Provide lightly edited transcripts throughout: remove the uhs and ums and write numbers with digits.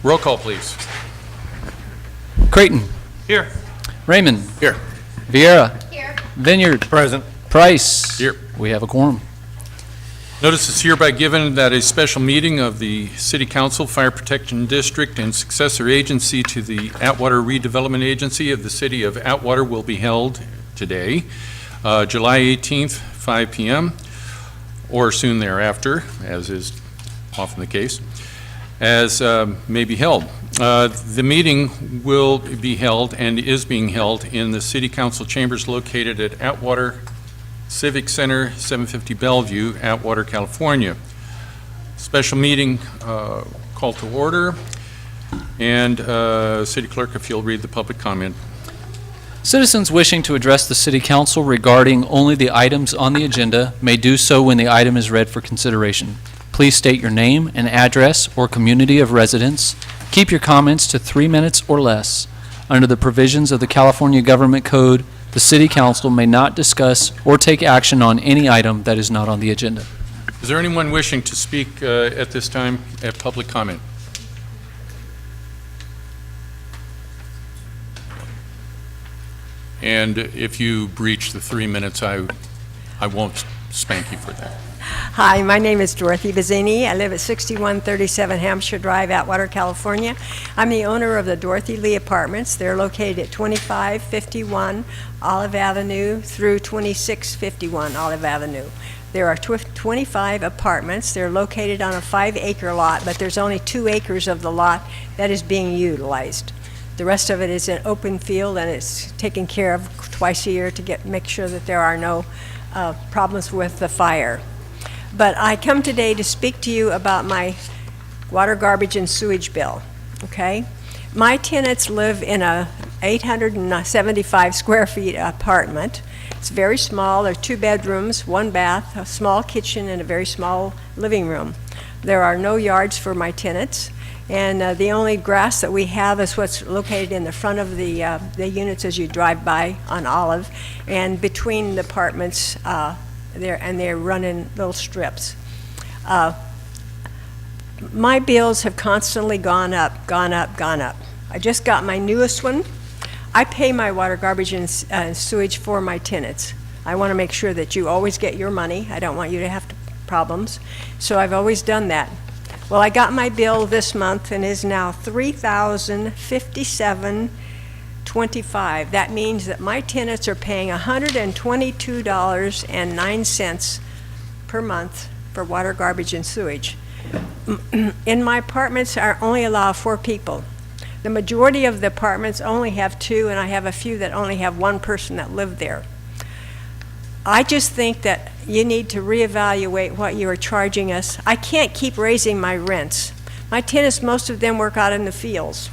Roll call, please. Creighton. Here. Raymond. Here. Vieira. Here. Vineyard. Present. Price. Here. We have a quorum. Notice is hereby given that a special meeting of the City Council, Fire Protection District, and successor agency to the Atwater Redevelopment Agency of the City of Atwater will be held today, July 18th, 5 p.m., or soon thereafter, as is often the case, as may be held. The meeting will be held and is being held in the City Council chambers located at Atwater Civic Center, 750 Bellevue, Atwater, California. Special meeting call to order. And City Clerk, if you'll read the public comment. Citizens wishing to address the City Council regarding only the items on the agenda may do so when the item is read for consideration. Please state your name and address or community of residence. Keep your comments to 3 minutes or less. Under the provisions of the California Government Code, the City Council may not discuss or take action on any item that is not on the agenda. Is there anyone wishing to speak at this time at public comment? And if you breach the 3 minutes, I won't spank you for that. Hi, my name is Dorothy Bazzini. I live at 6137 Hampshire Drive, Atwater, California. I'm the owner of the Dorothy Lee Apartments. They're located at 2551 Olive Avenue through 2651 Olive Avenue. There are 25 apartments. They're located on a 5-acre lot, but there's only 2 acres of the lot that is being utilized. The rest of it is an open field, and it's taken care of twice a year to make sure that there are no problems with the fire. But I come today to speak to you about my water, garbage, and sewage bill, okay? My tenants live in a 875 square feet apartment. It's very small. There are 2 bedrooms, 1 bath, a small kitchen, and a very small living room. There are no yards for my tenants, and the only grass that we have is what's located in the front of the units as you drive by on Olive, and between the apartments, they're running little strips. My bills have constantly gone up, gone up, gone up. I just got my newest one. I pay my water, garbage, and sewage for my tenants. I want to make sure that you always get your money. I don't want you to have problems. So I've always done that. Well, I got my bill this month and is now $3,057.25. That means that my tenants are paying $122.09 per month for water, garbage, and sewage. In my apartments, I only allow 4 people. The majority of the apartments only have 2, and I have a few that only have 1 person that live there. I just think that you need to reevaluate what you are charging us. I can't keep raising my rents. My tenants, most of them work out in the fields.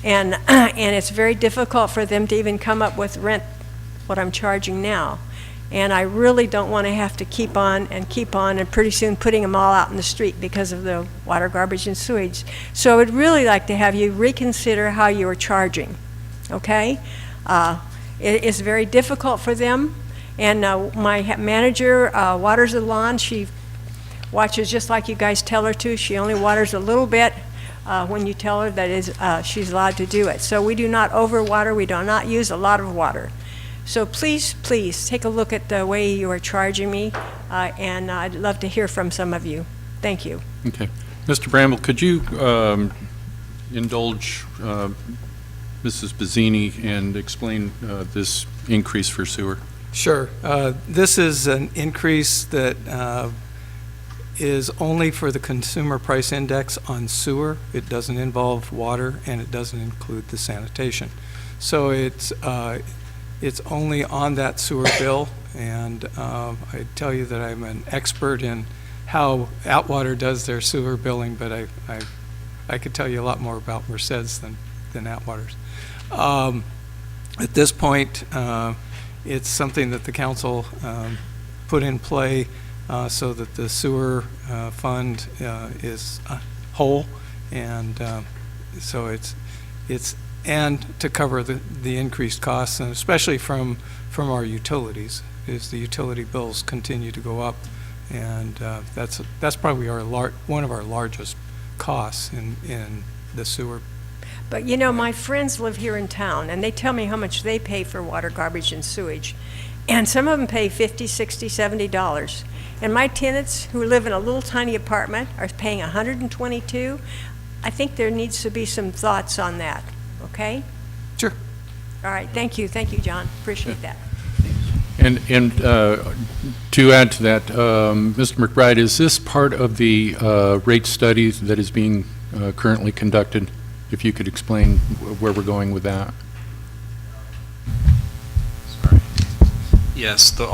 And it's very difficult for them to even come up with rent, what I'm charging now. And I really don't want to have to keep on, and pretty soon putting them all out in the street because of the water, garbage, and sewage. So I would really like to have you reconsider how you are charging, okay? It is very difficult for them. And my manager waters the lawn. She watches just like you guys tell her to. She only waters a little bit when you tell her that she's allowed to do it. So we do not overwater. We do not use a lot of water. So please, please take a look at the way you are charging me, and I'd love to hear from some of you. Thank you. Okay. Mr. Bramble, could you indulge Mrs. Bazzini and explain this increase for sewer? Sure. This is an increase that is only for the consumer price index on sewer. It doesn't involve water, and it doesn't include the sanitation. So it's only on that sewer bill, and I tell you that I'm an expert in how Atwater does their sewer billing, but I could tell you a lot more about Merced's than Atwater's. At this point, it's something that the council put in play so that the sewer fund is whole, and so it's and to cover the increased costs, and especially from our utilities, as the utility bills continue to go up, And that's probably one of our largest costs in the sewer. But you know, my friends live here in town, and they tell me how much they pay for water, garbage, and sewage. And some of them pay $50, $60, $70. And my tenants who live in a little tiny apartment are paying $122. I think there needs to be some thoughts on that, okay? Sure. All right, thank you, John, appreciate that. And to add to that, Mr. McBride, is this part of the rate study that is being currently conducted? If you could explain where we're going with that. Sorry. Yes, the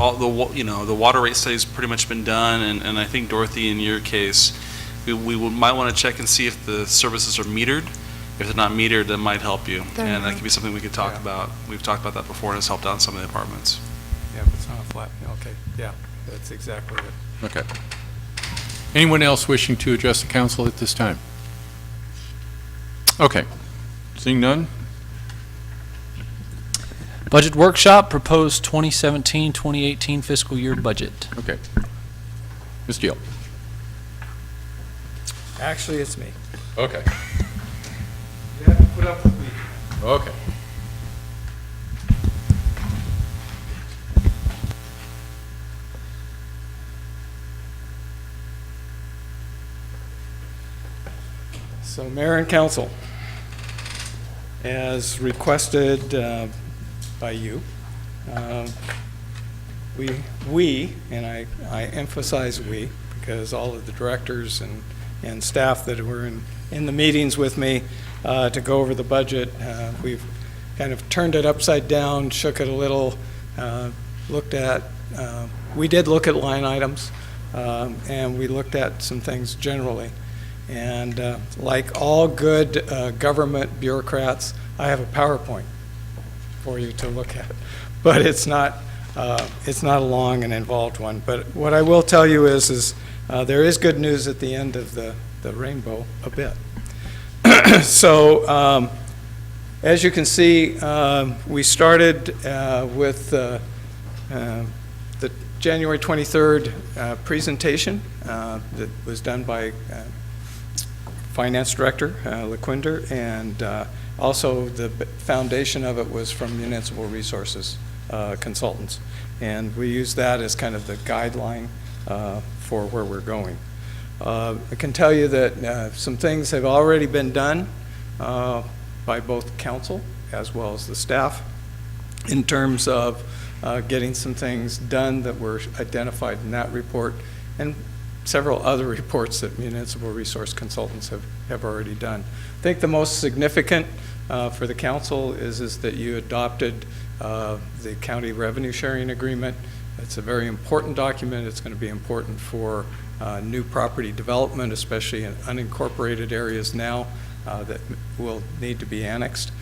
water rate study's pretty much been done, and I think, Dorothy, in your case, might want to check and see if the services are metered. If they're not metered, that might help you, and that could be something we could talk about. We've talked about that before, and it's helped out in some of the apartments. Yeah, if it's not a flat, okay, yeah, that's exactly it. Okay. Anyone else wishing to address the council at this time? Okay. Seeing none? Budget workshop, proposed 2017-2018 fiscal year budget. Okay. Ms. Deal. Actually, it's me. Okay. You have to put up with me. Okay. So, Mayor and Council, as requested by you, we, and I emphasize we, because all of the directors and staff that were in the meetings with me to go over the budget, we've kind of turned it upside down, shook it a little, looked at, we did look at line items, and we looked at some things generally. And like all good government bureaucrats, I have a PowerPoint for you to look at. But it's not a long and involved one. But what I will tell you is there is good news at the end of the rainbow a bit. So as you can see, we started with the January 23rd presentation that was done by Finance Director LaQuinder, and also the foundation of it was from Municipal Resources Consultants. And we use that as kind of the guideline for where we're going. I can tell you that some things have already been done by both council as well as the staff in terms of getting some things done that were identified in that report, and several other reports that Municipal Resource Consultants have already done. I think the most significant for the council is that you adopted the county revenue sharing agreement. It's a very important document. It's going to be important for new property development, especially in unincorporated areas now that will need to be annexed.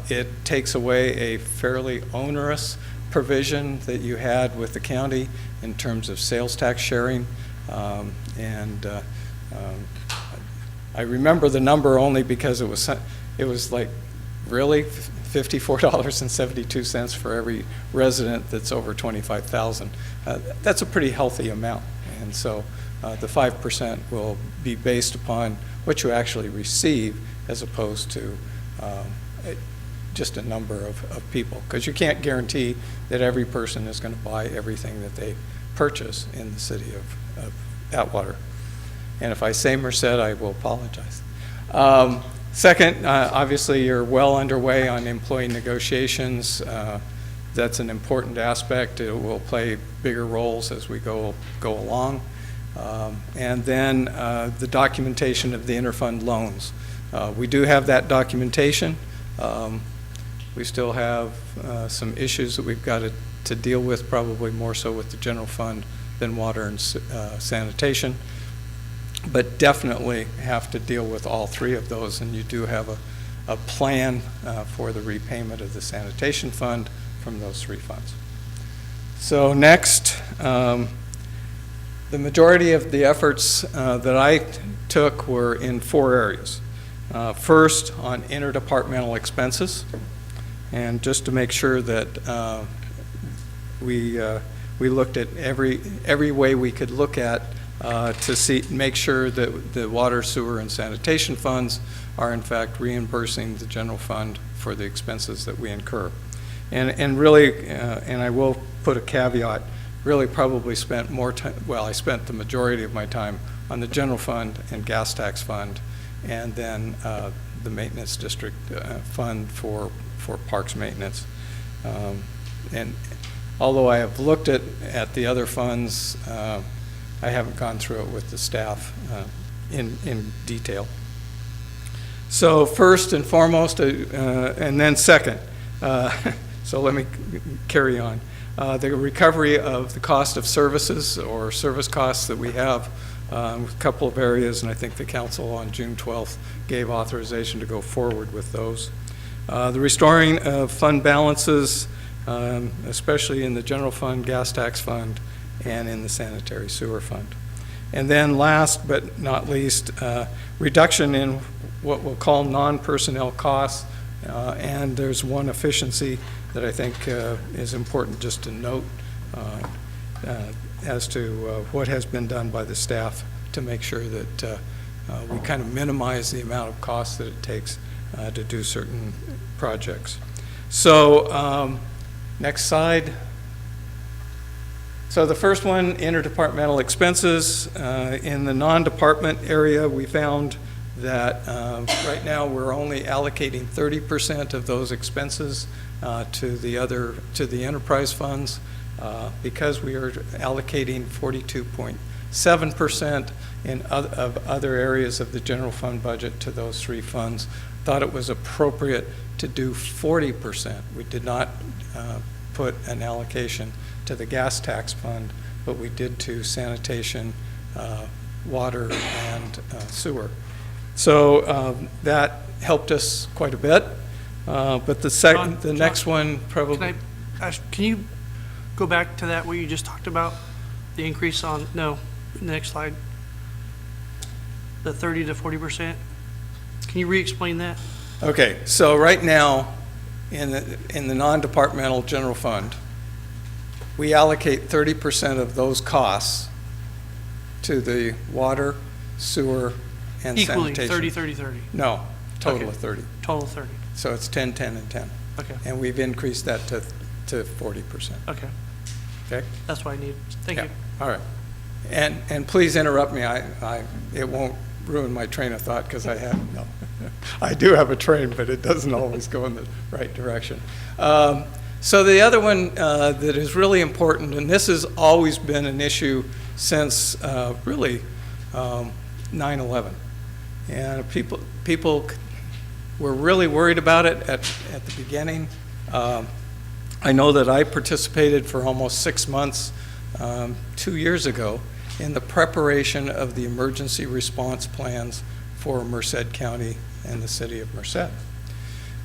It takes away a fairly onerous provision that you had with the county in terms of sales tax sharing. I remember the number only because it was like really $54.72 for every resident that's over 25,000. That's a pretty healthy amount, and so the 5% will be based upon what you actually receive as opposed to just a number of people, because you can't guarantee that every person is going to buy everything that they purchase in the city of Atwater. And if I say Merced, I will apologize. Second, obviously you're well underway on employee negotiations. That's an important aspect. It will play bigger roles as we go along. And then the documentation of the interfund loans. We do have that documentation. We still have some issues that we've got to deal with, probably more so with the general fund than water and sanitation, but definitely have to deal with all three of those, and you do have a plan for the repayment of the sanitation fund from those three funds. So next, the majority of the efforts that I took were in four areas. First, on interdepartmental expenses, and just to make sure that we we looked at every way we could look at to make sure that the water, sewer, and sanitation funds are in fact reimbursing the general fund for the expenses that we incur. And really, and I will put a caveat, really probably spent more time, well, I spent the majority of my time on the general fund and gas tax fund, and then the maintenance district fund for parks maintenance. And although I have looked at the other funds, I haven't gone through it with the staff in detail. So first and foremost, and then second, so let me carry on. The recovery of the cost of services or service costs that we have, a couple of areas, and I think the council on June 12th gave authorization to go forward with those. The restoring of fund balances, especially in the general fund, gas tax fund, and in the sanitary sewer fund. And then last but not least, reduction in what we'll call non-personnel costs, and there's one efficiency that I think is important just to note as to what has been done by the staff to make sure that we kind of minimize the amount of cost that it takes to do certain projects. So next slide. So the first one, interdepartmental expenses. In the non-department area, we found that right now we're only allocating 30% of those expenses to the enterprise funds because we are allocating 42.7% of other areas of the general fund budget to those three funds. Thought it was appropriate to do 40%. We did not put an allocation to the gas tax fund, but we did to sanitation, water, and sewer. So that helped us quite a bit. But the next one probably. Can I ask, can you go back to that what you just talked about? The increase on, no, next slide. The 30 to 40%? Can you re-explain that? Okay, so right now, in the non-departmental general fund, we allocate 30% of those costs to the water, sewer, and Equally, sanitation. 30, 30, 30. No, total Okay. of 30. Total 30. So it's 10, 10, and 10. Okay, And we've increased that to 40%. okay. Okay? That's what I need. Thank you. All right. And please interrupt me. It won't ruin my train of thought because I do have a train, but it doesn't always go in the right direction. So the other one that is really important, and this has always been an issue since really 9/11, and people were really worried about it at the beginning. I know that I participated for almost 6 months 2 years ago in the preparation of the emergency response plans for Merced County and the city of Merced.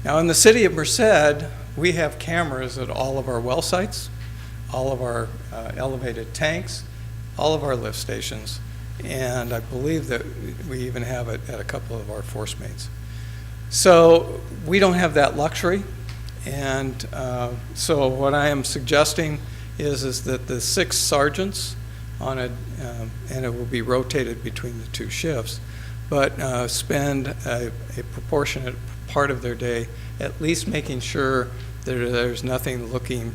Now, in the city of Merced, we have cameras at all of our well sites, all of our elevated tanks, all of our lift stations, and I believe that we even have it at a couple of our force mains. So we don't have that luxury, and so what I am suggesting is that the 6 sergeants on a, and it will be rotated between the 2 shifts, but spend a proportionate part of their day at least making sure that there's nothing looking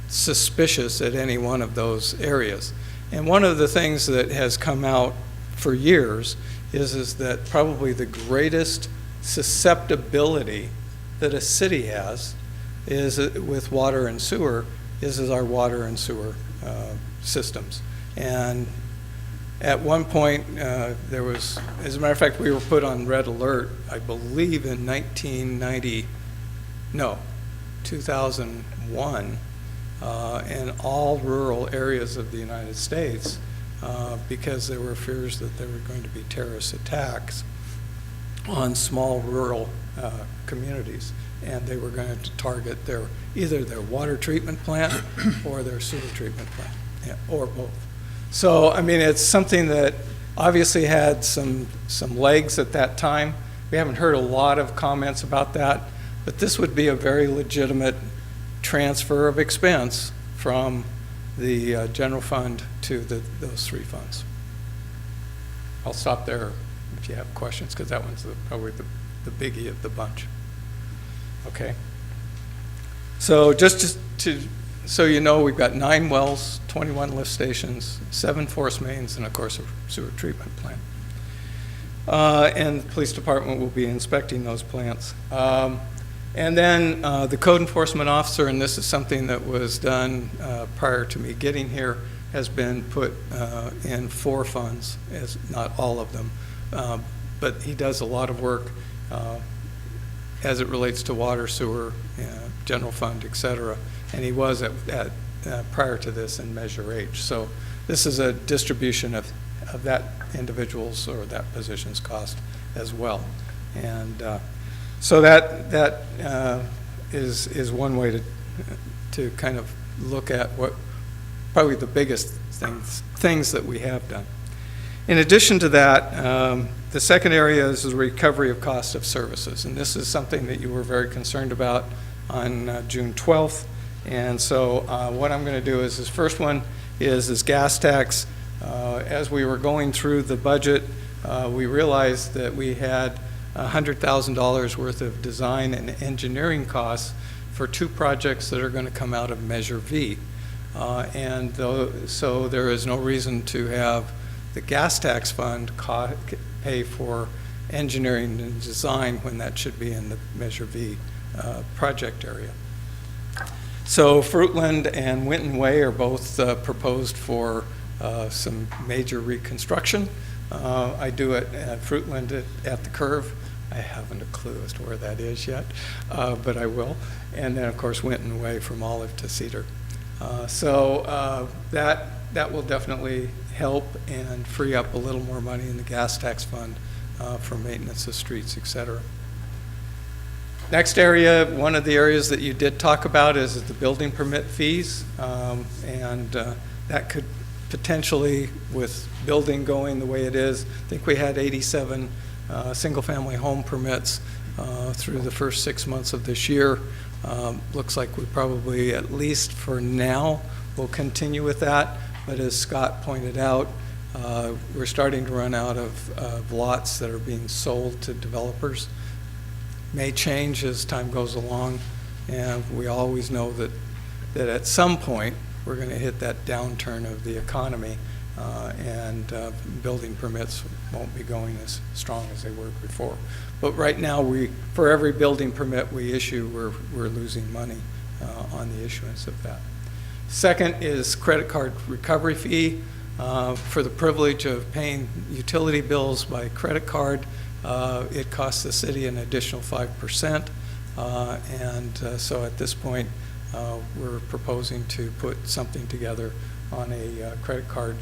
suspicious at any one of those areas. And one of the things that has come out for years is that probably the greatest susceptibility that a city has is with water and sewer is our water and sewer systems. And at one point, there was, as a matter of fact, we were put on red alert, I believe in 2001, in all rural areas of the United States because there were fears that there were going to be terrorist attacks on small rural communities, and they were going to target either their water treatment plant or their sewer treatment plant, or both. So, I mean, it's something that obviously had some legs at that time. We haven't heard a lot of comments about that, but this would be a very legitimate transfer of expense from the general fund to those three funds. I'll stop there if you have questions, because that one's probably the biggie of the bunch. Okay. So just so you know, we've got 9 wells, 21 lift stations, 7 force mains, and of course a sewer treatment plant. And the police department will be inspecting those plants. And then the code enforcement officer, and this is something that was done prior to me getting here, has been put in 4 funds, as not all of them. But he does a lot of work as it relates to water, sewer, general fund, et cetera. And he was at prior to this in Measure H. So this is a distribution of that individual's or that position's cost as well. And so that is one way to kind of look at what probably the biggest things that we have done. In addition to that, the second area is the recovery of cost of services. And this is something that you were very concerned about on June 12th. And so what I'm going to do is this first one is gas tax. As we were going through the budget, we realized that we had $100,000 worth of design and engineering costs for 2 projects that are going to come out of Measure V. So there is no reason to have the gas tax fund pay for engineering and design when that should be in the Measure V project area. So Fruitland and Winton Way are both proposed for some major reconstruction. I do it at Fruitland at the curve. I haven't a clue as to where that is yet, but I will. And then, of course, Winton Way from Olive to Cedar. So that will definitely help and free up a little more money in the gas tax fund for maintenance of streets, et cetera. Next area, one of the areas that you did talk about is the building permit fees. And that could potentially, with building going the way it is, I think we had 87 single-family home permits through the first 6 months of this year. Looks like we probably, at least for now, will continue with that. But as Scott pointed out, we're starting to run out of lots that are being sold to developers. May change as time goes along, and we always know that at some point we're going to hit that downturn of the economy, and building permits won't be going as strong as they were before. But right now, for every building permit we issue, we're losing money on the issuance of that. Second is credit card recovery fee. For the privilege of paying utility bills by credit card, it costs the city an additional 5%. So at this point, we're proposing to put something together on a credit card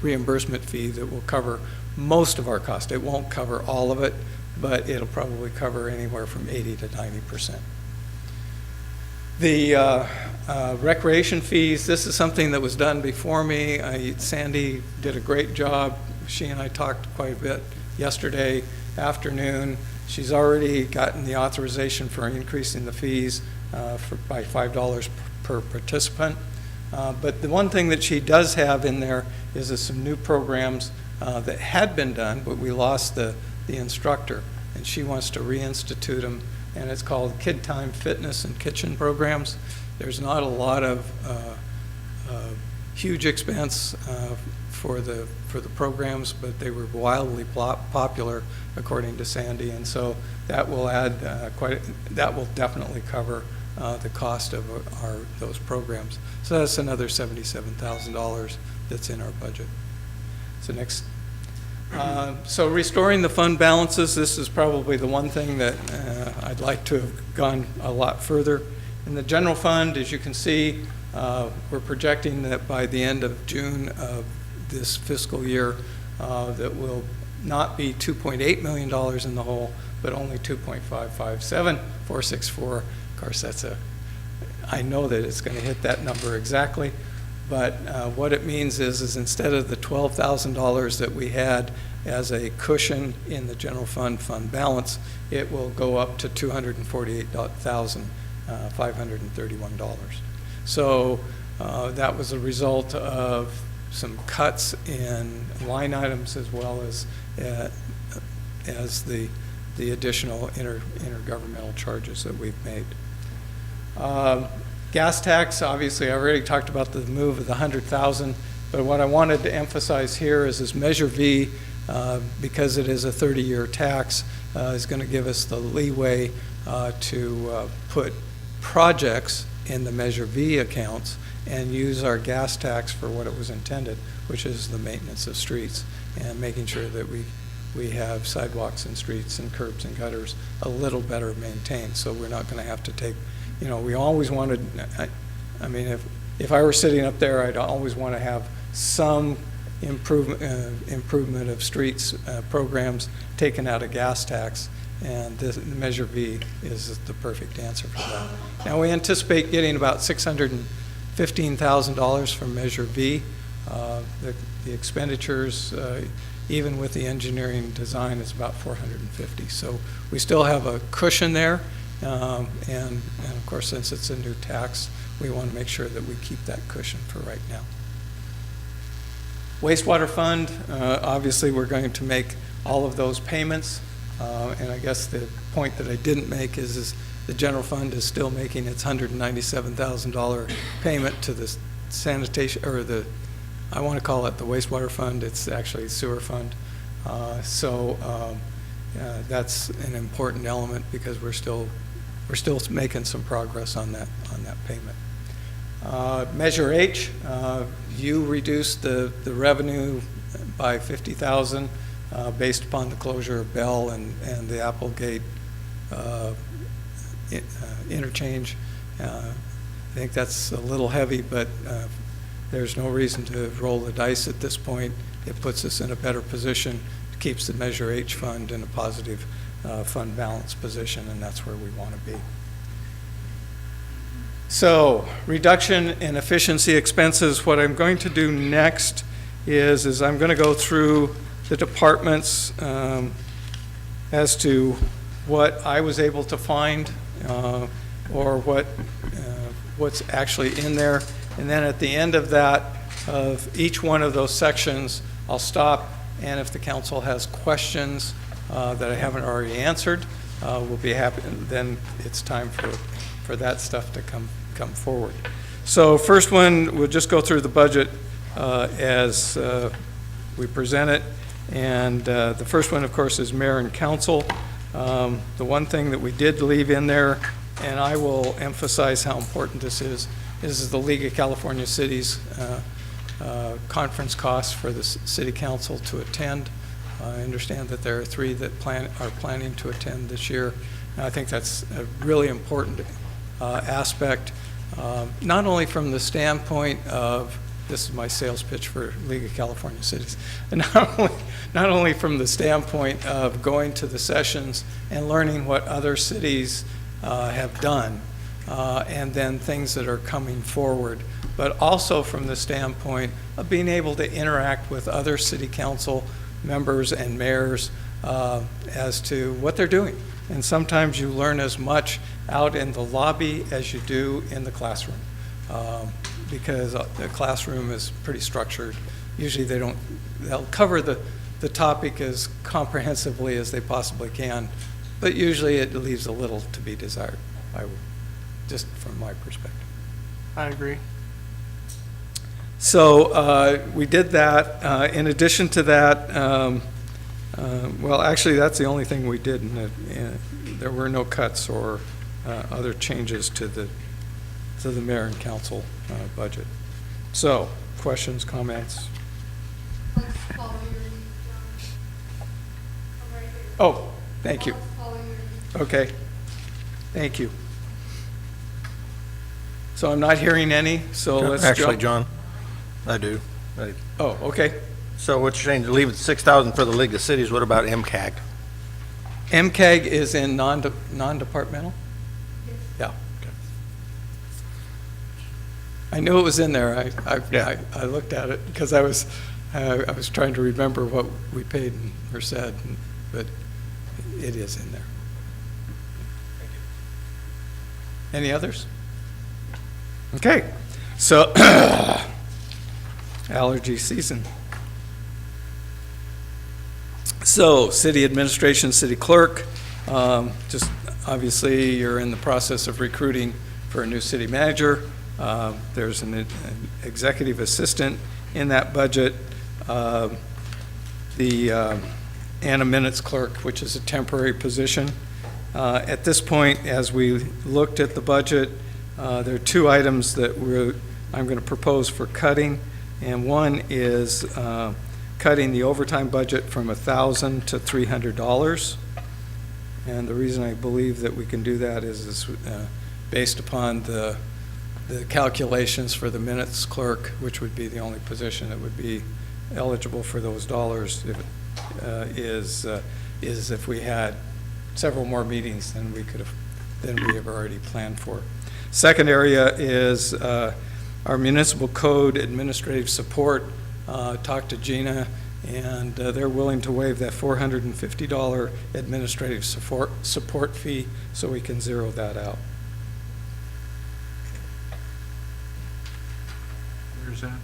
reimbursement fee that will cover most of our cost. It won't cover all of it, but it'll probably cover anywhere from 80 to 90%. The recreation fees, this is something that was done before me. Sandy did a great job. She and I talked quite a bit yesterday afternoon. She's already gotten the authorization for increasing the fees by $5 per participant. But the one thing that she does have in there is some new programs that had been done, but we lost the instructor, and she wants to reinstitute them, and it's called Kid Time Fitness and Kitchen Programs. There's not a lot of huge expense for the programs, but they were wildly popular, according to Sandy, and so that will add that will definitely cover the cost of those programs. So that's another $77,000 that's in our budget. So next. So restoring the fund balances, this is probably the one thing that I'd like to have gone a lot further. In the general fund, as you can see, we're projecting that by the end of June of this fiscal year, that will not be $2.8 million in the hole, but only 2.557464. Of course, I know that it's going to hit that number exactly, but what it means is instead of the $12,000 that we had as a cushion in the general fund balance, it will go up to $248,531. So that was a result of some cuts in line items as well as the additional intergovernmental charges that we've made. Gas tax, obviously, I already talked about the move of the 100,000, but what I wanted to emphasize here is this Measure V, because it is a 30-year tax, is going to give us the leeway to put projects in the Measure V accounts and use our gas tax for what it was intended, which is the maintenance of streets and making sure that we have sidewalks and streets and curbs and gutters a little better maintained, so we're not going to have to take, we always wanted, I mean, if I were sitting up there, I'd always want to have some improvement of streets programs taken out of gas tax, and the Measure V is the perfect answer for that. Now, we anticipate getting about $615,000 from Measure V. The expenditures, even with the engineering design, is about $450,000. So we still have a cushion there, and of course, since it's a new tax, we want to make sure that we keep that cushion for right now. Wastewater fund, obviously we're going to make all of those payments, and I guess the point that I didn't make is the general fund is still making its $197,000 payment to the sanitation, or I want to call it the wastewater fund. It's actually sewer fund. That's an important element because we're still making some progress on that payment. Measure H, you reduced the revenue by $50,000 based upon the closure of Bell and the Applegate interchange. I think that's a little heavy, but there's no reason to roll the dice at this point. It puts us in a better position, keeps the Measure H fund in a positive fund balance position, and that's where we want to be. So, reduction in efficiency expenses. What I'm going to do next is I'm going to go through the departments as to what I was able to find or what's actually in there. And then at the end of that, of each one of those sections, I'll stop, and if the council has questions that I haven't already answered, we'll be happy. Then it's time for that stuff to come forward. So first one, we'll just go through the budget as we present it. And the first one, of course, is mayor and council. The one thing that we did leave in there, and I will emphasize how important this is the League of California Cities conference costs for the city council to attend. I understand that there are 3 that are planning to attend this year. And I think that's a really important aspect, not only from the standpoint of, this is my sales pitch for League of California Cities, and not only from the standpoint of going to the sessions and learning what other cities have done, and then things that are coming forward, but also from the standpoint of being able to interact with other city council members and mayors as to what they're doing. And sometimes you learn as much out in the lobby as you do in the classroom, because the classroom is pretty structured. Usually they'll cover the topic as comprehensively as they possibly can, but usually it leaves a little to be desired, just from my perspective. I agree. So we did that. In addition to that, well, actually, that's the only thing we did. There were no cuts or other changes to the mayor and council budget. So, questions, comments? Let's follow your lead, John. I'm right here. Oh, thank you. Let's follow your lead. Okay, thank you. So I'm not hearing any, so let's Actually, jump. John, I do. Oh, okay. So what you're saying, to leave it 6,000 for the League of Cities, what about MCAG? MCAG is in non-departmental? Yeah. I knew it was in there. I looked at it because I was trying to remember what we paid or said, but it is in there. Any others? Okay, so allergy season. So, city administration, city clerk, just obviously you're in the process of recruiting for a new city manager. There's an executive assistant in that budget. And a minutes clerk, which is a temporary position. At this point, as we looked at the budget, there are two items that I'm going to propose for cutting, and one is cutting the overtime budget from $1,000 to $300. And the reason I believe that we can do that is based upon the calculations for the minutes clerk, which would be the only position that would be eligible for those dollars, is if we had several more meetings than we have already planned for. Second area is our municipal code administrative support. Talked to Gina, and they're willing to waive that $450 administrative support fee, so we can zero that out. Where's that?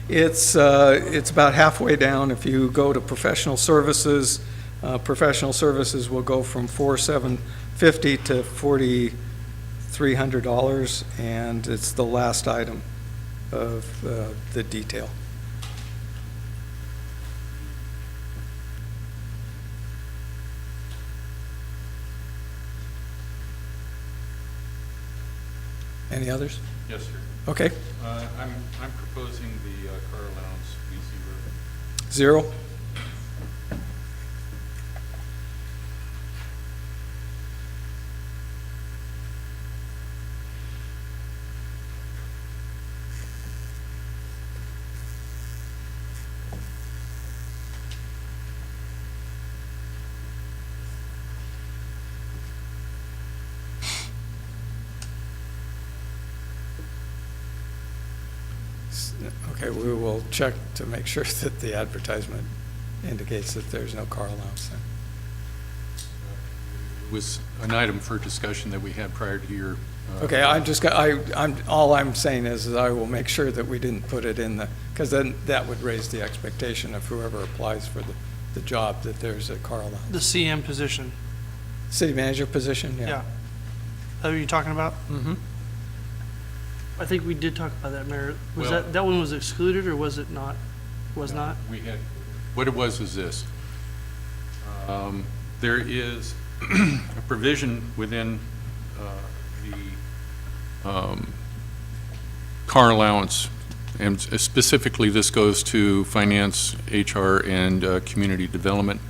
It's about halfway down. If you go to professional services will go from $4,750 to $4,300, and it's the last item of the detail. Any others? Yes, sir. Okay, I'm proposing the car allowance be zero. Okay, we will check to make sure that the advertisement indicates that there's no car allowance then. was an item for discussion that we had prior to your. Okay, all I'm saying is I will make sure that we didn't put it in because then that would raise the expectation of whoever applies for the job that there's a car allowance. The CM position. City manager position, yeah. Yeah. That what you're talking about? Mm-hmm. I think we did talk about that, Mayor. Was Well- that one was excluded, or was it not? Was not? We had, what it was is this. There is a provision within the car allowance, and specifically this goes to finance, HR, and community development.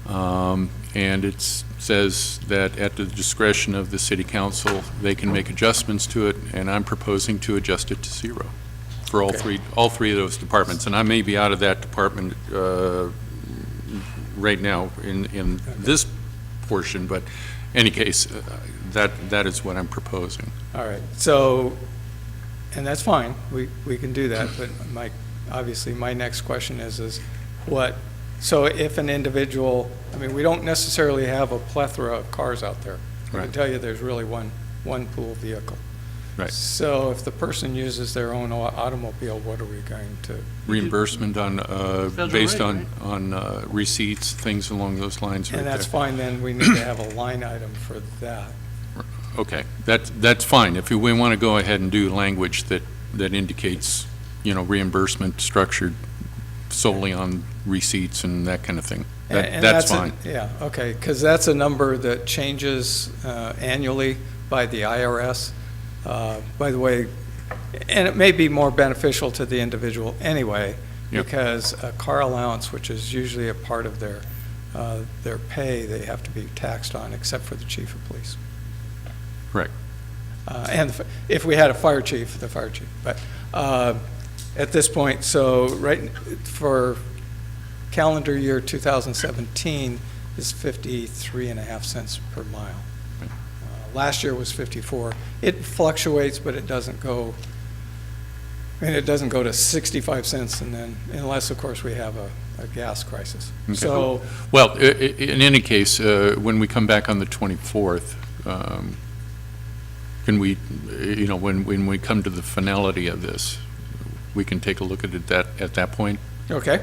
And it says that at the discretion of the city council, they can make adjustments to it, and I'm proposing to adjust it to zero for all Okay. three of those departments. And I may be out of that department right now in this portion, but any case, that is what I'm proposing. All right, so, and that's fine, we can do that, but obviously, my next question is what, so if an individual, I mean, we don't necessarily have a plethora of cars out there. I can Right. tell you there's really one pool vehicle. Right. So if the person uses their own automobile, what are we going to? Reimbursement on, Federal based rate, on receipts, things along those lines right And that's there. fine, then we need to have a line item for that. Okay, that's fine. If we want to go ahead and do language that indicates, reimbursement structured solely on receipts and that kind of thing, And that's a- fine. Yeah, okay, because that's a number that changes annually by the IRS. By the way, and it may be more beneficial to the individual anyway, Yep. because a car allowance, which is usually a part of their pay, they have to be taxed on, except for the chief of police. Correct. And if we had a fire chief, the fire chief. But at this point, so right for calendar year 2017 is 53.5 cents per mile. Right. Last year was 54. It fluctuates, but it doesn't go, it doesn't go to 65 cents, and then, unless, of course, we have a gas crisis. Okay. So, Well, in any case, when we come back on the 24th, can we, when we come to the finality of this, we can take a look at it at that point Okay.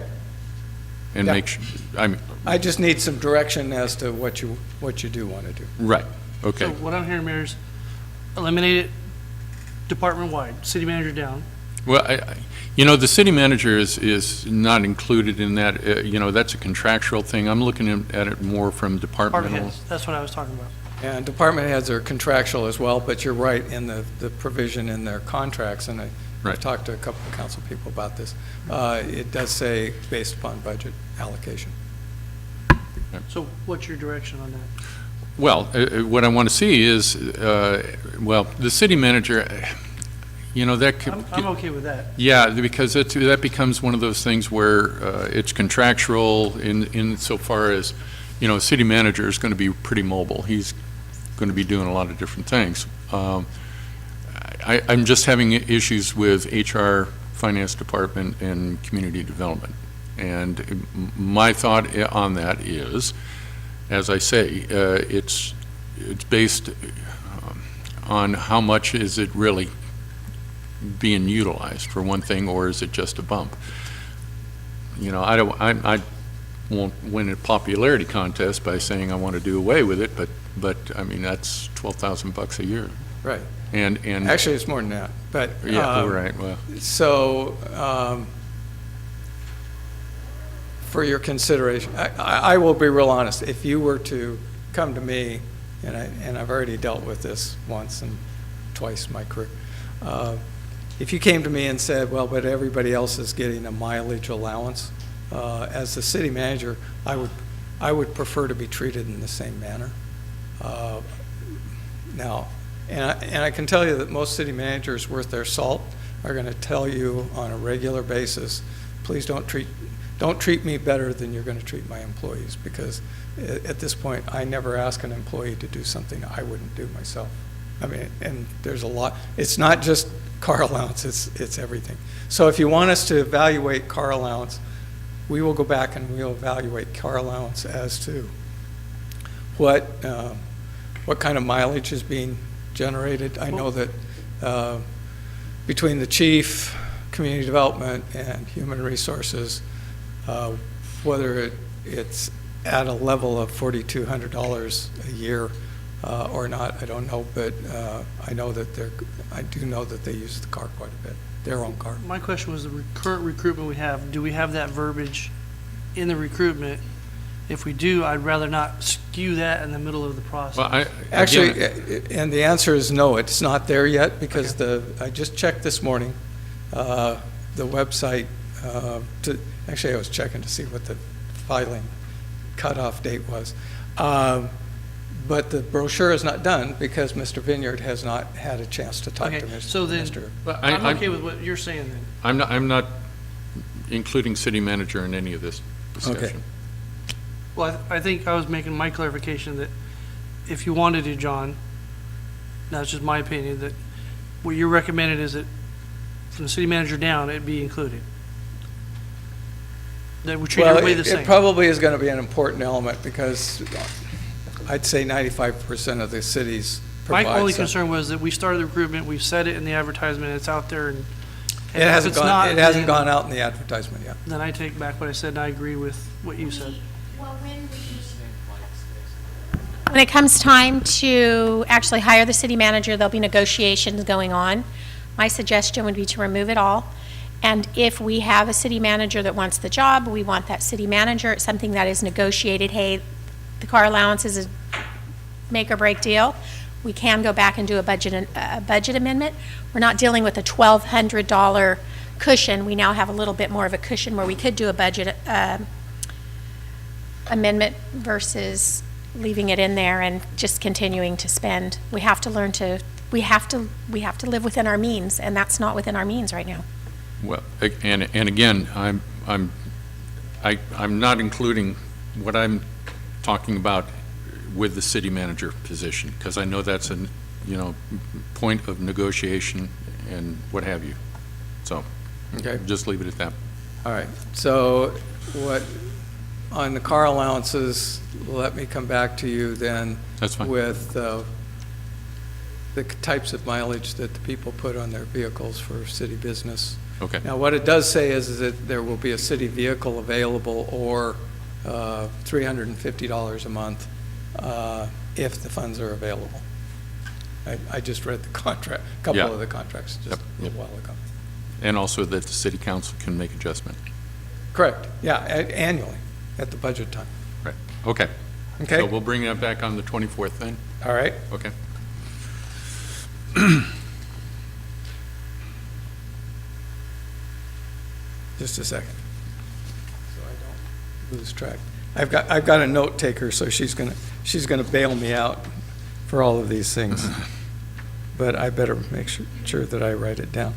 and Yeah. make, I just need some direction as to what you do want to do. right, okay. So what I'm hearing, Mayor, is eliminate it department-wide, city manager down. Well, the city manager is not included in that, that's a contractual thing. I'm looking at it more from Department departmental. heads, that's what I was talking about. And department heads are contractual as well, but you're right in the provision in their contracts, and I've Right. talked to a couple of council people about this. It does say based upon budget allocation. So what's your direction on that? Well, what I want to see is, the city manager, that could. I'm okay with that. Yeah, because that becomes one of those things where it's contractual in so far as, city manager is going to be pretty mobile. He's going to be doing a lot of different things. I'm just having issues with HR, finance department, and community development. And my thought on that is, as I say, it's based on how much is it really being utilized, for one thing, or is it just a bump? I won't win a popularity contest by saying I want to do away with it, but I mean, that's $12,000 a year. Right. And Actually, it's more than that, but. yeah, right. Well, So, for your consideration, I will be real honest. If you were to come to me, and I've already dealt with this once and twice in my career, if you came to me and said, well, but everybody else is getting a mileage allowance, as the city manager, I would prefer to be treated in the same manner. Now, and I can tell you that most city managers worth their salt are going to tell you on a regular basis, please don't treat me better than you're going to treat my employees, because at this point, I never ask an employee to do something I wouldn't do myself. I mean, and there's a lot. It's not just car allowance, it's everything. So if you want us to evaluate car allowance, we will go back and we'll evaluate car allowance as to what kind of mileage is being generated. I know that between the chief, community development, and human resources, whether it's at a level of $4,200 a year or not, I don't know, but I do know that they use the car quite a bit, their own car. My question was the current recruitment we have, do we have that verbiage in the recruitment? If we do, I'd rather not skew that in the middle of the process. well, Actually, again, and the answer is no, it's not there yet, because I just checked this morning, the website, actually I was checking to see what the filing cutoff date was. But the brochure is not done because Mr. Vineyard has not had a chance to talk to Okay, Mr. so then- Mr. I'm okay with what you're saying then. I'm not including city manager in any of this discussion. Well, I think I was making my clarification that if you wanted to, John, that's just my opinion, that what you recommended is that from the city manager down, it'd be included. That we treat Well, everybody the it same. probably is going to be an important element, because I'd say 95% of the cities My provide only some. concern was that we started the recruitment, we've said it in the advertisement, it's out there, and It if hasn't it's not, hasn't then- gone out in the advertisement yet. Then I take back what I said, and I agree with what you said. Well, when it comes time to actually hire the city manager, there'll be negotiations going on. My suggestion would be to remove it all. And if we have a city manager that wants the job, we want that city manager. It's something that is negotiated. Hey, the car allowance is a make or break deal. We can go back and do a budget amendment. We're not dealing with a $1,200 cushion. We now have a little bit more of a cushion where we could do a budget amendment versus leaving it in there and just continuing to spend. We have to learn to, we have to live within our means, and that's not within our means right now. Well, and again, I'm not including what I'm talking about with the city manager position, because I know that's a, point of negotiation and what have you. So, Okay. just leave it at that. All right, so on the car allowances, let me come back to you then That's fine. with the types of mileage that the people put on their vehicles for city business. Okay. Now, what it does say is that there will be a city vehicle available or $350 a month if the funds are available. I just read the contract, a couple Yeah. of the contracts just Yep, a little while ago. And also that the city council can make adjustment. Correct, yeah, annually, at the budget time. Right, okay. Okay, So we'll bring that back on the 24th then? all right. Okay. Just a second. So I don't lose track. I've got a note taker, so she's gonna bail me out for all of these things. But I better make sure that I write it down.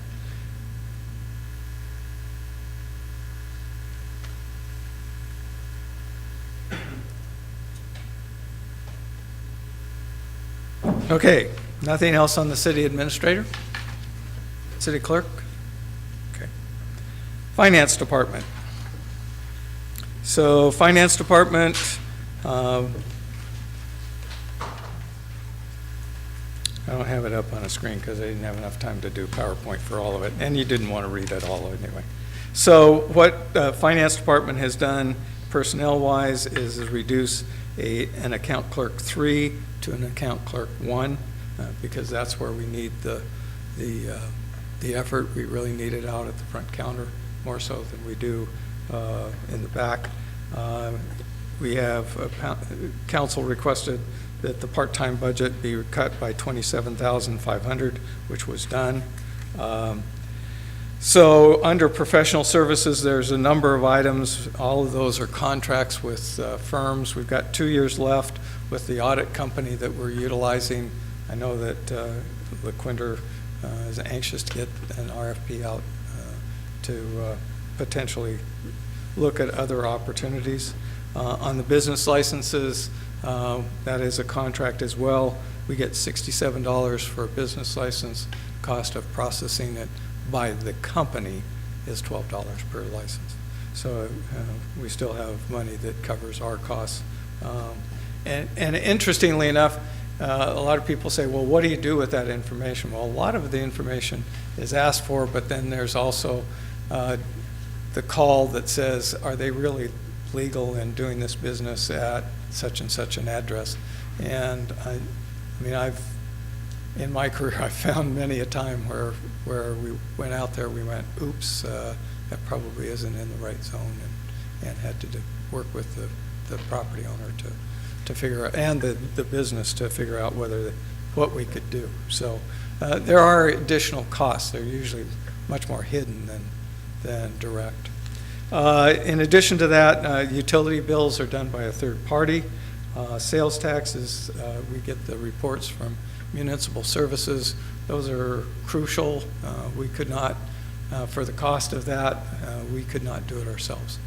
Okay, nothing else on the city administrator? City clerk? Okay. Finance department. So finance department, I don't have it up on a screen because I didn't have enough time to do PowerPoint for all of it, and you didn't want to read it all anyway. So what the finance department has done personnel-wise is reduce an account clerk 3 to an account clerk 1, because that's where we need the effort. We really need it out at the front counter more so than we do in the back. We have, council requested that the part-time budget be cut by $27,500, which was done. So under professional services, there's a number of items. All of those are contracts with firms. We've got 2 years left with the audit company that we're utilizing. I know that LaQuinder is anxious to get an RFP out to potentially look at other opportunities. On the business licenses, that is a contract as well. We get $67 for a business license. Cost of processing it by the company is $12 per license. So we still have money that covers our costs. And interestingly enough, a lot of people say, well, what do you do with that information? Well, a lot of the information is asked for, but then there's also the call that says, are they really legal in doing this business at such and such an address? And I mean, in my career, I've found many a time where we went out there, we went, oops, that probably isn't in the right zone, and had to work with the property owner to figure out, and the business to figure out what we could do. So there are additional costs. They're usually much more hidden than direct. In addition to that, utility bills are done by a third party. Sales taxes, we get the reports from municipal services. Those are crucial. We could not, for the cost of that, we could not do it ourselves.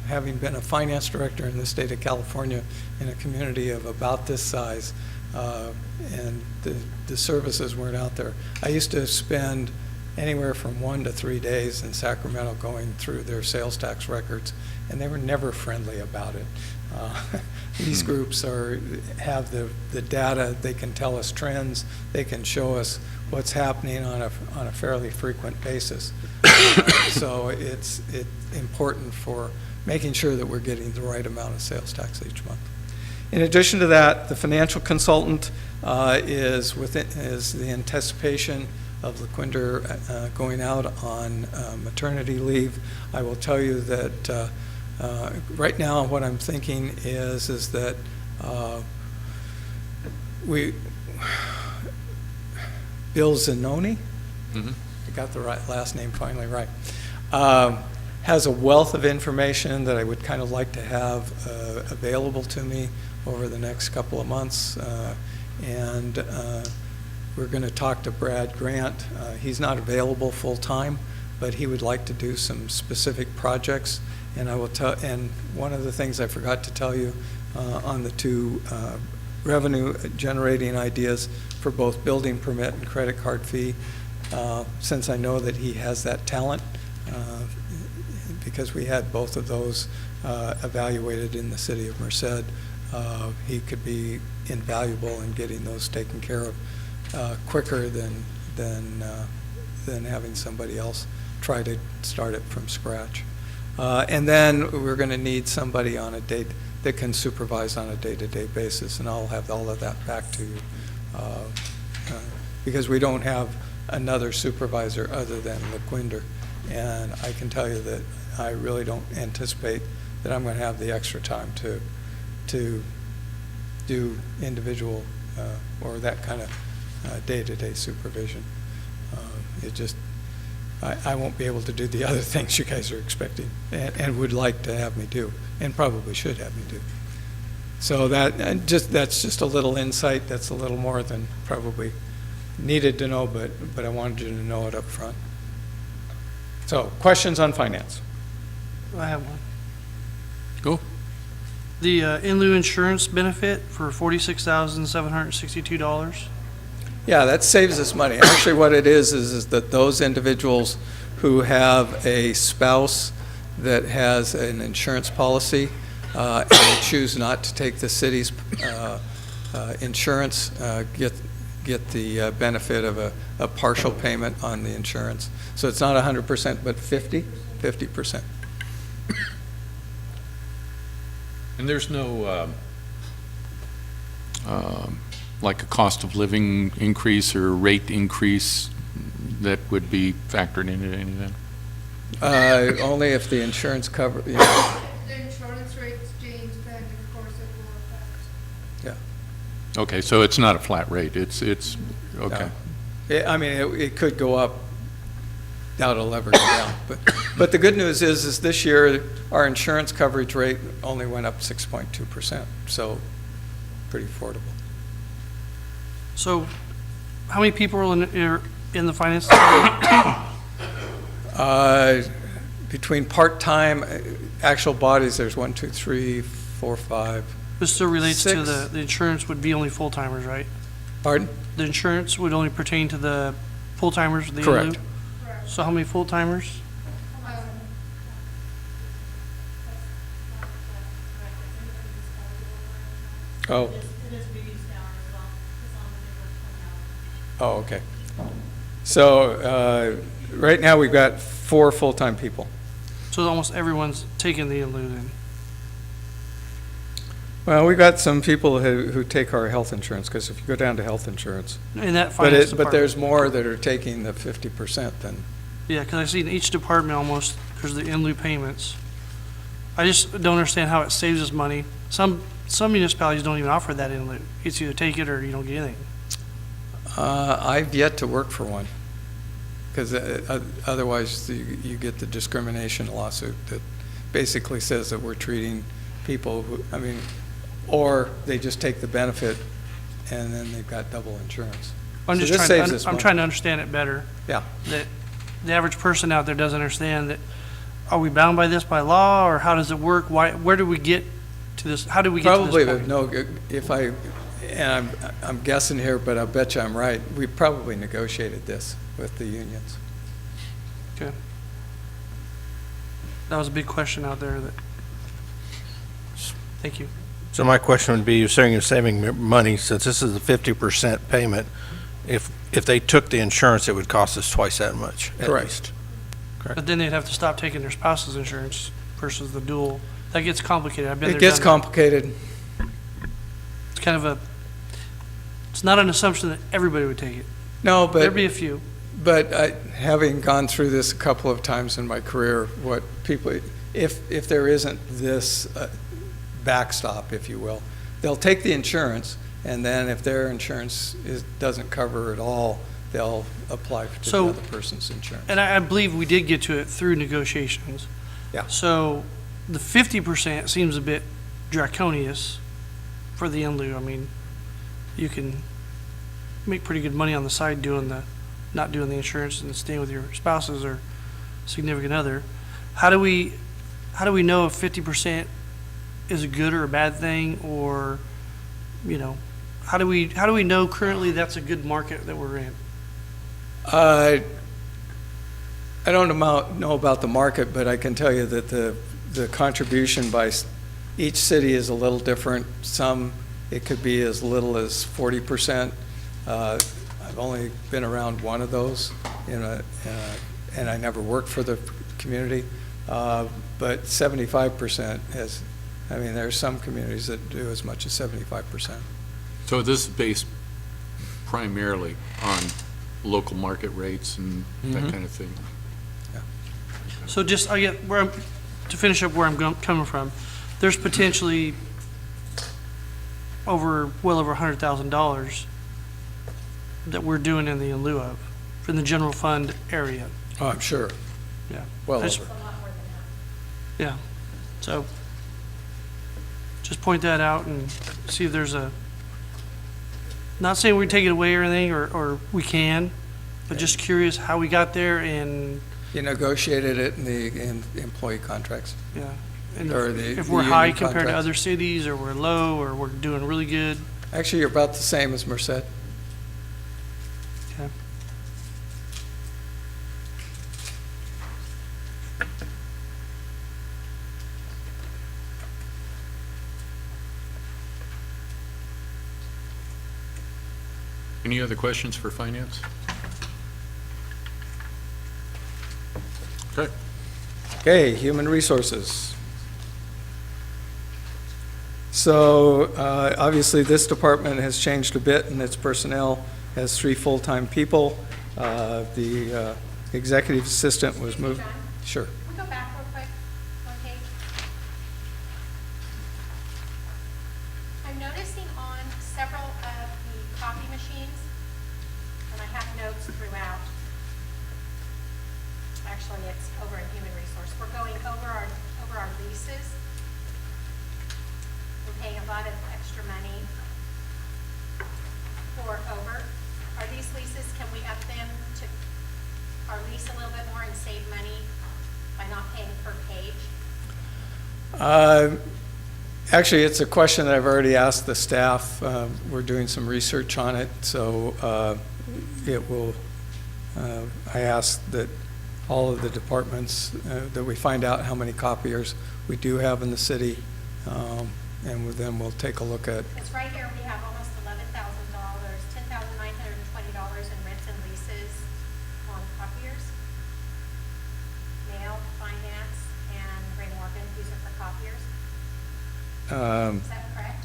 Having been a finance director in the state of California in a community of about this size, and the services weren't out there, I used to spend anywhere from 1 to 3 days in Sacramento going through their sales tax records, and they were never friendly about it. These groups have the data. They can tell us trends. They can show us what's happening on a fairly frequent basis. So it's important for making sure that we're getting the right amount of sales tax each month. In addition to that, the financial consultant is the anticipation of LaQuinder going out on maternity leave. I will tell you that right now what I'm thinking is that Bill Zanoni, I got the last name finally right, has a wealth of information that I would kind of like to have available to me over the next couple of months. And we're going to talk to Brad Grant. He's not available full-time, but he would like to do some specific projects. And I will tell. And one of the things I forgot to tell you on the two revenue-generating ideas for both building permit and credit card fee, since I know that he has that talent, because we had both of those evaluated in the city of Merced, he could be invaluable in getting those taken care of. quicker than having somebody else try to start it from scratch. And then we're going to need somebody on a date that can supervise on a day-to-day basis, and I'll have all of that back to you. Because we don't have another supervisor other than LaQuinder. And I can tell you that I really don't anticipate that I'm going to have the extra time to do individual or that kind of day-to-day supervision. It just, I won't be able to do the other things you guys are expecting and would like to have me do, and probably should have me do. So that's just a little insight. That's a little more than probably needed to know, but I wanted you to know it up front. So, questions on finance? I have one. Go. The in lieu insurance benefit for $46,762. Yeah, that saves us money. Actually, what it is that those individuals who have a spouse that has an insurance policy and they choose not to take the city's insurance, get the benefit of a partial payment on the insurance. So it's not 100%, but 50%. And there's no, like a cost of living increase or rate increase that would be factored into any of that? Only if the insurance cover, The insurance rates change, then of course it will affect. Okay, so it's not a flat rate, it's, okay. I mean, it could go up, down a lever go down. But the good news is this year, our insurance coverage rate only went up 6.2%, so pretty affordable. So how many people are in the finance department? Between part-time, actual bodies, there's 1, 2, 3, 4, 5. This still relates to 6. the insurance would be only full-timers, right? Pardon? The insurance would only pertain to the full-timers with the in lieu? Correct. So how many full-timers? Oh. Oh, okay. So right now, we've got 4 full-time people. So almost everyone's taking the in lieu then? Well, we've got some people who take our health insurance, because if you go down to health insurance, In that finance but department? there's more that are taking the 50% than, Yeah, because I see in each department almost, there's the in lieu payments. I just don't understand how it saves us money. Some municipalities don't even offer that in lieu. It's either take it or you don't get anything. I've yet to work for one, because otherwise you get the discrimination lawsuit that basically says that we're treating people who, I mean, or they just take the benefit and then they've got double insurance. I'm So just this saves us I'm money. trying to understand it better. Yeah. That the average person out there doesn't understand that, are we bound by this by law, or how does it work? Where do we get to this? How do we get to Probably, this point? if and I'm guessing here, but I'll bet you I'm right, we probably negotiated this with the unions. Okay. That was a big question out there that, thank you. So my question would be, you're saying you're saving money, since this is a 50% payment. If they took the insurance, it would cost us twice that much, at Correct. least. But then they'd have to stop taking their spouse's insurance versus the dual. That gets complicated. I've been there. It gets done that. complicated. It's kind of it's not an assumption that everybody would take it. No, but. There'd be a few. But having gone through this a couple of times in my career, what people, if there isn't this backstop, if you will, they'll take the insurance, and then if their insurance doesn't cover it all, they'll apply for the other person's insurance. And I believe we did get to it through negotiations. Yeah. So the 50% seems a bit draconious for the in lieu. I mean, you can make pretty good money on the side not doing the insurance and staying with your spouses or significant other. How do we know if 50% is a good or a bad thing, or, how do we know currently that's a good market that we're in? I don't know about the market, but I can tell you that the contribution by each city is a little different. Some, it could be as little as 40%. I've only been around one of those, and I never worked for the community. But 75% has, I mean, there are some communities that do as much as 75%. So this is based primarily on local market rates and that Mhm. kind of thing? So just, I get where I'm, to finish up where I'm coming from, there's potentially well over $100,000 that we're doing in the in lieu of, from the general fund area. Oh, I'm sure. Yeah. Well That's- over. Yeah, so just point that out and see if there's a, not saying we take it away or anything, or we can, but just curious how we got there and, You negotiated it in employee contracts. yeah. And Or if the we're high union compared to contracts. other cities, or we're low, or we're doing really good. Actually, you're about the same as Merced. Okay. Any other questions for finance? Okay. Okay, human resources. So obviously, this department has changed a bit in its personnel, has 3 full-time people. The executive assistant was moved. John? Sure. Can we go back real quick, one page? I'm noticing on several of the copy machines, and I have notes throughout. Actually, it's over in human resource. We're going over our leases. We're paying a lot of extra money for over. Are these leases, can we up them to our lease a little bit more and save money by not paying per page? Actually, it's a question that I've already asked the staff. We're doing some research on it, so it will, I asked that all of the departments, that we find out how many copiers we do have in the city, and then we'll take a look at. It's right here, we have almost $11,000, $10,920 in rents and leases on copiers. Mail, finance, and Ray Morgan, use it for copiers. Is that correct?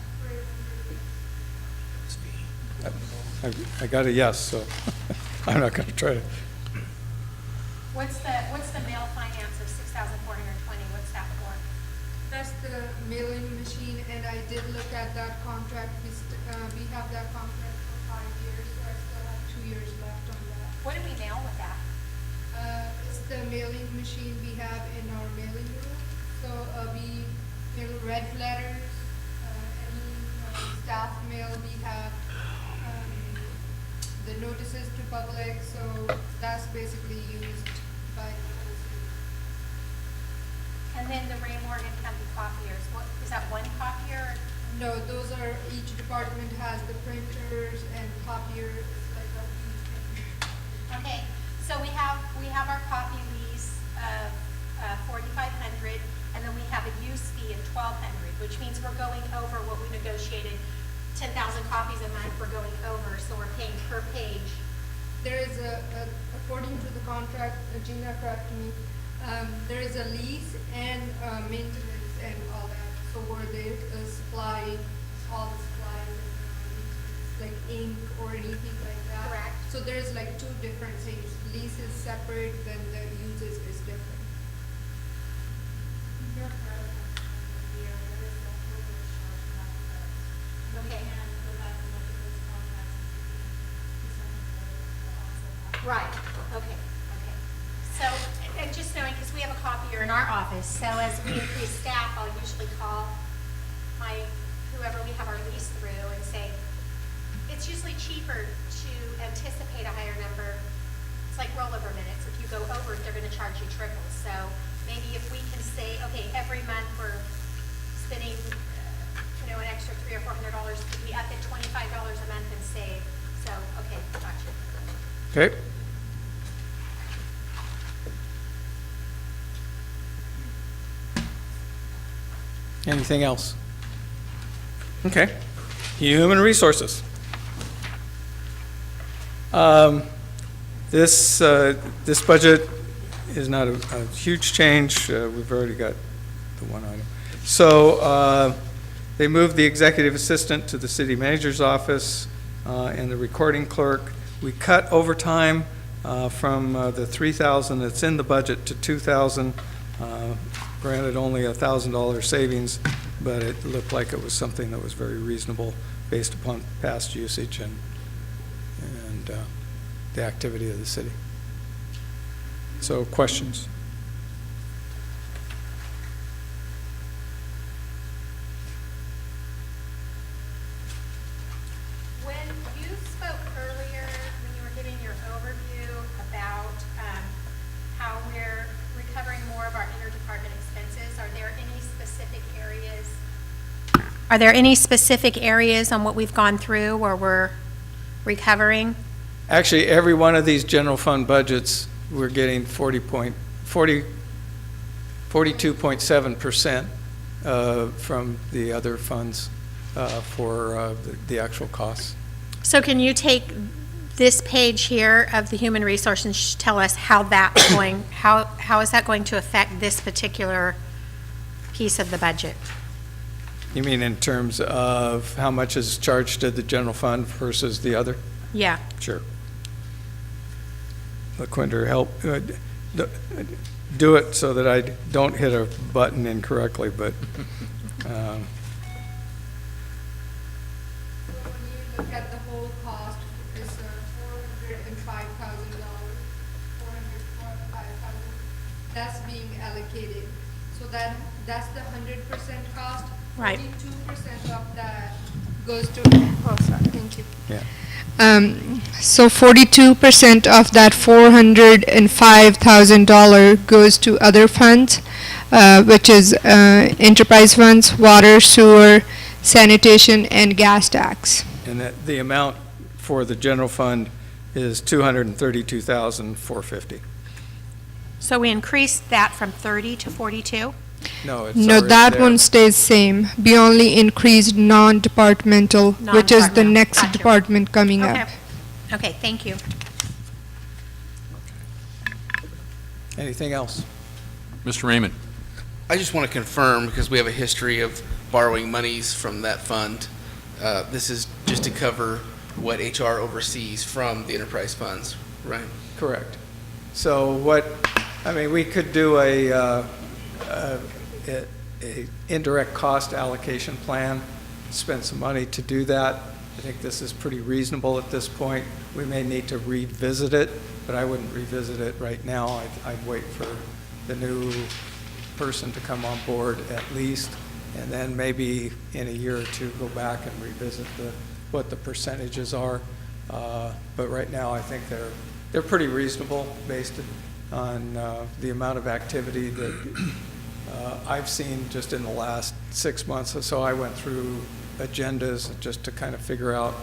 I got a yes, so I'm not going to try to. What's the mail finance of $6,420, what's that for? That's the mailing machine, and I did look at that contract. We have that contract for 5 years, so I still have 2 years left on that. What do we mail with that? It's the mailing machine we have in our mailing room. So we mail red letters, any staff mail we have, the notices to public, so that's basically used by the whole city. And then the Ray Morgan Company copiers, what, is that one copier? No, those are, each department has the printers and copiers, like what we can. Okay, so we have our copy lease of $4,500, and then we have a use fee of $1,200, which means we're going over what we negotiated, 10,000 copies a month, we're going over, so we're paying per page. There is according to the contract, Gina, correct me, there is a lease and maintenance and all that. So where they supply all the supplies, like ink or anything like that. Correct. So there's like 2 different things. Lease is separate, then the uses is different. Okay. Right, okay. So, and just knowing, because we have a copier in our office, so as we increase staff, I'll usually call whoever we have our lease through and say, it's usually cheaper to anticipate a higher number. It's like rollover minutes. If you go over, they're gonna charge you triple. So maybe if we can say, okay, every month we're spending, an extra $300 or $400, could we up it $25 a month and save? So, okay, gotcha. Okay. Anything else? Okay. Human resources. This budget is not a huge change. We've already got the one item. So they moved the executive assistant to the city manager's office and the recording clerk. We cut overtime from the $3,000 that's in the budget to $2,000. Granted, only $1,000 savings, but it looked like it was something that was very reasonable based upon past usage and the activity of the city. So, questions? When you spoke earlier, when you were giving your overview about how we're recovering more of our interdepartment expenses, are there any specific areas? Are there any specific areas on what we've gone through where we're recovering? Actually, every one of these general fund budgets, we're getting 42.7% from the other funds for the actual costs. So can you take this page here of the human resource and tell us how that's going, how is that going to affect this particular piece of the budget? You mean in terms of how much is charged to the general fund versus the other? Yeah. Sure. LaQuinder, help do it so that I don't hit a button incorrectly, but So when you look at the whole cost, it's $405,000, that's being allocated. So that's the 100% cost. Right. 42% of that goes to, oh, sorry, thank you. Yeah. So 42% of that $405,000 goes to other funds, which is enterprise funds, water, sewer, sanitation, and gas tax. And that the amount for the general fund is $232,450. So we increased that from 30 to 42? No, it's No, already that there. one stays same. We only increased non-departmental, which is the Non-departmental. next Gotcha. department coming Okay. up. Okay, thank you. Anything else? Mr. Raymond? I just want to confirm, because we have a history of borrowing monies from that fund. This is just to cover what HR oversees from the enterprise funds, right? Correct. So we could do a indirect cost allocation plan, spend some money to do that. I think this is pretty reasonable at this point. We may need to revisit it, but I wouldn't revisit it right now. I'd wait for the new person to come on board at least, and then maybe in a year or two go back and revisit what the percentages are. But right now, I think they're pretty reasonable based on the amount of activity that I've seen just in the last 6 months. So I went through agendas just to kind of figure out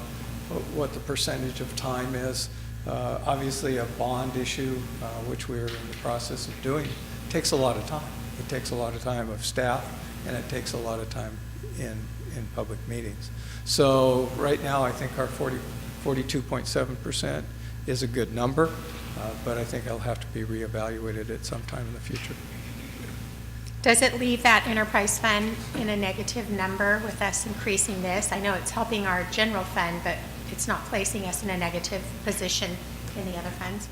what the percentage of time is. Obviously, a bond issue, which we're in the process of doing, takes a lot of time. It takes a lot of time of staff, and it takes a lot of time in public meetings. So right now, I think our 42.7% is a good number, but I think it'll have to be reevaluated at some time in the future. Does it leave that enterprise fund in a negative number with us increasing this? I know it's helping our general fund, but it's not placing us in a negative position in the other funds.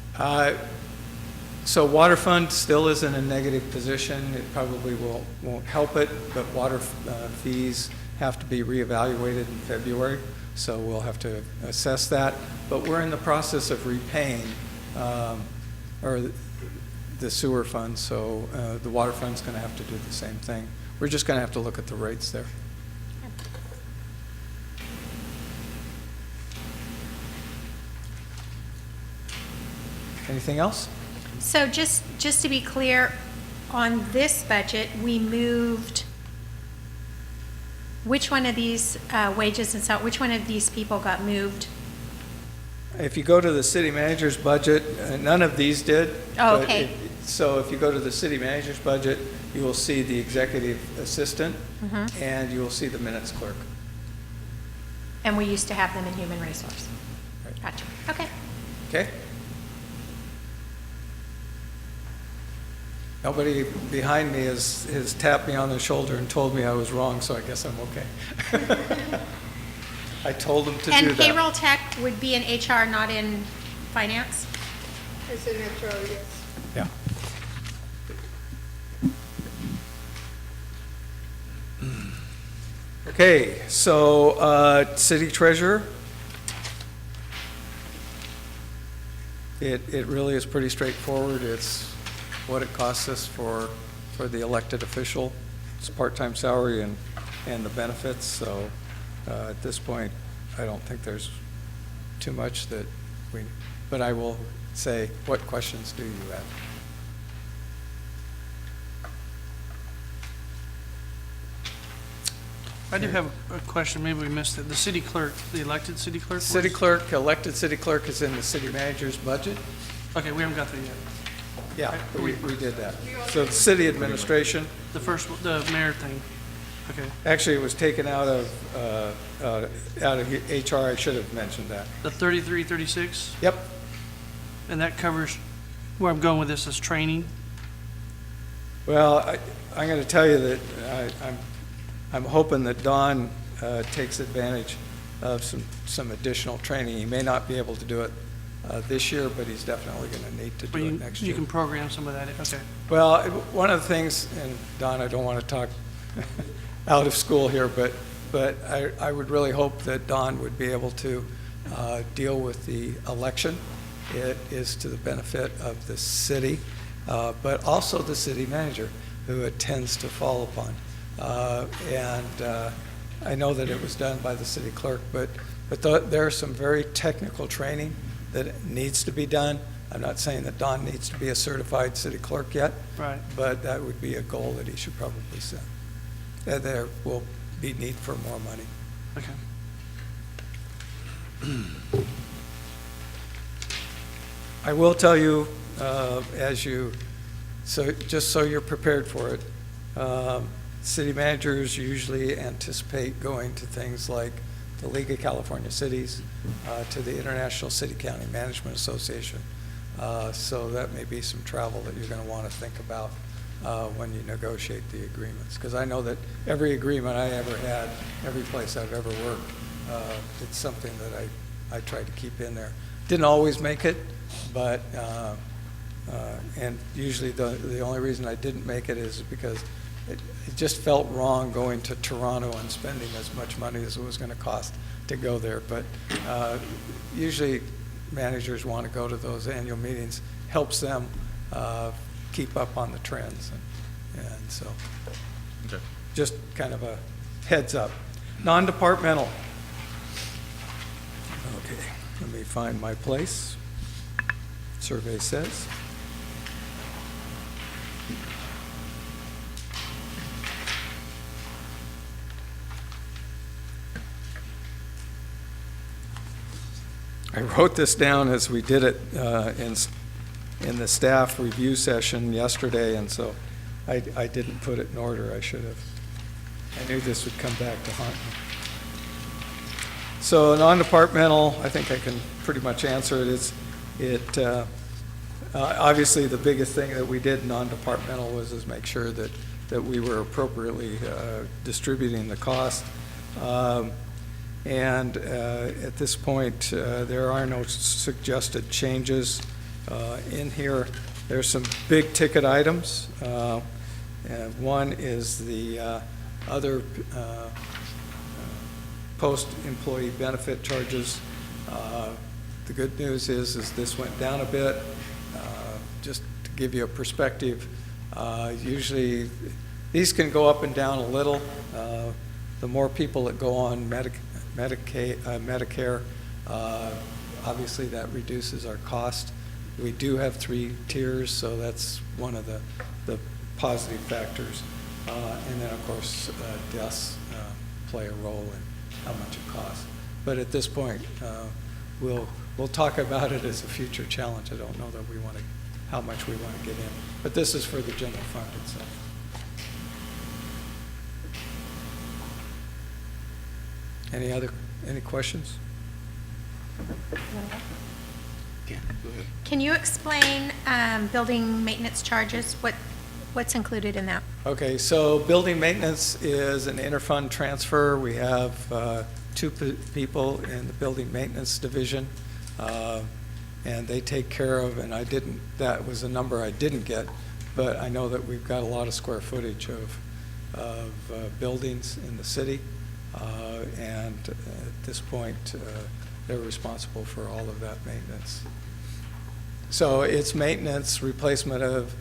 So water fund still is in a negative position. It probably won't help it, but water fees have to be reevaluated in February, so we'll have to assess that. But we're in the process of repaying the sewer fund, so the water fund's going to have to do the same thing. We're just going to have to look at the rates there. Anything else? So just to be clear, on this budget, we moved, which one of these wages and so, which one of these people got moved? If you go to the city manager's budget, none of these did. Oh, but okay. So if you go to the city manager's budget, you will see the executive assistant, and you will see the minutes clerk. And we used to have them in human resource. Right. Gotcha. Okay. Okay? Nobody behind me has tapped me on the shoulder and told me I was wrong, so I guess I'm okay. I told them to do that. And payroll tech would be in HR, not in finance? It's in metro, yes. Yeah. Okay, so city treasurer. It really is pretty straightforward. It's what it costs us for the elected official, it's part-time salary and the benefits. So at this point, I don't think there's too much that but I will say, what questions do you have? I do have a question, maybe we missed it. The city clerk, the elected city clerk? City where's- clerk, elected city clerk is in the city manager's budget. Okay, we haven't got there yet. Yeah, we did that. So the city administration, The first, the mayor thing. Okay. actually, it was taken out of HR. I should have mentioned that. The 3336, Yep. and that covers, where I'm going with this is training. Well, I'm going to tell you that I'm hoping that Don takes advantage of some additional training. He may not be able to do it this year, but he's definitely going to need to But do it you, next you year. can program some of that, okay. Well, one of the things, and Don, I don't want to talk out of school here, but I would really hope that Don would be able to deal with the election. It is to the benefit of the city, but also the city manager, who it tends to fall upon. And I know that it was done by the city clerk, but there are some very technical training that needs to be done. I'm not saying that Don needs to be a certified city clerk yet, Right. but that would be a goal that he should probably set. And there will be need for more money. Okay. I will tell you, just so you're prepared for it, city managers usually anticipate going to things like the League of California Cities, to the International City County Management Association. So that may be some travel that you're going to want to think about when you negotiate the agreements. Because I know that every agreement I ever had, every place I've ever worked, it's something that I tried to keep in there. Didn't always make it, but, and usually the only reason I didn't make it is because it just felt wrong going to Toronto and spending as much money as it was going to cost to go there. But usually managers want to go to those annual meetings, helps them keep up on the trends. And so Okay. just kind of a heads up. Non-departmental. Okay, let me find my place. Survey says. I wrote this down as we did it in the staff review session yesterday, and so I didn't put it in order. I should have. I knew this would come back to haunt me. So non-departmental, I think I can pretty much answer it. Obviously, the biggest thing that we did non-departmental was make sure that we were appropriately distributing the cost. And at this point, there are no suggested changes in here. There's some big ticket items. And one is the other post-employee benefit charges. The good news is this went down a bit. Just to give you a perspective, usually these can go up and down a little. The more people that go on Medicare, obviously that reduces our cost. We do have 3 tiers, so that's one of the positive factors. And then, of course, deaths play a role in how much it costs. But at this point, we'll talk about it as a future challenge. I don't know that how much we want to get in. But this is for the general fund itself. Any questions? Yeah, go ahead. Can you explain building maintenance charges? What's included in that? Okay, so building maintenance is an interfund transfer. We have two people in the building maintenance division, and they take care of, and that was a number I didn't get, but I know that we've got a lot of square footage of buildings in the city, and at this point, they're responsible for all of that maintenance. So it's maintenance, replacement of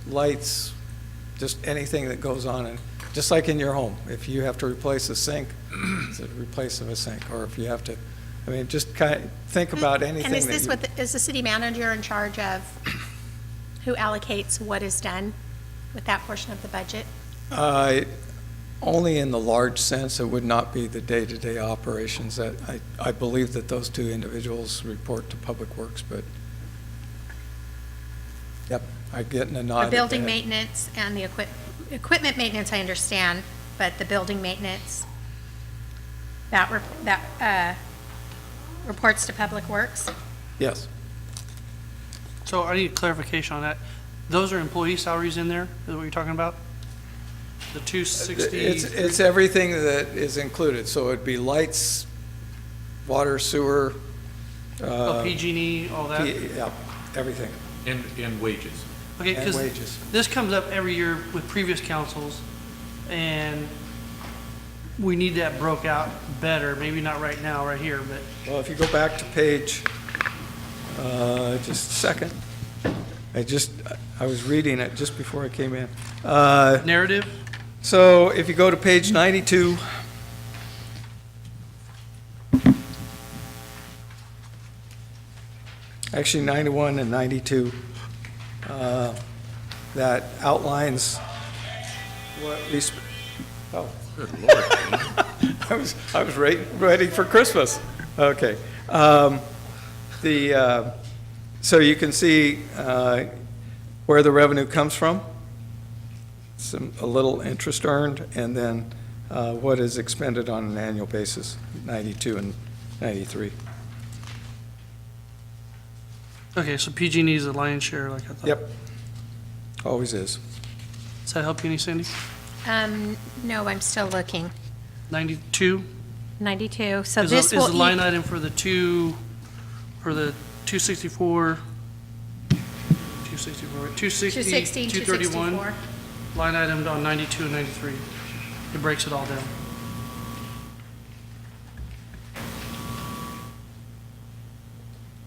lights, just anything that goes on, and just like in your home, if you have to replace a sink, it's a replacement of a sink, or if you have to, I mean, just kind of think about anything. And is that this you- is the city manager in charge of who allocates what is done with that portion of the budget? Only in the large sense. It would not be the day-to-day operations. That I believe that those two individuals report to Public Works, but, yep, I'm getting a nod. The at building that. maintenance and the equipment maintenance, I understand, but the building maintenance, that reports to Public Works? Yes. So I need clarification on that. Those are employee salaries in there, is what you're talking about? The 260? It's everything that is included, so it'd be lights, water, sewer. PG&E, all that? Yeah, everything, And wages. Okay, and because wages. this comes up every year with previous councils, and we need that broke out better, maybe not right now, right here, but Well, if you go back to page, just a second. I was reading it just before I came in. narrative? So if you go to page 92, actually 91 and 92, that outlines what we, oh. Good Lord. I was ready for Christmas. Okay. So you can see where the revenue comes from, a little interest earned, and then what is expended on an annual basis, 92 and 93. Okay, so PG&E is the lion's share, like I thought. Yep. Always is. Does that help you any, Cindy? No, I'm still looking. 92? 92, so Is this the will, line item for the 264, 260, 260, 231, 264. line item on 92 and 93. It breaks it all down.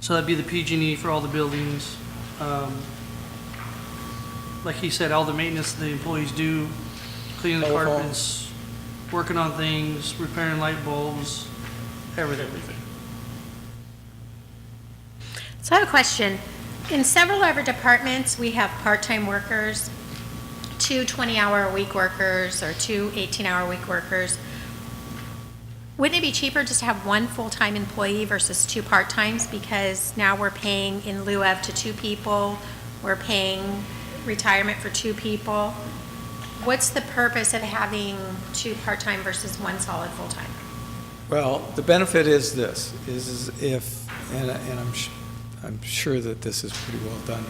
So that'd be the PG&E for all the buildings. Like he said, all the maintenance the employees do, cleaning the Telephone. carpets, working on things, repairing light bulbs, everything. So I have a question. In several of our departments, we have part-time workers, 2 20-hour-a-week workers, or 2 18-hour-a-week workers. Wouldn't it be cheaper just to have one full-time employee versus 2 part-times? Because now we're paying in lieu of to 2 people, we're paying retirement for 2 people. What's the purpose of having 2 part-time versus 1 solid full-time? Well, the benefit is this, is if, and I'm sure that this is pretty well done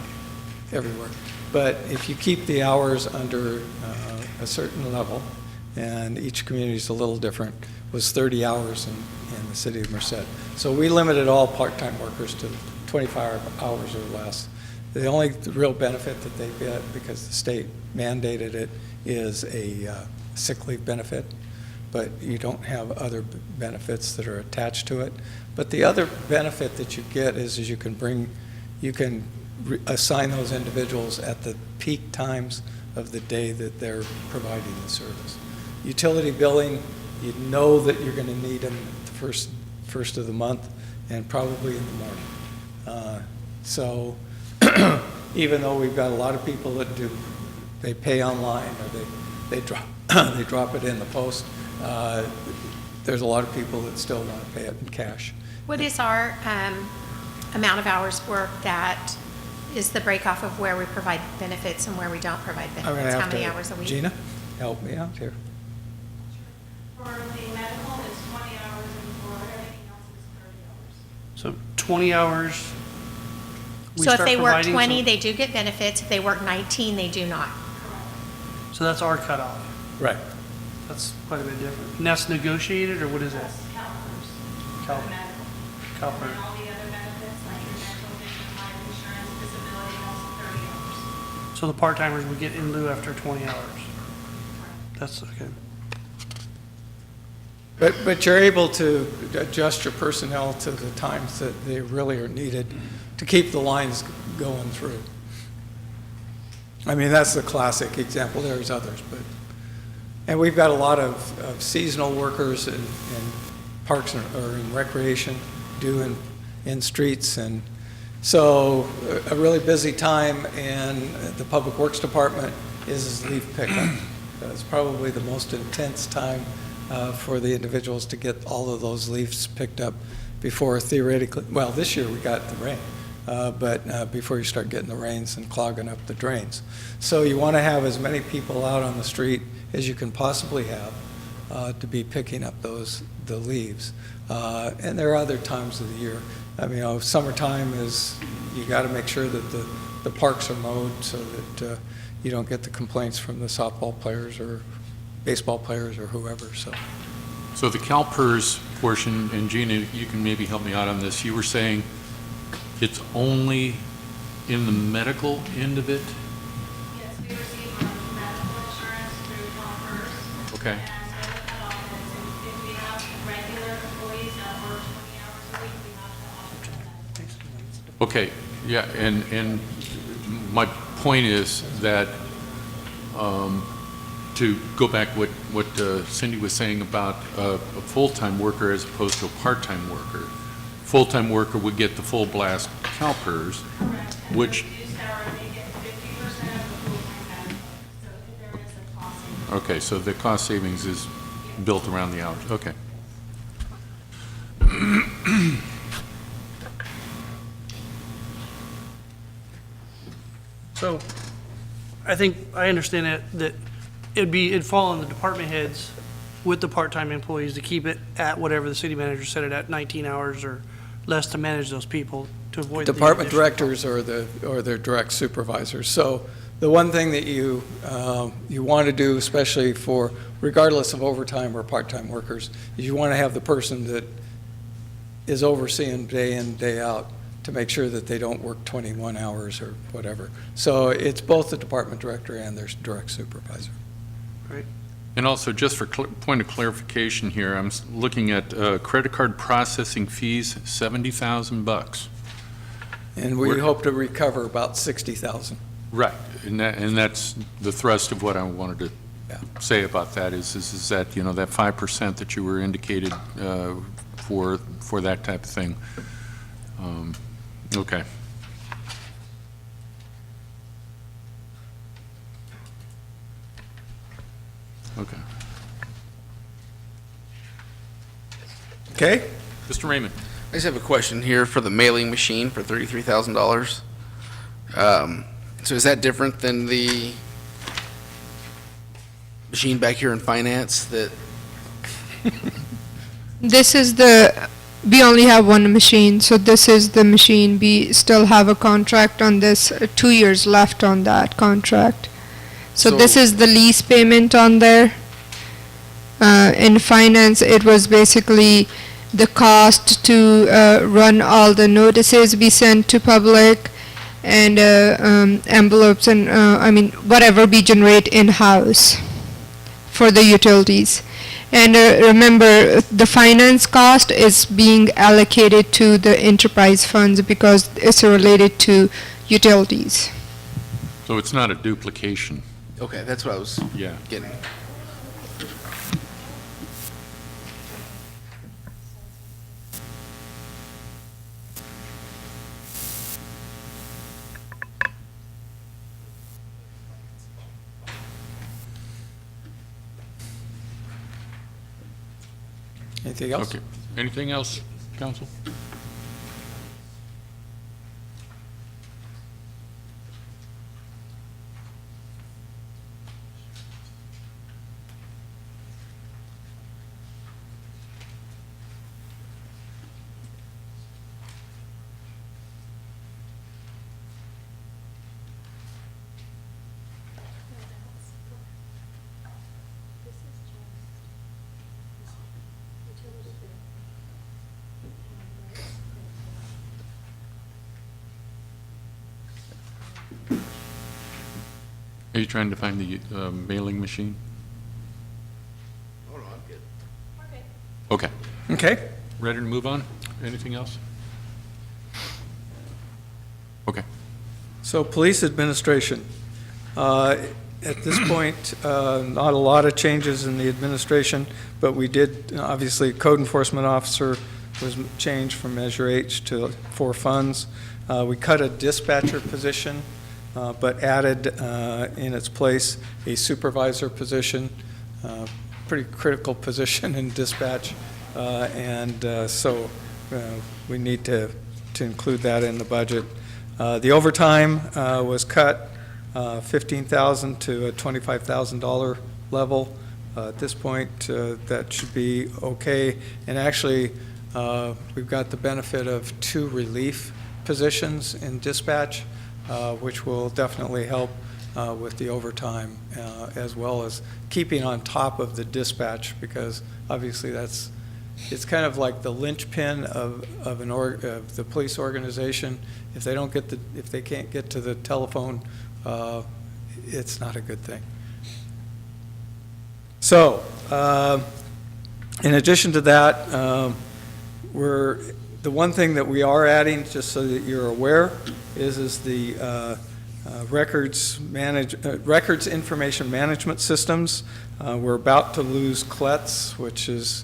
everywhere, but if you keep the hours under a certain level, and each community is a little different, was 30 hours in the city of Merced. So we limited all part-time workers to 25 hours or less. The only real benefit that they get, because the state mandated it, is a sick leave benefit, but you don't have other benefits that are attached to it. But the other benefit that you get is you can assign those individuals at the peak times of the day that they're providing the service. Utility billing, you know that you're going to need them the first of the month and probably in the morning. So even though we've got a lot of people that they pay online or they drop it in the post, there's a lot of people that still want to pay it in cash. What is our amount of hours worked that is the break-off of where we provide benefits and where we don't provide I'm going to benefits? How have many to, hours a week? Gina, help me out here. For the medical, it's 20 hours, and for everything else, it's 30 hours. So 20 hours, we So if start they work providing 20, some- they do get benefits. If they work 19, they do not. So that's our cutoff. Right. That's quite a bit different. And that's negotiated, or what is that? Cal- CalPERS. All the other benefits, like your dental, vision, life insurance, disability, and also 30 hours. So the part-timers would get in lieu after 20 hours. That's okay. But you're able to adjust your personnel to the times that they really are needed to keep the lines going through. I mean, that's the classic example. There's others, but, and we've got a lot of seasonal workers in parks or in recreation, in streets, and so a really busy time, and the Public Works Department is leaf pickup. It's probably the most intense time for the individuals to get all of those leaves picked up before theoretically, well, this year we got the rain, but before you start getting the rains and clogging up the drains. So you want to have as many people out on the street as you can possibly have to be picking up the leaves. And there are other times of the year. I mean, summertime is, you got to make sure that the parks are mowed so that you don't get the complaints from the softball players or baseball players or whoever, so. So the CalPERS portion, and Gina, you can maybe help me out on this, you were saying it's only in the medical end of it? Yes, we receive our medical insurance through CalPERS. Okay. And so the cutoff is if we have regular employees that work 20 hours a week, we have to offer them. Okay, yeah, and my point is that, to go back what Cindy was saying about a full-time worker as opposed to a part-time worker. Full-time worker would get the full blast CalPERS, Correct. And which, the reduced hour, they get 50% of the full-time benefit. So there is a cost savings. okay, so the cost savings is built around the hours, okay. So I think, I understand that it'd fall on the department heads with the part-time employees to keep it at whatever the city manager set it at, 19 hours or less, to manage those people, to avoid. the Department additional directors or their direct supervisors. So the one thing that you want to do, especially for, regardless of overtime or part-time workers, is you want to have the person that is overseeing day in, day out to make sure that they don't work 21 hours or whatever. So it's both the department director and their direct supervisor. And also, just for point of clarification here, I'm looking at credit card processing fees, $70,000. And we We're- hope to recover about 60,000. Right, and that's the thrust of what I wanted to say about that is that, you know, that 5% that you were indicated for that type of thing. Okay. Okay. Okay? Mr. Raymond? I just have a question here for the mailing machine for $33,000. So is that different than the machine back here in finance that, This is we only have one machine, so this is the machine. We still have a contract on this, 2 years left on that contract. So this So- is the lease payment on there. In finance, it was basically the cost to run all the notices we sent to public and envelopes and, whatever we generate in-house for the utilities. And remember, the finance cost is being allocated to the enterprise funds because it's related to utilities. So it's not a duplication, okay, that's what I was yeah. getting. Anything else? Okay. Anything else, council? Are you trying to find the mailing machine? Oh, no, I'm good. Okay. Okay. Ready to move on? Anything else? Okay. So police administration. At this point, not a lot of changes in the administration, but we did, obviously, code enforcement officer was changed from Measure H to 4 funds. We cut a dispatcher position, but added in its place a supervisor position, pretty critical position in dispatch. So we need to include that in the budget. The overtime was cut $15,000 to a $25,000 level. At this point, that should be okay. And actually, we've got the benefit of 2 relief positions in dispatch, which will definitely help with the overtime, as well as keeping on top of the dispatch, because obviously it's kind of like the linchpin of the police organization. If they can't get to the telephone, it's not a good thing. So, in addition to that, the one thing that we are adding, just so that you're aware, is the records information management systems. We're about to lose CLETS, which is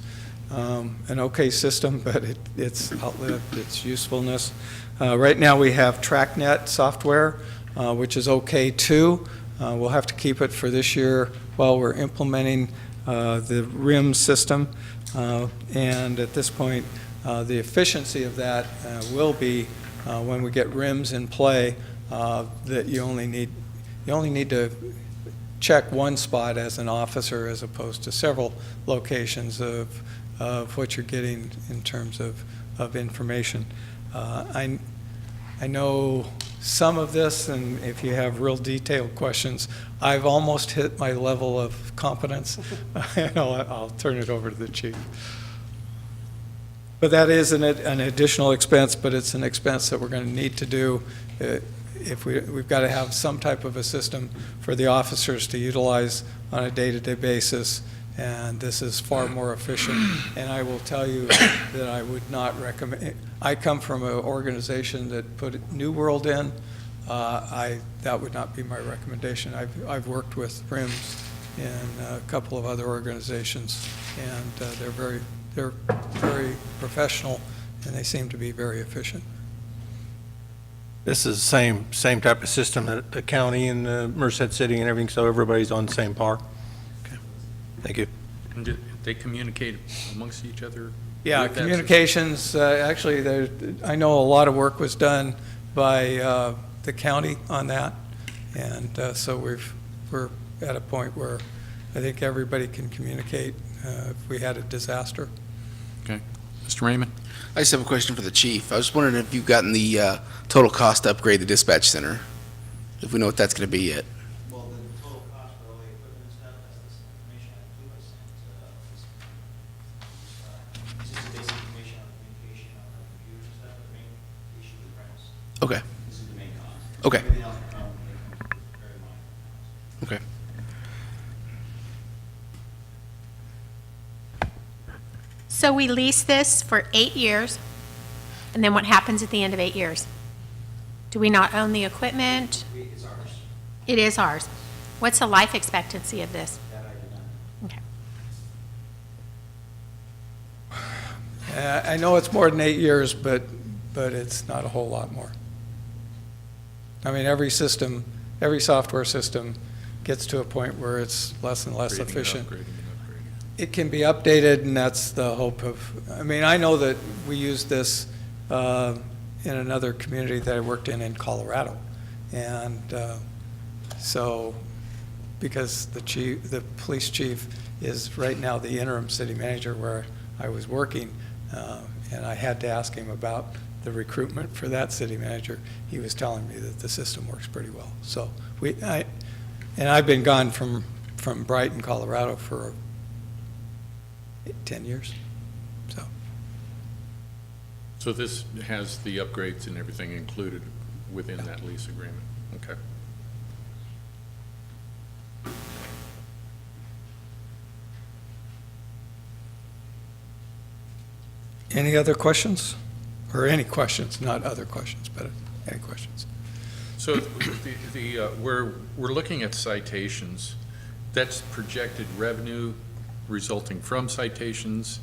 an okay system, but it's outlived its usefulness. Right now we have TrackNet software, which is okay too. We'll have to keep it for this year while we're implementing the RIM system. And at this point, the efficiency of that will be when we get RIMs in play, that you only need to check one spot as an officer as opposed to several locations of what you're getting in terms of information. I know some of this, and if you have real detailed questions, I've almost hit my level of competence, and I'll turn it over to the chief. But that is an additional expense, but it's an expense that we're going to need to do. If we've got to have some type of a system for the officers to utilize on a day-to-day basis, and this is far more efficient. And I will tell you that I would not recommend. I come from an organization that put New World in. That would not be my recommendation. I've worked with RIMS in a couple of other organizations, and they're very professional, and they seem to be very efficient. This is the same type of system that the county and Merced City and everything, so everybody's on the same par? Okay. Thank you. And do they communicate amongst each other? Yeah, with that communications, actually, I know a lot of work was done by the county on that, and so we're at a point where I think everybody can communicate if we had a disaster. Okay. Mr. Raymond? I just have a question for the chief. I was wondering if you've gotten the total cost to upgrade the dispatch center, if we know what that's going to be yet. Well, the total cost for all the equipment and stuff, that's this information I believe I sent. This is the basic information on communication on the computers and stuff, the main issue with premise. Okay. This is the main cost. Okay. Everything else probably very minor cost. Okay. So we lease this for 8 years, and then what happens at the end of 8 years? Do we not own the equipment? It's ours. It is ours. What's the life expectancy of this? That I did not. Okay. I know it's more than 8 years, but it's not a whole lot more. I mean, every software system gets to a point where it's less and less Upgrading and efficient. upgrading and upgrading. It can be updated, and that's the hope of, I mean, I know that we used this in another community that I worked in Colorado. And so, because the police chief is right now the interim city manager where I was working, and I had to ask him about the recruitment for that city manager. He was telling me that the system works pretty well. So I've been gone from Brighton, Colorado for 10 years. So this has the upgrades and everything included within that lease agreement? Okay. Any other questions? Or any questions, not other questions, but any questions? So we're looking at citations. That's projected revenue resulting from citations.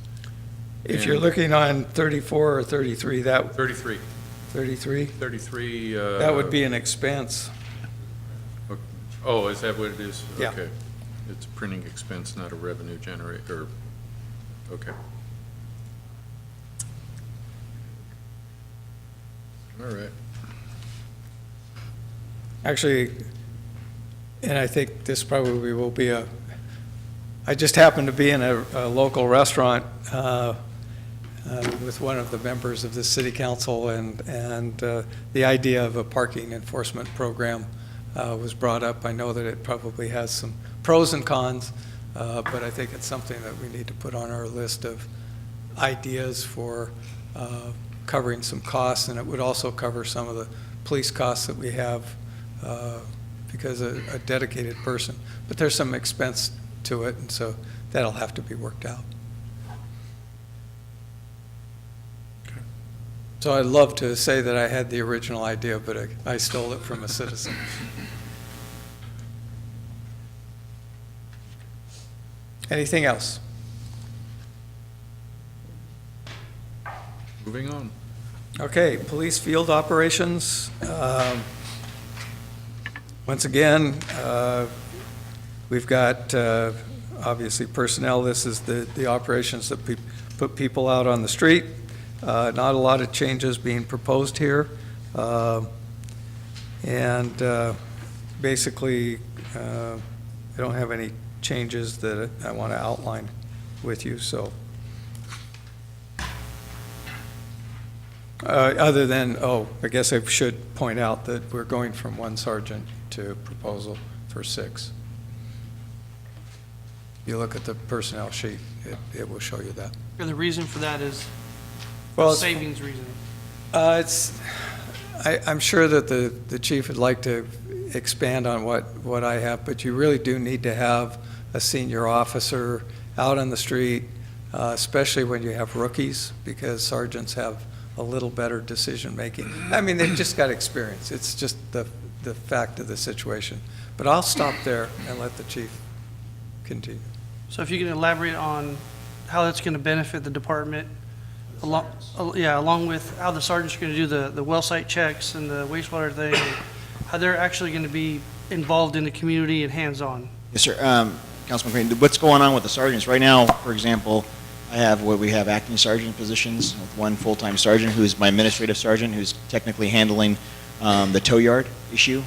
If you're And- looking on 34 or 33, that, 33. 33, 33. that would be an expense. Oh, is that what it is? Yeah. Okay. It's a printing expense, not a revenue generator. Okay. All right. Actually, and I think this probably will be I just happened to be in a local restaurant with one of the members of the city council, and the idea of a parking enforcement program was brought up. I know that it probably has some pros and cons, but I think it's something that we need to put on our list of ideas for covering some costs, and it would also cover some of the police costs that we have because a dedicated person. But there's some expense to it, and so that'll have to be worked out. So I'd love to say that I had the original idea, but I stole it from a citizen. Anything else? Moving on. Okay, police field operations. Once again, we've got, obviously, personnel. This is the operations that put people out on the street. Not a lot of changes being proposed here. And basically, I don't have any changes that I want to outline with you, so. Other than, I guess I should point out that we're going from 1 sergeant to proposal for 6. You look at the personnel sheet, it will show you that. And the reason for that is Well, it's- savings reason. I'm sure that the chief would like to expand on what I have, but you really do need to have a senior officer out on the street, especially when you have rookies, because sergeants have a little better decision-making. I mean, they've just got experience. It's just the fact of the situation. But I'll stop there and let the chief continue. So if you can elaborate on how that's going to benefit the department, along with how the sergeants are going to do the well site checks and the wastewater thing, and how they're actually going to be involved in the community and hands-on. Yes, sir. Councilman Crane, what's going on with the sergeants? Right now, for example, we have acting sergeant positions with one full-time sergeant who's my administrative sergeant, who's technically handling the tow yard issue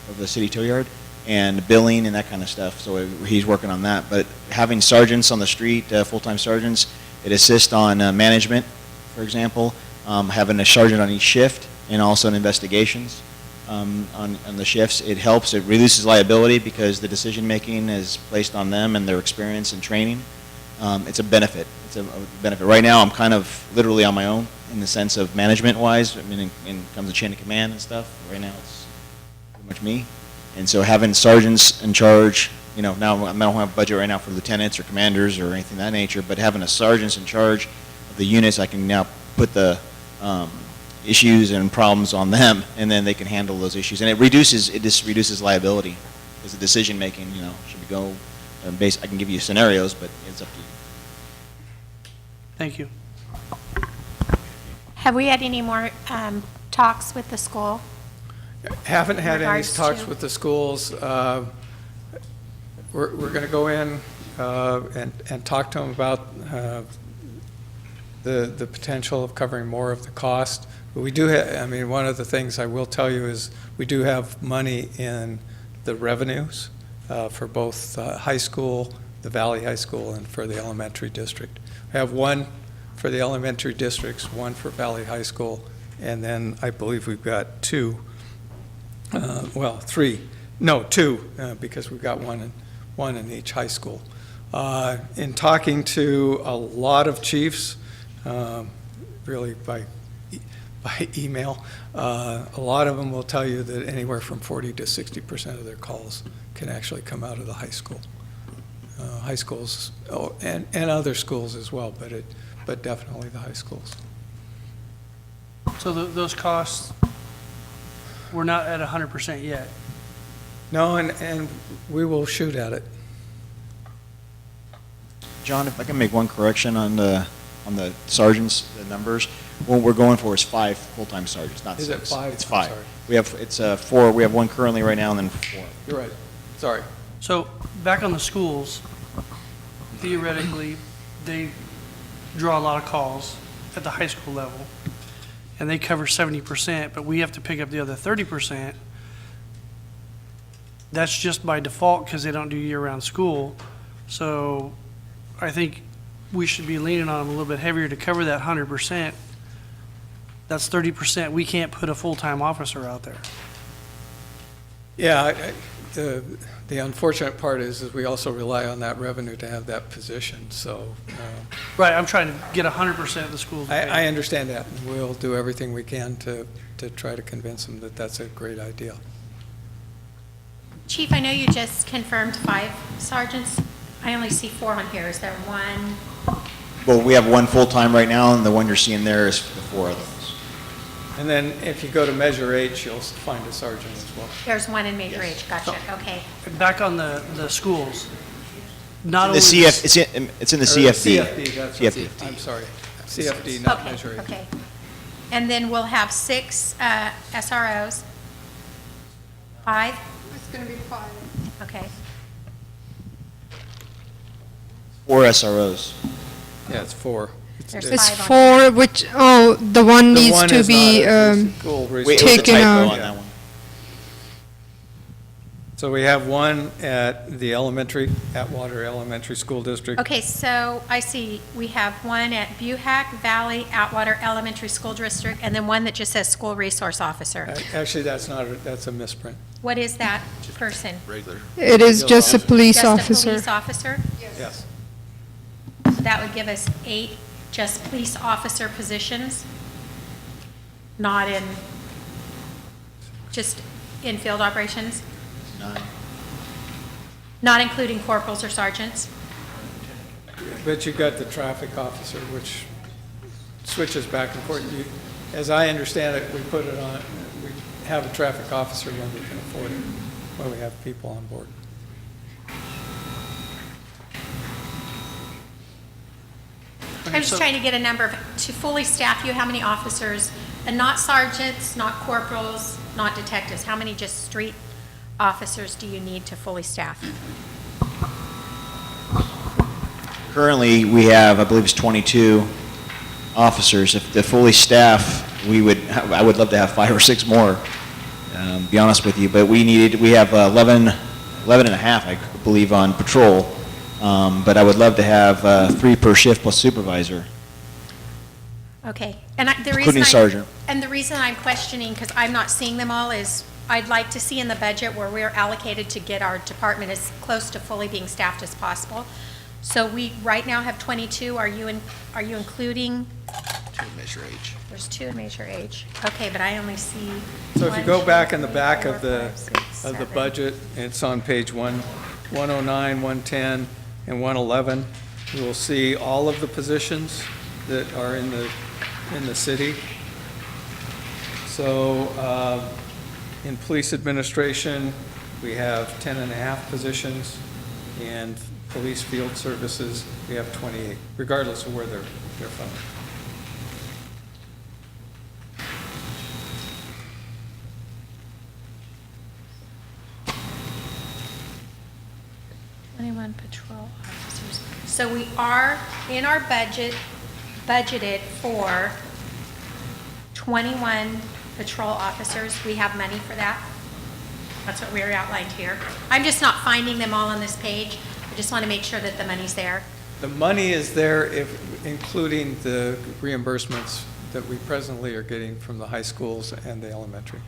of the city tow yard and billing and that kind of stuff. So he's working on that. But having sergeants on the street, full-time sergeants, it assists on management, for example, having a sergeant on each shift and also in investigations on the shifts. It helps. It reduces liability because the decision-making is placed on them and their experience and training. It's a benefit. It's a benefit. Right now, I'm kind of literally on my own in the sense of management-wise. I mean, in comes the chain of command and stuff. Right now, it's pretty much me. And so having sergeants in charge, now I don't have a budget right now for lieutenants or commanders or anything of that nature, but having a sergeants in charge of the units, I can now put the issues and problems on them, and then they can handle those issues. And it just reduces liability because the decision-making, should we go I can give you scenarios, but it's up to you. Thank you. Have we had any more talks with the school? Haven't had any regards talks to- with the schools. We're going to go in and talk to them about the potential of covering more of the cost. But we do have, one of the things I will tell you is we do have money in the revenues for both high school, the Valley High School, and for the elementary district. We have one for the elementary districts, one for Valley High School, and then I believe we've got two, because we've got one in each high school. In talking to a lot of chiefs, really by email, a lot of them will tell you that anywhere from 40 to 60% of their calls can actually come out of the high school. High schools, and other schools as well, but but definitely the high schools. So those costs, we're not at 100% yet. No, and we will shoot at it. John, if I can make one correction on the sergeants, the numbers, what we're going for is 5 full-time sergeants, not 6. Is it 5? It's I'm 5. sorry. It's 4, we have 1 currently right now, and then 4. You're right. Sorry. So back on the schools, theoretically, they draw a lot of calls at the high school level, and they cover 70%, but we have to pick up the other 30%. That's just by default because they don't do year-round school. So I think we should be leaning on them a little bit heavier to cover that 100%. That's 30%. We can't put a full-time officer out there. Yeah, the unfortunate part is we also rely on that revenue to have that position, so Right, I'm trying to get 100% of the schools. to pay. I understand that. And we'll do everything we can to try to convince them that that's a great idea. Chief, I know you just confirmed 5 sergeants. I only see 4 on here. Is there one? Well, we have 1 full-time right now, and the one you're seeing there is the 4 other ones. And then if you go to Measure H, you'll find a sergeant as well. There's one in Major H. Gotcha, okay. Back on the schools, not only. The CF, it's in the Or CFD. CFD, that's right. CFD. I'm sorry. CFD, not Okay, Measure H. okay. And then we'll have 6 SROs. 5? It's gonna be 5. Okay. 4 SROs. Yeah, it's 4. There's It's 5 on 4, which, oh, the one The needs one to is be, not a school Wait, resource. it was a Taken typo out. on that one. So we have one at the elementary, Atwater Elementary School District. Okay, so I see we have one at Buhack Valley Atwater Elementary School District, and then one that just says School Resource Officer. Actually, that's not, that's a misprint. What is that person? Regular. it is just a police Just a officer. police officer? Yes. So that would give us 8 just police officer positions, not in, just in field operations, 9. not including corporals or sergeants? But you've got the traffic officer, which switches back and forth. As I understand it, we put it on, we have a traffic officer when we can afford it, when we have people on board. I'm just trying to get a number to fully staff you, how many officers, and not sergeants, not corporals, not detectives, how many just street officers do you need to fully staff? Currently, we have, I believe it's 22 officers. If the fully staff, I would love to have 5 or 6 more, be honest with you, but we have 11 and a half, I believe, on patrol. But I would love to have 3 per shift plus supervisor, Okay, and the reason including sergeant. And the reason I'm questioning, because I'm not seeing them all, is I'd like to see in the budget where we're allocated to get our department as close to fully being staffed as possible. So we right now have 22. Are you including? 2 in Measure H. There's 2 in Major H. Okay, but I only see. So if you 1, go 2, back in the 3, back 4, of the, 5, 6, of the 7. budget, it's on page 109, 110, and 111, you will see all of the positions that are in the city. So in police administration, we have 10 and a half positions, and police field services, we have 28, regardless of where they're funded. Patrol officers. So we are, in our budget, budgeted for 21 patrol officers. We have money for that. That's what we're outlined here. I'm just not finding them all on this page. I just want to make sure that the money's there. The money is there, including the reimbursements that we presently are getting from the high schools and the elementary.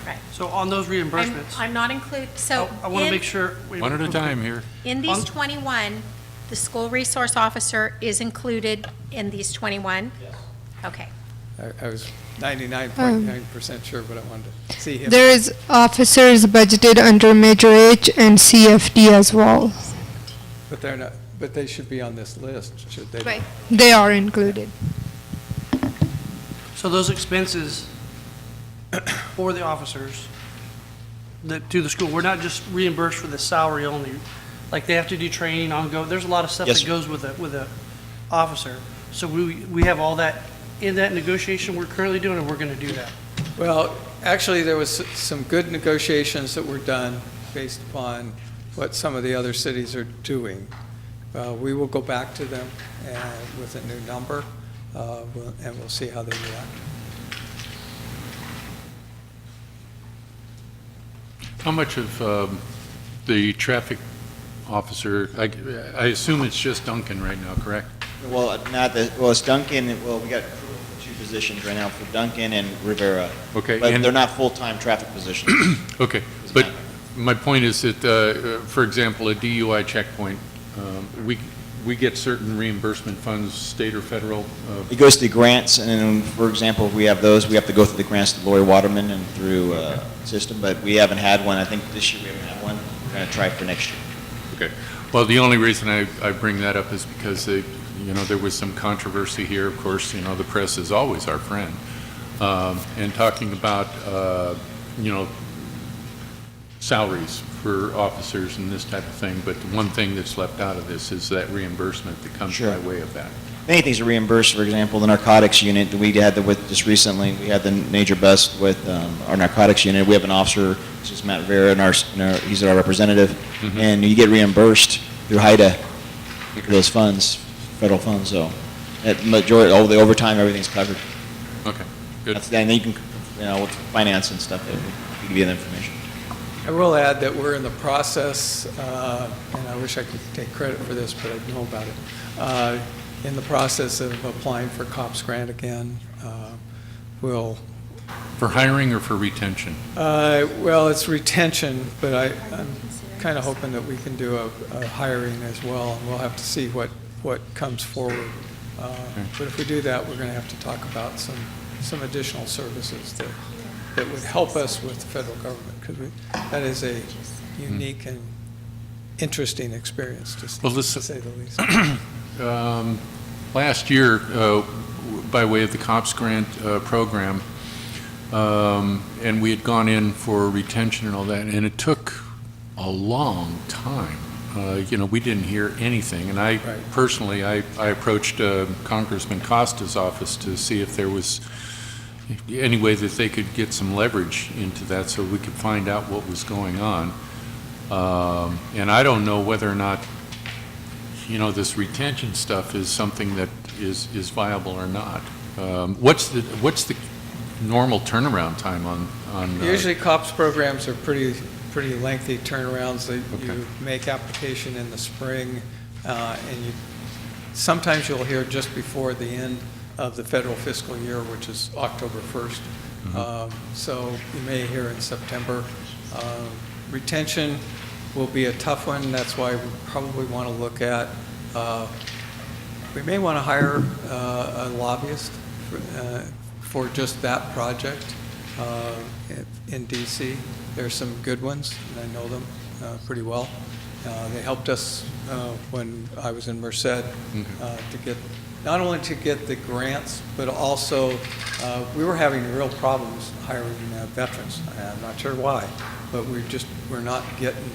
Right. So on those reimbursements, I'm not so. I want to in- make sure. One at a time here. In these 21, the school resource officer is included in these 21? Yes. Okay. I was 99.9% sure, but I wanted to see him. There is officers budgeted under Major H and CFD as well. But they're not, But they should be on this list, should they? Right, they are included. So those expenses for the officers that, to the school, we're not just reimbursed for the salary only. Like they have to do training, ongoing, there's a lot of stuff Yes, that sir. goes with a officer. So we have all that in that negotiation we're currently doing, and we're going to do that. Well, actually, there was some good negotiations that were done based upon what some of the other cities are doing. We will go back to them with a new number, and we'll see how they react. How much of the traffic officer, I assume it's just Duncan right now, correct? Well, it's Duncan, well, we got approval for 2 positions right now, for Duncan and Rivera. Okay, But and- they're not full-time traffic positions. Okay, but my point is that, for example, a DUI checkpoint, we get certain reimbursement funds, state or federal. It goes through grants, and then, for example, if we have those, we have to go through the grants to Lori Waterman and through system, but we haven't had one. I think this year we haven't had one. We're going to try for next year. Okay. Well, the only reason I bring that up is because, there was some controversy here. Of course, the press is always our friend. And talking about, salaries for officers and this type of thing. But the one thing that's left out of this is that reimbursement that comes Sure. by way of that. Many things are reimbursed. For example, the narcotics unit, we had just recently, we had the major bust with our narcotics unit. We have an officer, this is Matt Rivera, he's our representative, Mhm. and you get reimbursed through HIDA for those funds, federal funds, so at majority, all the overtime, everything's covered. Okay, good. And then you can, with finance and stuff, we can give you the information. I will add that we're in the process, and I wish I could take credit for this, but I know about it, in the process of applying for COPS grant again. We'll, For hiring or for retention? well, it's retention, but I'm kind of hoping that we can do a hiring as well, and we'll have to see what comes forward. But if we do that, we're going to have to talk about some additional services that would help us with the federal government, because that is a unique and interesting experience, Well, to listen- say the least. Last year, by way of the COPS grant program, and we had gone in for retention and all that, and it took a long time. We didn't hear anything, and I Right. personally, I approached Congressman Costa's office to see if there was any way that they could get some leverage into that so we could find out what was going on. And I don't know whether or not, this retention stuff is something that is viable or not. What's the normal turnaround time on? Usually COPS programs are pretty lengthy turnarounds. Okay. You make application in the spring, and sometimes you'll hear just before the end of the federal fiscal year, which is October 1st. So you may hear in September. Retention will be a tough one. That's why we probably want to look at, we may want to hire a lobbyist for just that project in D.C. There's some good ones, and I know them pretty well. They helped us when I was in Merced to get, not only to get the grants, but also we were having real problems hiring veterans. I'm not sure why, but we're not getting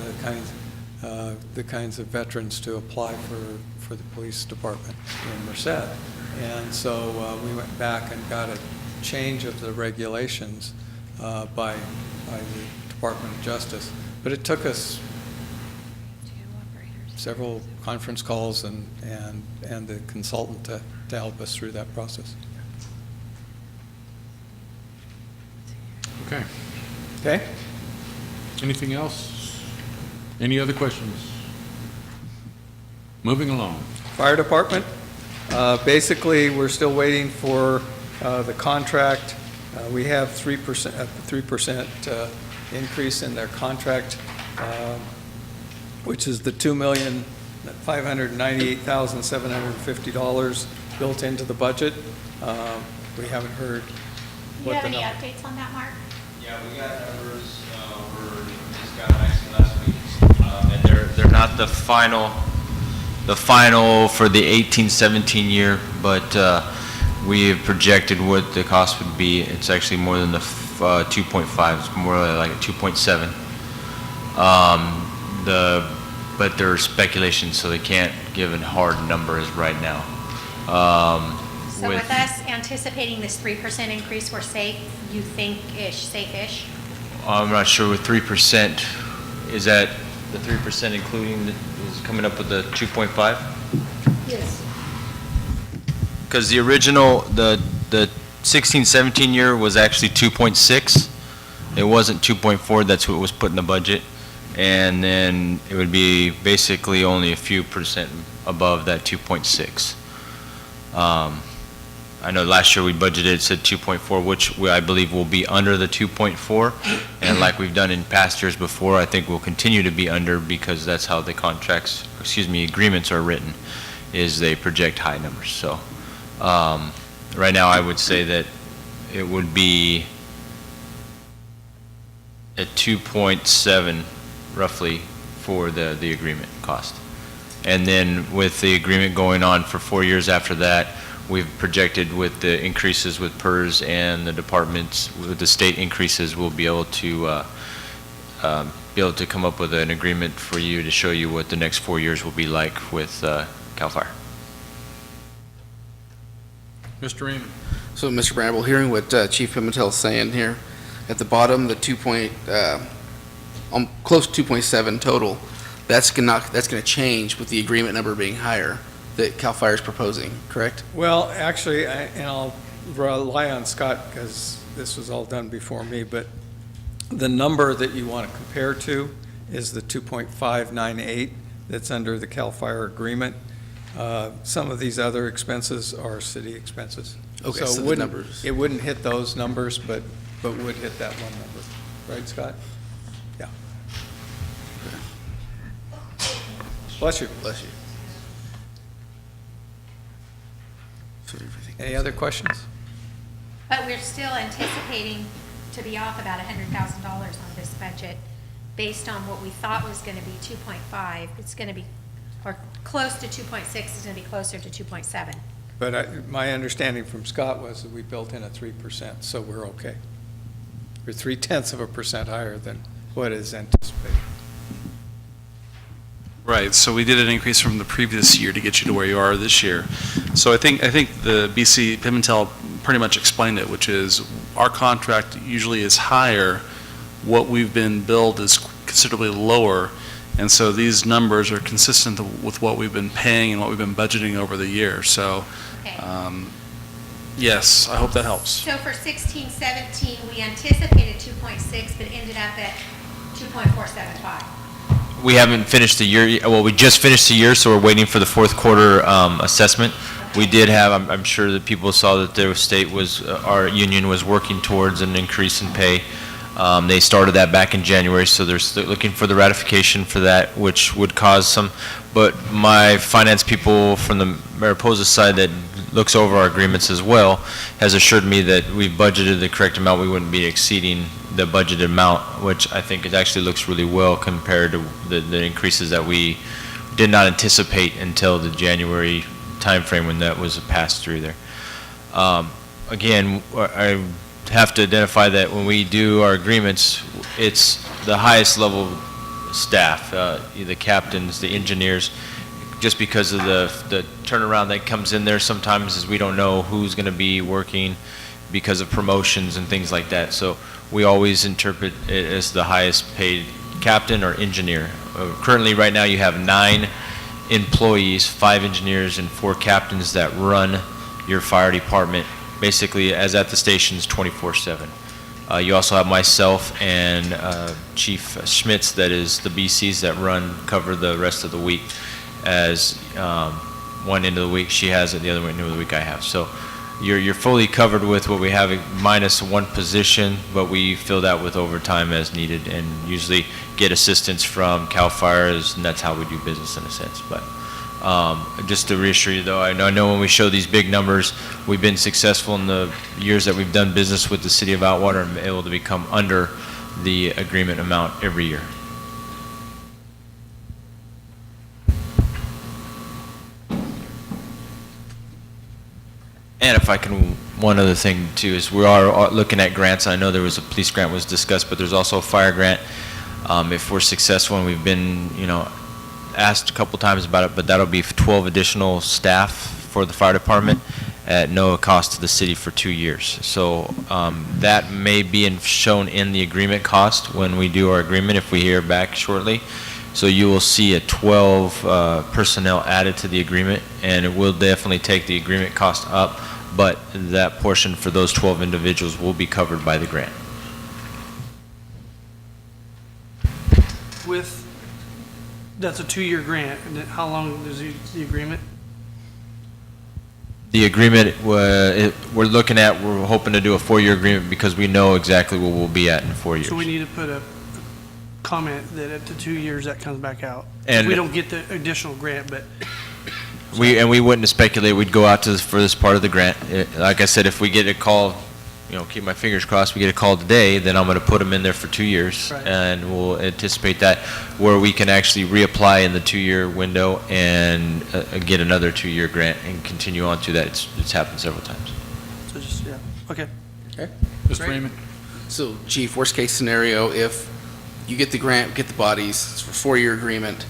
the kinds of veterans to apply for the police department in Merced. And so we went back and got a change of the regulations by the Department of Justice. But it took us several conference calls and the consultant to help us through that process. Okay. Okay? Anything else? Any other questions? Moving along. Fire Department, basically, we're still waiting for the contract. We have 3% increase in their contract, which is the $2,598,750 built into the budget. We haven't heard Do you what have the any number. updates on that, Mark? Yeah, we got numbers, we just got actually last week, and they're not the final the final for the 18-17 year, but we have projected what the cost would be. It's actually more than the 2.5. It's more like a 2.7. But they're speculations, so they can't give a hard number as right now. So with us anticipating this 3% increase, we're safe, you think-ish, safe-ish? I'm not sure with 3%, is that the 3% including, is coming up with the 2.5? Yes. Because the original, the 16-17 year was actually 2.6. It wasn't 2.4, that's what was put in the budget. And then it would be basically only a few percent above that 2.6. I know last year we budgeted, said 2.4, which I believe will be under the 2.4. And like we've done in past years before, I think we'll continue to be under because that's how the contracts, agreements are written, is they project high numbers. So right now I would say that it would be at 2.7 roughly for the agreement cost. And then with the agreement going on for 4 years after that, we've projected with the increases with PERS and the departments, with the state increases, we'll be able to come up with an agreement for you to show you what the next 4 years will be like with CAL FIRE. Mr. Raymond? So, Mr. Bramble, hearing what Chief Pimentel is saying here, at the bottom, the close to 2.7 total, that's gonna change with the agreement number being higher that CAL FIRE is proposing, correct? Well, actually, and I'll rely on Scott because this was all done before me, but the number that you want to compare to is the 2.598 that's under the CAL FIRE agreement. Some of these other expenses are city expenses. Okay, so the numbers. It wouldn't hit those numbers, but would hit that one number. Right, Scott? Yeah. Bless you. Bless you. Any other questions? But we're still anticipating to be off about $100,000 on this budget based on what we thought was going to be 2.5. It's going to be, or close to 2.6, is going to be closer to 2.7. But my understanding from Scott was that we built in a 3%, so we're okay. We're 0.3% higher than what is anticipated. Right, so we did an increase from the previous year to get you to where you are this year. So I think the BC Pimentel pretty much explained it, which is our contract usually is higher. What we've been billed is considerably lower, and so these numbers are consistent with what we've been paying and what we've been budgeting over the year. So, Okay. yes, I hope that helps. So for 16-17, we anticipated 2.6, but ended up at 2.475. We haven't finished the year, well, we just finished the year, so we're waiting for the fourth quarter assessment. We did have, I'm sure that people saw that their state was, our union was working towards an increase in pay. They started that back in January, so they're still looking for the ratification for that, which would cause some, but my finance people from the Mariposa side that looks over our agreements as well has assured me that we've budgeted the correct amount. We wouldn't be exceeding the budgeted amount, which I think it actually looks really well compared to the increases that we did not anticipate until the January timeframe when that was passed through there. Again, I have to identify that when we do our agreements, it's the highest level staff, the captains, the engineers, just because of the turnaround that comes in there sometimes is we don't know who's going to be working because of promotions and things like that. So we always interpret it as the highest paid captain or engineer. Currently, right now, you have 9 employees, 5 engineers, and 4 captains that run your fire department, basically as at the stations 24/7. You also have myself and Chief Schmitz, that is the BCs that cover the rest of the week. As one end of the week she has it, the other end of the week I have. So you're fully covered with what we have, minus 1 position, but we fill that with overtime as needed, and usually get assistance from CAL FIRE, and that's how we do business in a sense. But just to reassure you, though, I know when we show these big numbers, we've been successful in the years that we've done business with the city of Atwater and been able to become under the agreement amount every year. And if I can, one other thing too, is we are looking at grants. I know there was a police grant was discussed, but there's also a fire grant. If we're successful, and we've been, asked a couple times about it, but that'll be 12 additional staff for the fire department at no cost to the city for 2 years. So that may be shown in the agreement cost when we do our agreement, if we hear back shortly. So you will see a 12 personnel added to the agreement, and it will definitely take the agreement cost up, but that portion for those 12 individuals will be covered by the grant. That's a 2-year grant, and then how long is the agreement? The agreement, we're hoping to do a 4-year agreement because we know exactly where we'll be at in 4 years. So we need to put a comment that at the 2 years, that comes back out. And we don't get the additional grant, but. We wouldn't speculate, we'd go out for this part of the grant. Like I said, if we get a call, keep my fingers crossed, we get a call today, then I'm going to put them in there for 2 years. Right. And we'll anticipate that, where we can actually reapply in the 2-year window and get another 2-year grant and continue on to that. It's happened several times. So just, yeah, okay. Mr. Great. Raymond? So, Chief, worst case scenario, if you get the grant, get the bodies, it's for a 4-year agreement,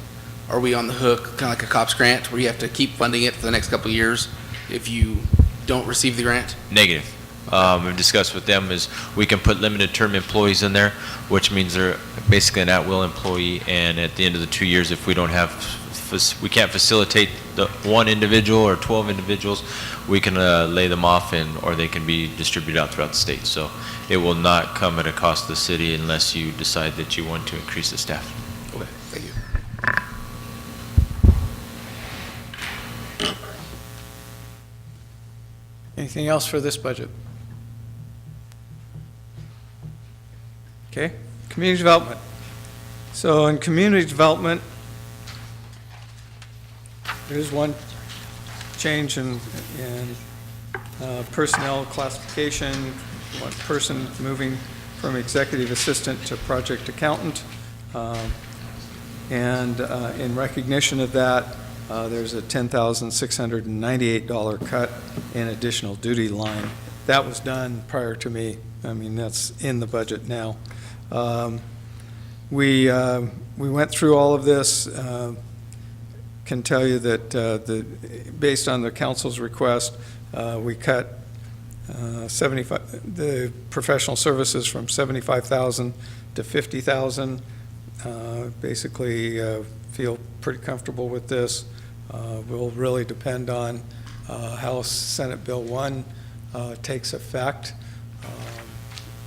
are we on the hook, kind of like a COPS grant, where you have to keep funding it for the next couple of years if you don't receive the grant? Negative. We've discussed with them is we can put limited term employees in there, which means they're basically an at-will employee, and at the end of the 2 years, if we don't have, we can't facilitate the one individual or 12 individuals, we can lay them off, or they can be distributed out throughout the state. So it will not come at a cost to the city unless you decide that you want to increase the staff. Okay, thank you. Anything else for this budget? Okay, community development. So in community development, there's one change in personnel classification, one person moving from executive assistant to project accountant. And in recognition of that, there's a $10,698 cut in additional duty line. That was done prior to me. I mean, that's in the budget now. We went through all of this. Can tell you that based on the council's request, we cut the professional services from $75,000 to $50,000. Basically, feel pretty comfortable with this. Will really depend on how Senate Bill 1 takes effect.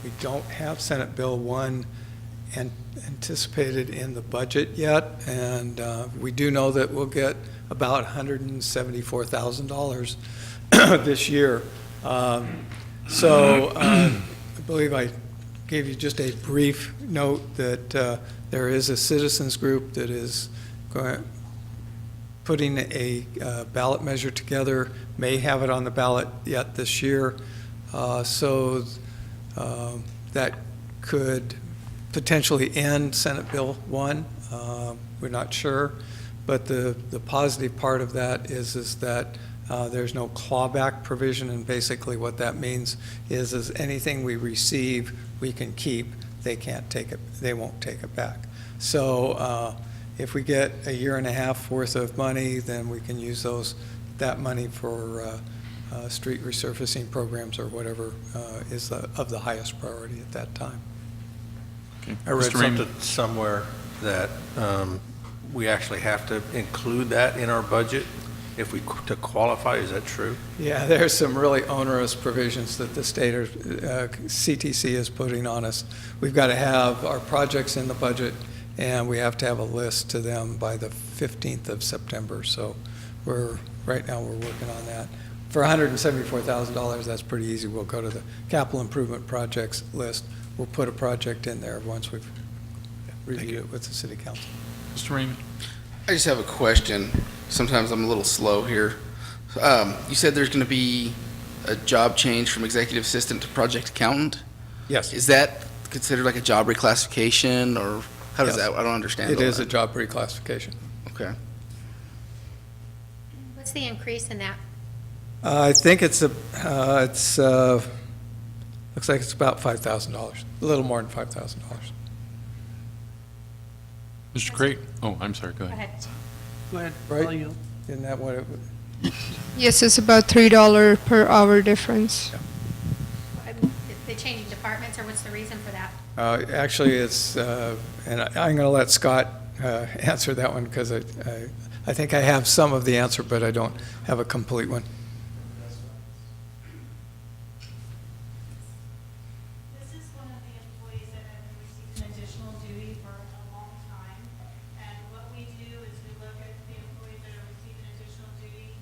We don't have Senate Bill 1 anticipated in the budget yet, and we do know that we'll get about $174,000 this year. I believe I gave you just a brief note that there is a citizens group that is putting a ballot measure together, may have it on the ballot yet this year. That could potentially end Senate Bill 1. We're not sure, but the positive part of that is that there's no clawback provision, and basically what that means is anything we receive, we can keep. They can't take it. They won't take it back. So if we get a year and a half worth of money, then we can use that money for street resurfacing programs or whatever is of the highest priority at that time. I read Mr. Raymond? something somewhere that we actually have to include that in our budget to qualify. Is that true? Yeah, there's some really onerous provisions that the state or CTC is putting on us. We've got to have our projects in the budget, and we have to have a list to them by the 15th of September. So right now we're working on that. For $174,000, that's pretty easy. We'll go to the capital improvement projects list. We'll put a project in there once we've reviewed it with the city council. Mr. Raymond? I just have a question. Sometimes I'm a little slow here. You said there's going to be a job change from executive assistant to project accountant? Yes. Is that considered like a job reclassification, or how does Yes. that, I don't understand. It all is a that. job reclassification. Okay. What's the increase in that? I think it's looks like it's about $5,000, a little more than $5,000. Mr. Crate? Oh, I'm sorry, go Go ahead. ahead. Go ahead. Right. I'll yield. Isn't that what it, Yes, it's about $3 per hour difference. They changing departments, or what's the reason for that? actually, it's, and I'm going to let Scott answer that one because I think I have some of the answer, but I don't have a complete one. This is one of the employees that have received an additional duty for a long time. And what we do is we look at the employees that are receiving additional duty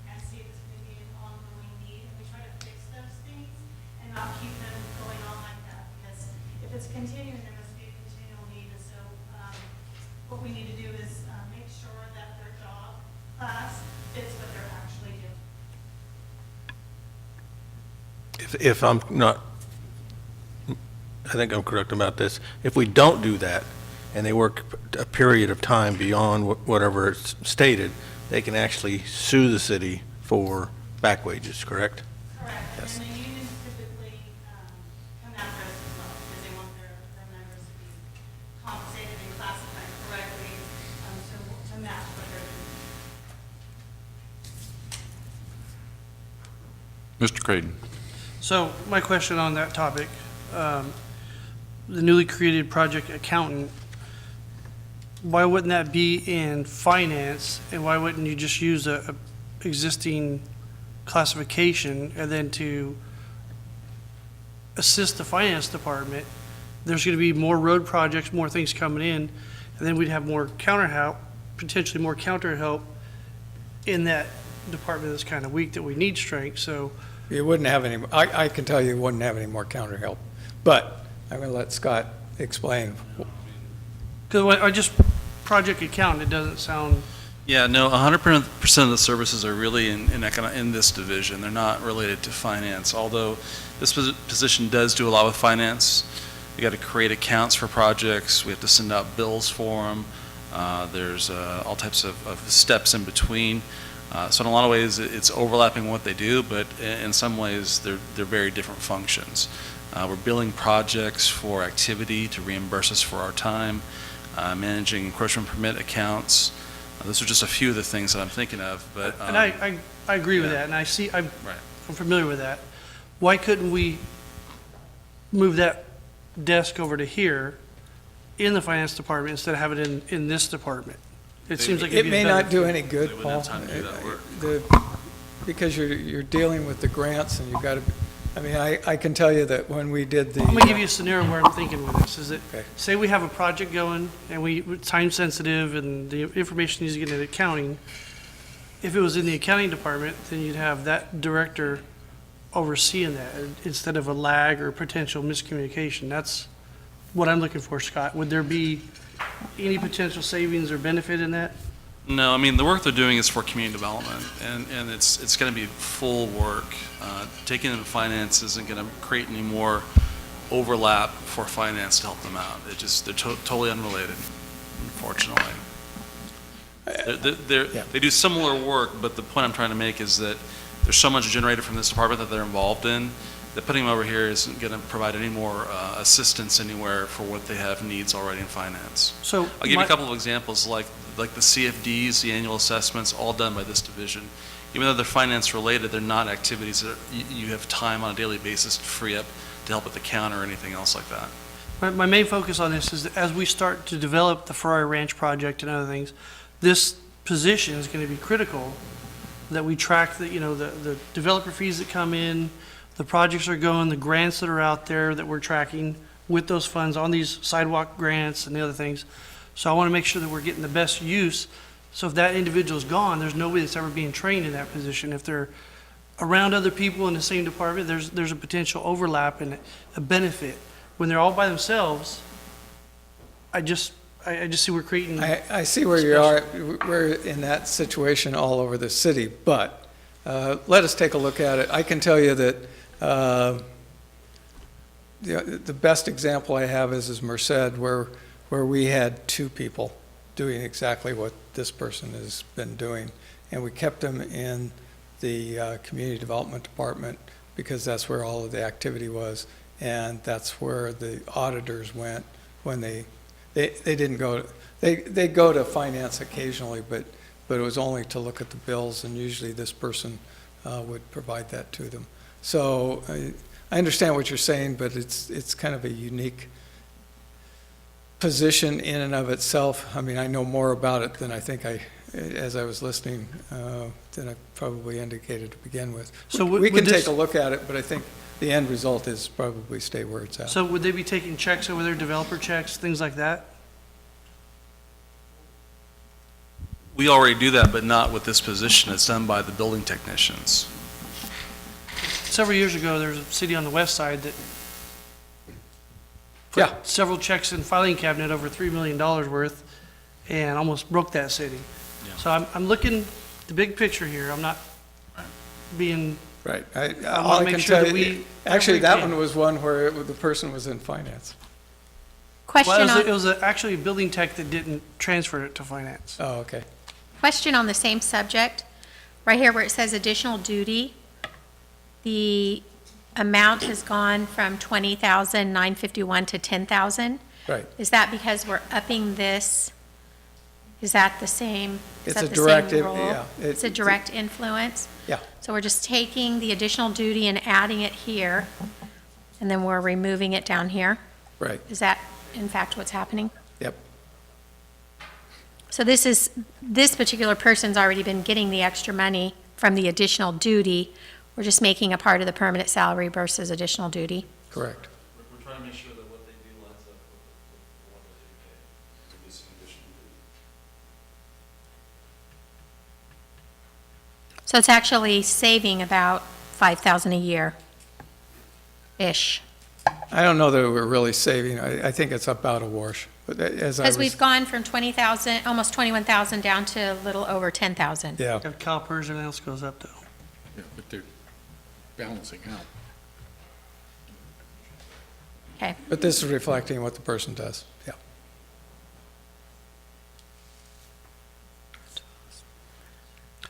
and see if it's going to be an ongoing need. And we try to fix those things and not keep them going on like that. Because if it's continuing, there must be a continual need. And so what we need to do is make sure that their job class fits what they're actually doing. If I'm not, I think I'm correct about this, if we don't do that, and they work a period of time beyond whatever it's stated, they can actually sue the city for back wages, correct? Correct. Yes. And the unions typically come after us as well, because they want their members to be compensated and classified correctly, to match what they're doing. Mr. Creighton? So my question on that topic, the newly created project accountant, why wouldn't that be in finance, and why wouldn't you just use a existing classification, and then to assist the finance department, there's going to be more road projects, more things coming in, and then we'd have more counter help, potentially more counter help in that department that's kind of weak, that we need strength. So You wouldn't have any, I can tell you wouldn't have any more counter help, but I'm going to let Scott explain. because I just, project accountant, it doesn't sound, Yeah, no, 100% of the services are really in this division. They're not related to finance, although this position does do a lot with finance. We got to create accounts for projects. We have to send out bills for them. There's all types of steps in between. So in a lot of ways, it's overlapping what they do, but in some ways, they're very different functions. We're billing projects for activity to reimburse us for our time, managing encroachment permit accounts. Those are just a few of the things that I'm thinking of, but. and I agree with yeah. that, and I see, I'm Right. familiar with that. Why couldn't we move that desk over to here in the finance department instead of having it in this department? It seems like It it'd be may better. not do any good, They wouldn't Paul. have time to do that work. Because you're dealing with the grants and you've got to, I mean, I can tell you that when we did the. I'm gonna give you a scenario where I'm thinking with this, is that, Okay. say we have a project going, and we're time sensitive, and the information needs to get into accounting. If it was in the accounting department, then you'd have that director overseeing that, instead of a lag or potential miscommunication. That's what I'm looking for, Scott. Would there be any potential savings or benefit in that? No, I mean, the work they're doing is for community development, and it's going to be full work. Taking in finance isn't going to create any more overlap for finance to help them out. They're totally unrelated, unfortunately. They do similar work, but the point I'm trying to make is that there's so much generated from this department that they're involved in, that putting them over here isn't going to provide any more assistance anywhere for what they have needs already in finance. So. I'll give you a couple of examples, like the CFDs, the annual assessments, all done by this division. Even though they're finance related, they're not activities that you have time on a daily basis to free up to help with the count or anything else like that. My main focus on this is that as we start to develop the Ferrari Ranch project and other things, this position is going to be critical, that we track the developer fees that come in, the projects are going, the grants that are out there that we're tracking with those funds on these sidewalk grants and the other things. So I want to make sure that we're getting the best use. So if that individual's gone, there's nobody that's ever being trained in that position. If they're around other people in the same department, there's a potential overlap and a benefit. When they're all by themselves, I just see we're creating. I see where you are. We're in that situation all over the city, but let us take a look at it. I can tell you that the best example I have is Merced, where we had two people doing exactly what this person has been doing, and we kept them in the Community Development Department, because that's where all of the activity was, and that's where the auditors went when they didn't go, they go to finance occasionally, but it was only to look at the bills, and usually this person would provide that to them. So I understand what you're saying, but it's kind of a unique position in and of itself. I mean, I know more about it than I think as I was listening, than I probably indicated to begin with. So We can would this- take a look at it, but I think the end result is probably stay where it's at. So would they be taking checks over there, developer checks, things like that? We already do that, but not with this position. It's done by the building technicians. Several years ago, there was a city on the west side that Yeah. put several checks in filing cabinet over $3 million worth and almost broke that city. Yeah. So I'm looking the big picture here. I'm not being, Right. wanna All I make can sure tell that you, we- actually, that every- one was one where the person was in finance. Question well, it on, was actually a building tech that didn't transfer it to finance. Oh, okay. question on the same subject. Right here where it says additional duty, the amount has gone from 20,951 to 10,000. Right. Is that because we're upping this? Is that the same? Is It's that a the same direct, role? yeah. It's a direct influence? Yeah. So we're just taking the additional duty and adding it here, and then we're removing it down here? Right. Is that in fact what's happening? Yep. So this particular person's already been getting the extra money from the additional duty. We're just making a part of the permanent salary versus additional duty. Correct. We're trying to make sure that what they do lines up with what they pay. This additional duty. So it's actually saving about 5,000 a year-ish. I don't know that we're really saving. I think it's about a wash. But as I Because was, we've gone from 20,000, almost 21,000 down to a little over 10,000. yeah. Got CalPERS, everything else goes up though. Yeah, but they're balancing out. Okay. But this is reflecting what the person does. Yeah.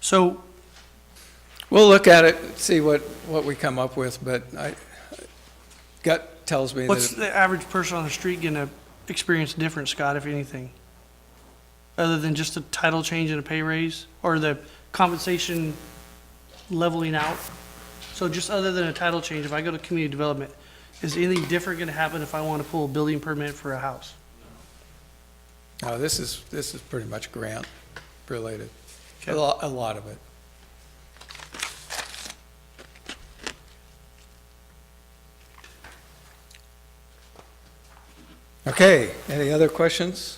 So We'll look at it, see what we come up with, but gut tells me what's that, the average person on the street gonna experience different, Scott, if anything? Other than just a title change and a pay raise, or the compensation leveling out? So just other than a title change, if I go to community development, is anything different gonna happen if I wanna pull a building permit for a house? no, this is pretty much grant related. Okay. A lot of it. Okay, any other questions?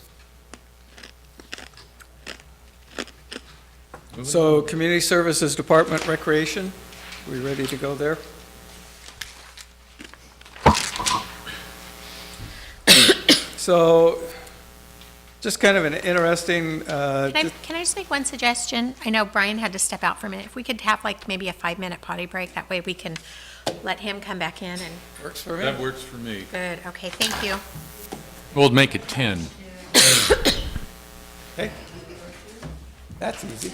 So, Community Services Department, Recreation, we ready to go there? So, just kind of an interesting, Can I just make one suggestion? I know Brian had to step out for a minute. If we could have like maybe a 5-minute potty break, that way we can let him come back in and, works for me. That works for me. good, okay, thank you. We'll make it 10. Hey, that's easy.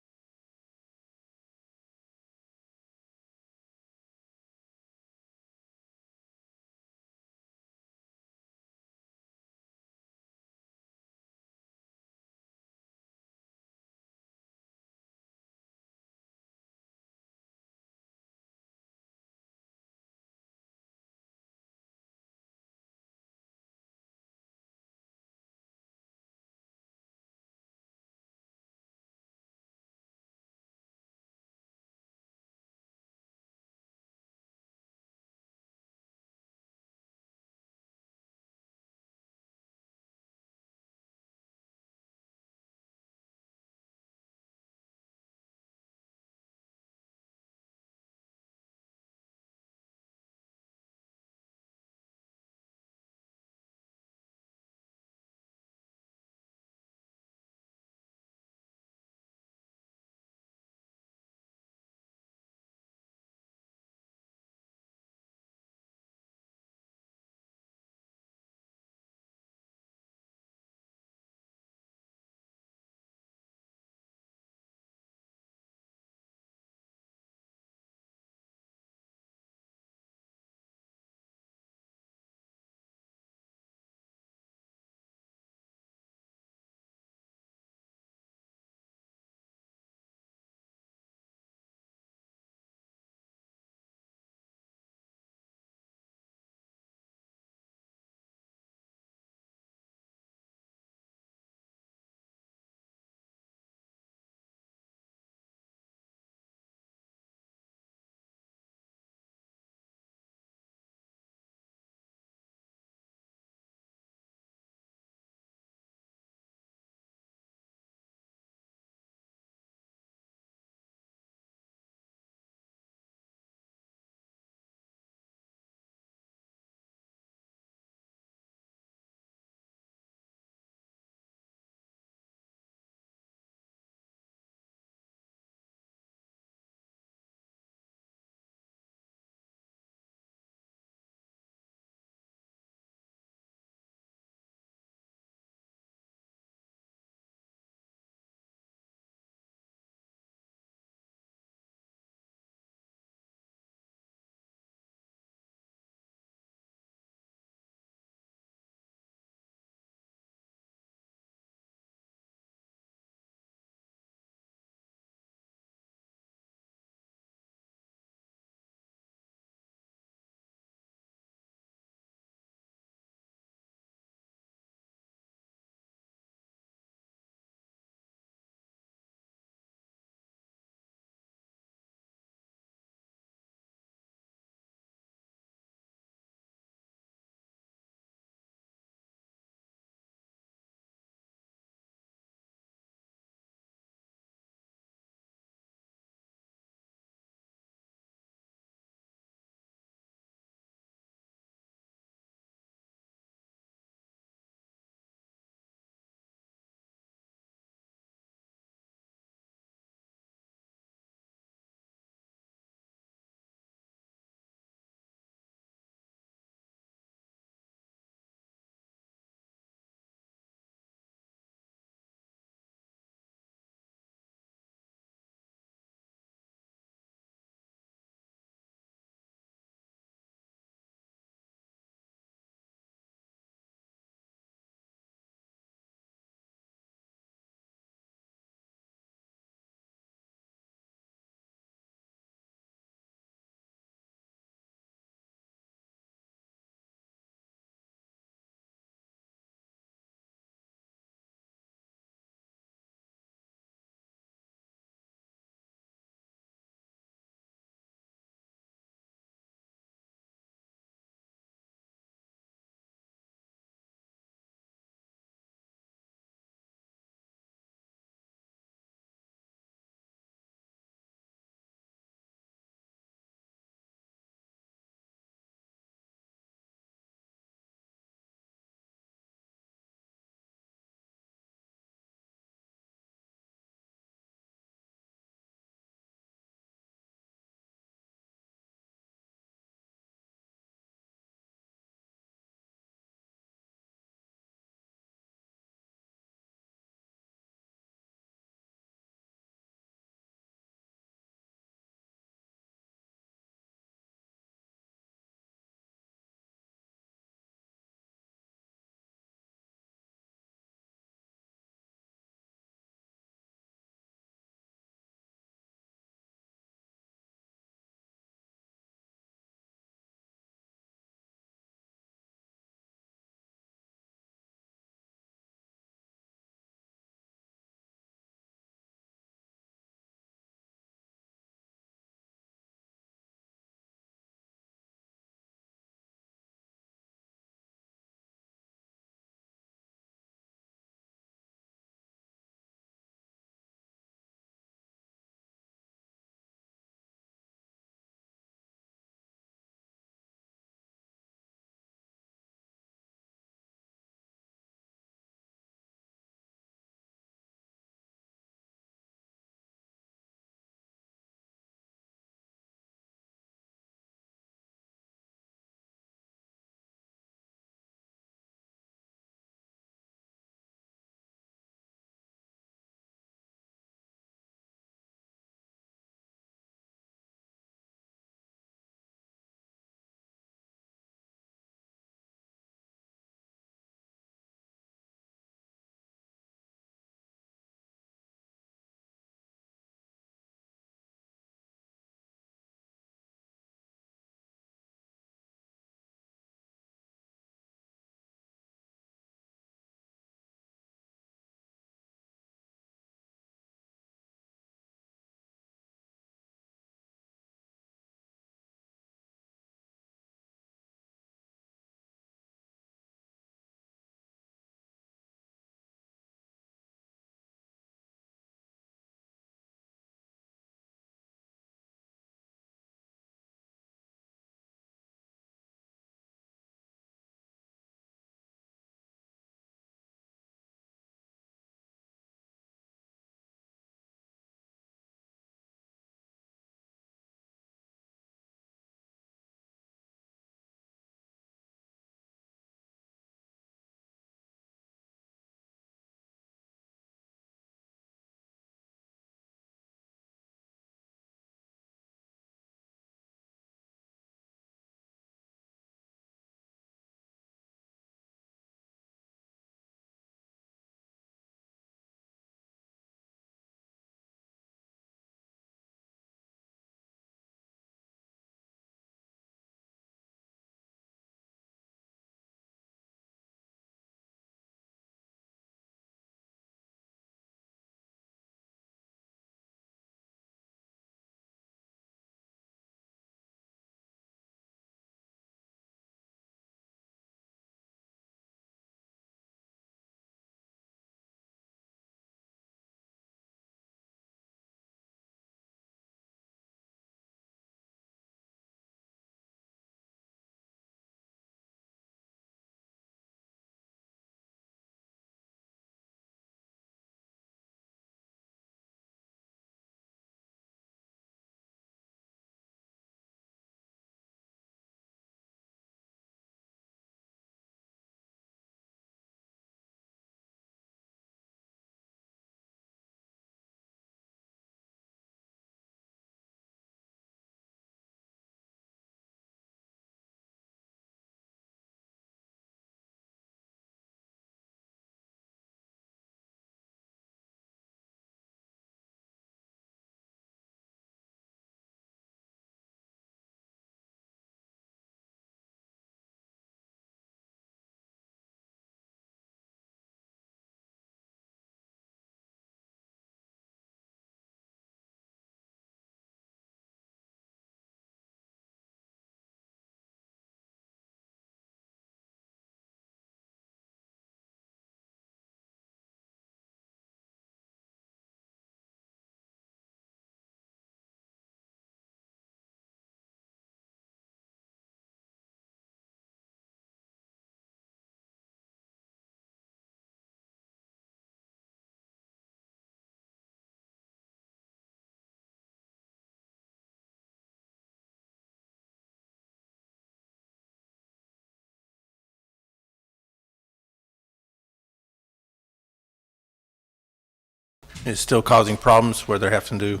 is still causing problems where they're having to,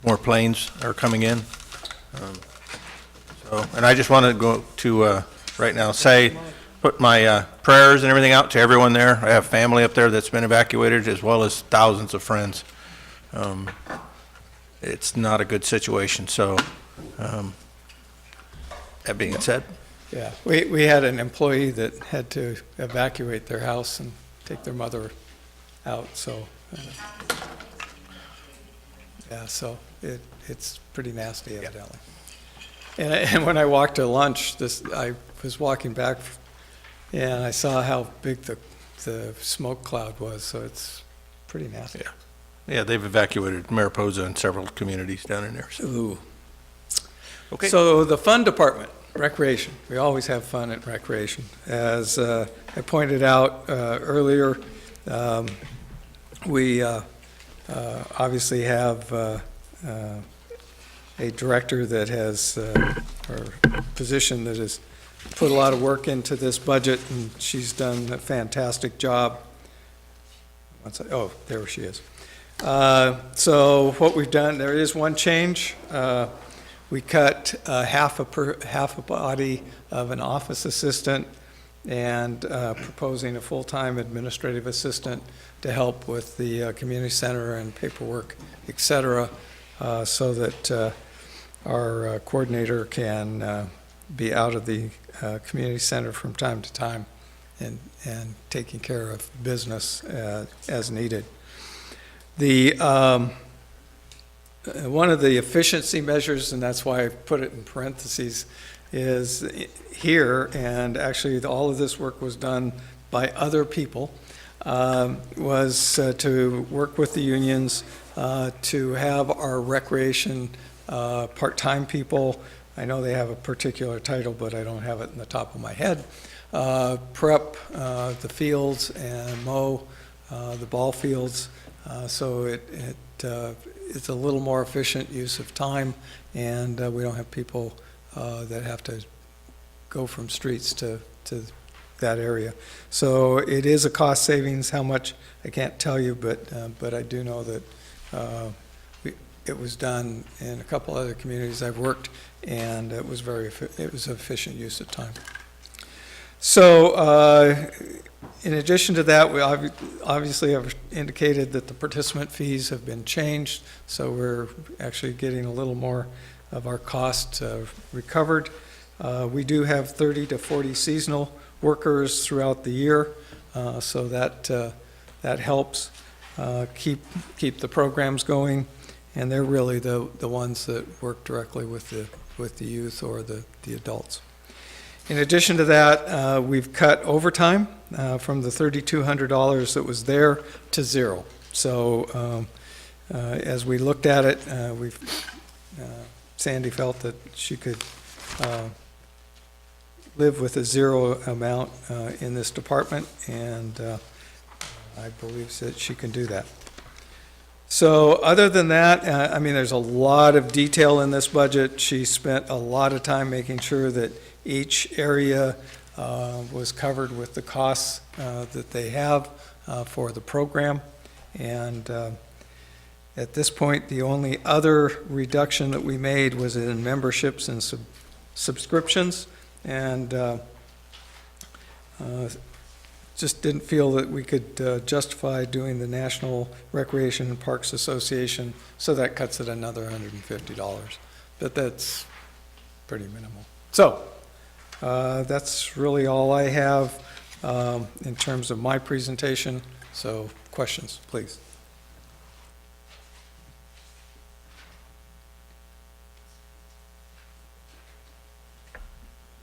more planes are coming in. And I just want to go to, right now, put my prayers and everything out to everyone there. I have family up there that's been evacuated, as well as thousands of friends. It's not a good situation, so that being said. Yeah, we had an employee that had to evacuate their house and take their mother out, so, yeah, so it's pretty nasty evidently. And when I walked to lunch, I was walking back, and I saw how big the smoke cloud was, so it's pretty nasty. Yeah, they've evacuated Mariposa and several communities down in there. So. Ooh. Okay. So the fun department, recreation. We always have fun at recreation. As I pointed out earlier, we obviously have a director that has, or position that has put a lot of work into this budget, and she's done a fantastic job. Oh, there she is. So what we've done, there is one change. We cut half a body of an office assistant and proposing a full-time administrative assistant to help with the community center and paperwork, et cetera, so that our coordinator can be out of the community center from time to time and taking care of business as needed. One of the efficiency measures, and that's why I put it in parentheses, is here, and actually all of this work was done by other people, was to work with the unions to have our recreation part-time people, I know they have a particular title, but I don't have it in the top of my head, prep the fields and mow the ball fields, so it's a little more efficient use of time, and we don't have people that have to go from streets to that area. So it is a cost savings. How much, I can't tell you, but I do know that it was done in a couple other communities I've worked, and it was it was efficient use of time. So in addition to that, we obviously have indicated that the participant fees have been changed, so we're actually getting a little more of our cost recovered. We do have 30 to 40 seasonal workers throughout the year, so that helps keep the programs going, and they're really the ones that work directly with the youth or the adults. In addition to that, we've cut overtime from the $3,200 that was there to zero. So as we looked at it, Sandy felt that she could live with a zero amount in this department, and I believe that she can do that. So other than that, I mean, there's a lot of detail in this budget. She spent a lot of time making sure that each area was covered with the costs that they have for the program. And at this point, the only other reduction that we made was in memberships and subscriptions. And just didn't feel that we could justify doing the National Recreation and Parks Association, so that cuts it another $150. But that's pretty minimal. So that's really all I have in terms of my presentation. So questions, please.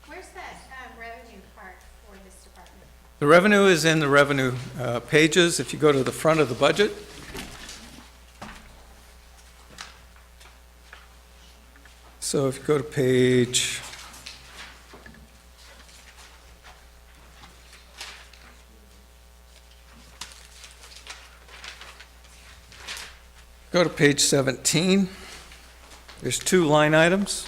Where's that revenue part for this department? The revenue is in the revenue pages. If you go to the front of the budget, so if you go to page Go to page 17. There's two line items.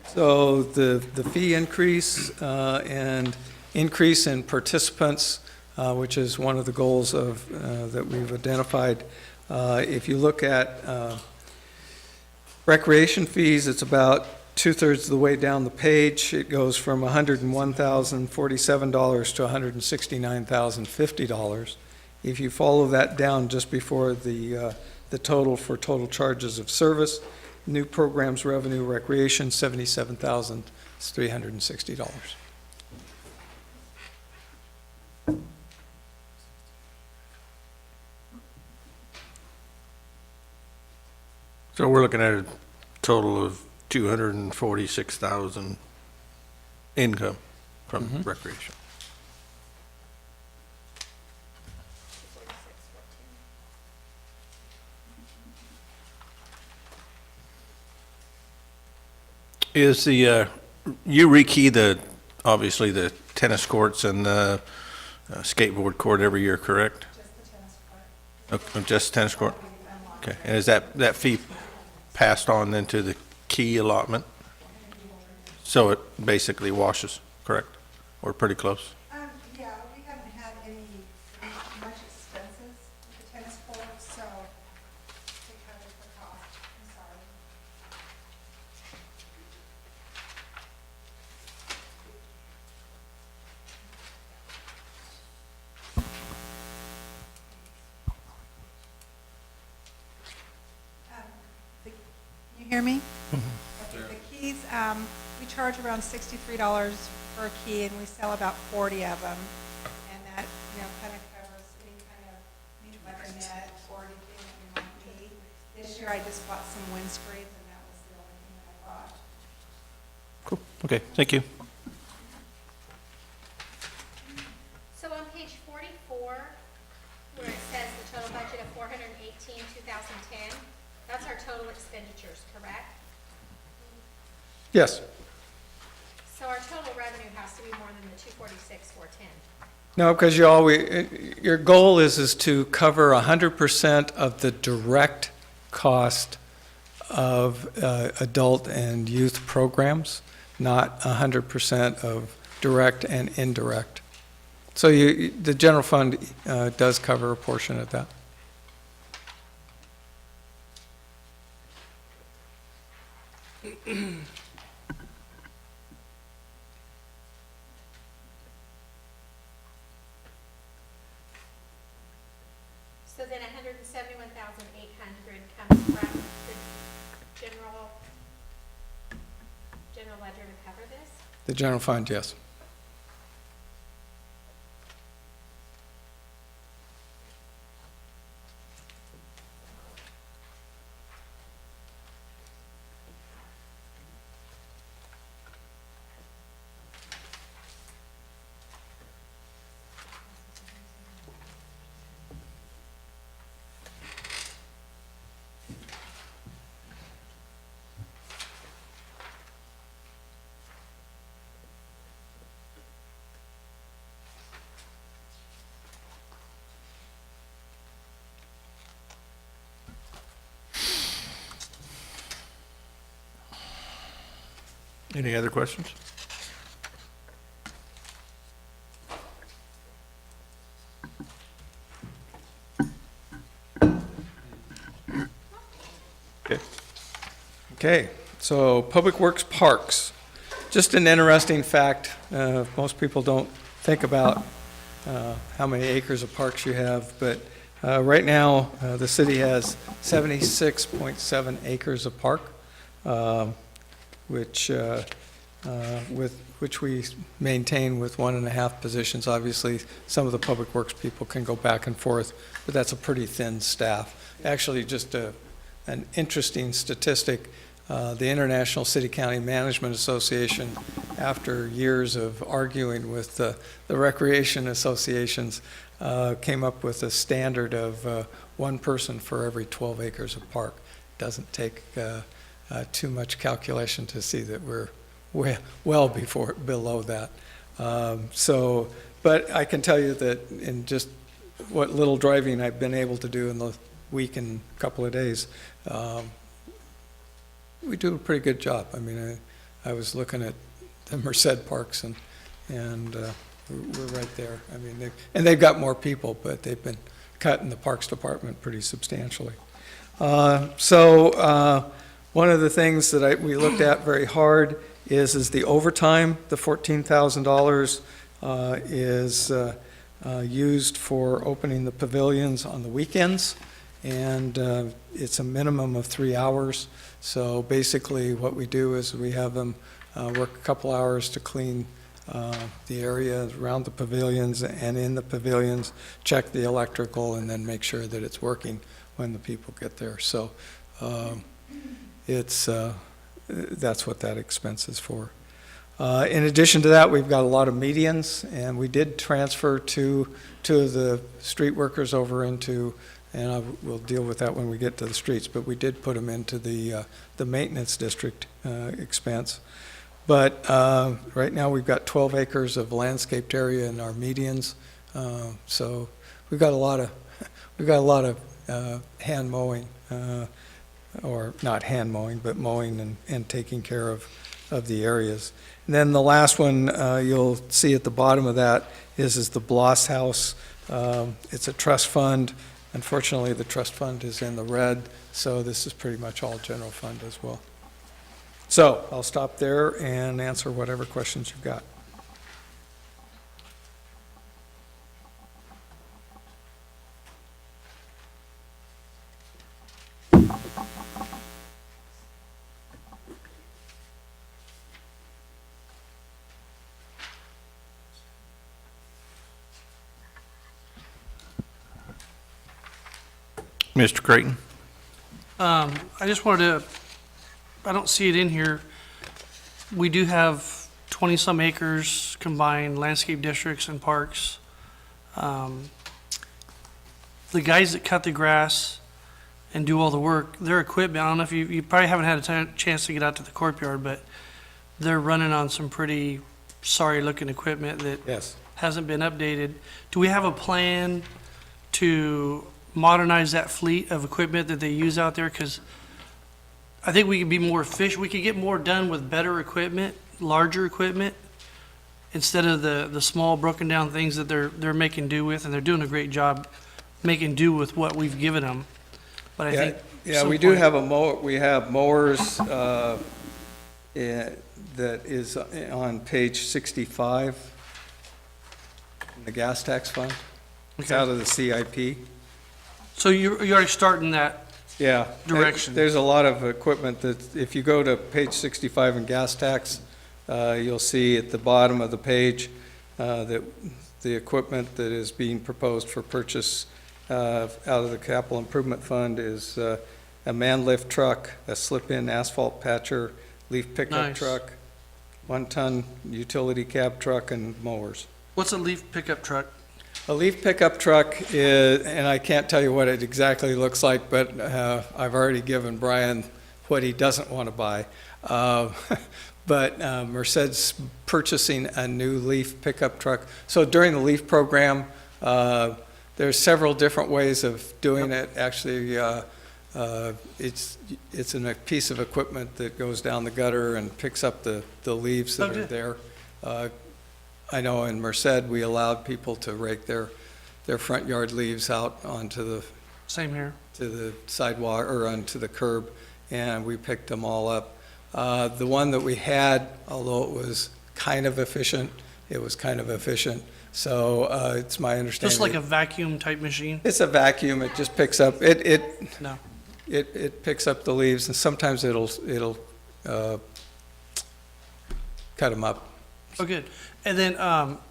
So the fee increase and increase in participants which is one of the goals of, that we've identified. If you look at recreation fees, it's about two-thirds of the way down the page. It goes from $101,047 to $169,050. If you follow that down just before the total for total charges of service, new programs revenue recreation, $77,360. So we're looking at a total of 246,000 income from recreation. Is the, you rekey the, obviously the tennis courts and the skateboard court every year, correct? Just the tennis court. Just tennis court? Okay, and is that fee passed on then to the key allotment? So it basically washes, correct? Or pretty close? Yeah, we haven't had much expenses with the tennis court, so they covered the cost. I'm sorry. You hear me? Okay, the keys, we charge around $63 per key, and we sell about 40 of them. And that, kind of covers any kind of, like a net or anything that we might need. This year, I just bought some windscreens, and that was the only thing that I bought. Cool, okay, thank you. So on page 44, where it says the total budget of $418,2010, that's our total expenditures, correct? Yes. So our total revenue has to be more than the $246,410. No, because you always, your goal is to cover 100% of the direct cost of adult and youth programs, not 100% of direct and indirect. So the general fund does cover a portion of that. So then 171,800 comes from the general ledger to cover this? The general fund, yes. Any other questions? Okay. Okay, so Public Works Parks. Just an interesting fact, most people don't think about how many acres of parks you have, but right now, the city has 76.7 acres of park, which we maintain with 1.5 positions. Obviously, some of the Public Works people can go back and forth, but that's a pretty thin staff. Actually, just an interesting statistic, the International City County Management Association, after years of arguing with the recreation associations, came up with a standard of one person for every 12 acres of park. Doesn't take too much calculation to see that we're well below that. But I can tell you that in just what little driving I've been able to do in the week and couple of days, we do a pretty good job. I mean, I was looking at the Merced parks and we're right there. I mean, and they've got more people, but they've been cutting the Parks Department pretty substantially. One of the things that we looked at very hard is the overtime. The $14,000 is used for opening the pavilions on the weekends, and it's a minimum of 3 hours. So basically what we do is we have them work a couple hours to clean the area around the pavilions and in the pavilions, check the electrical, and then make sure that it's working when the people get there. So that's what that expense is for. In addition to that, we've got a lot of medians, and we did transfer two of the street workers over into, and we'll deal with that when we get to the streets, but we did put them into the maintenance district expense. But right now, we've got 12 acres of landscaped area in our medians, so we've got a lot of hand mowing, or not hand mowing, but mowing and taking care of the areas. And then the last one you'll see at the bottom of that is the Bloss House. It's a trust fund. Unfortunately, the trust fund is in the red, so this is pretty much all general fund as well. So I'll stop there and answer whatever questions you've got. Mr. Creighton? I just wanted to, I don't see it in here. We do have 20-some acres combined, landscape districts and parks. The guys that cut the grass and do all the work, their equipment, I don't know if you probably haven't had a chance to get out to the courtyard, but they're running on some pretty sorry-looking equipment that Yes. hasn't been updated. Do we have a plan to modernize that fleet of equipment that they use out there? Because I think we could be more efficient. We could get more done with better equipment, larger equipment, instead of the small broken down things that they're making do with, and they're doing a great job making do with what we've given them. But I think Yeah, we do have we have mowers that is on page 65 in the gas tax fund. It's out of the CIP. So you're already starting that Yeah. direction. There's a lot of equipment that, if you go to page 65 in gas tax, you'll see at the bottom of the page that the equipment that is being proposed for purchase out of the capital improvement fund is a man lift truck, a slip-in asphalt patcher, leaf pickup Nice. truck, 1-ton utility cab truck, and mowers. What's a leaf pickup truck? A leaf pickup truck is, and I can't tell you what it exactly looks like, but I've already given Brian what he doesn't want to buy. But Merced's purchasing a new leaf pickup truck. So during the LEAF program, there's several different ways of doing it. Actually, it's a piece of equipment that goes down the gutter and picks up the leaves that are there. I know in Merced, we allowed people to rake their front yard leaves out onto the Same here. to the sidewalk or onto the curb, and we picked them all up. The one that we had, although it was kind of efficient, So it's my understanding. Just like a vacuum type machine? It's a vacuum. It just picks up, it No. picks up the leaves, and sometimes it'll cut them up. Oh, good. And then,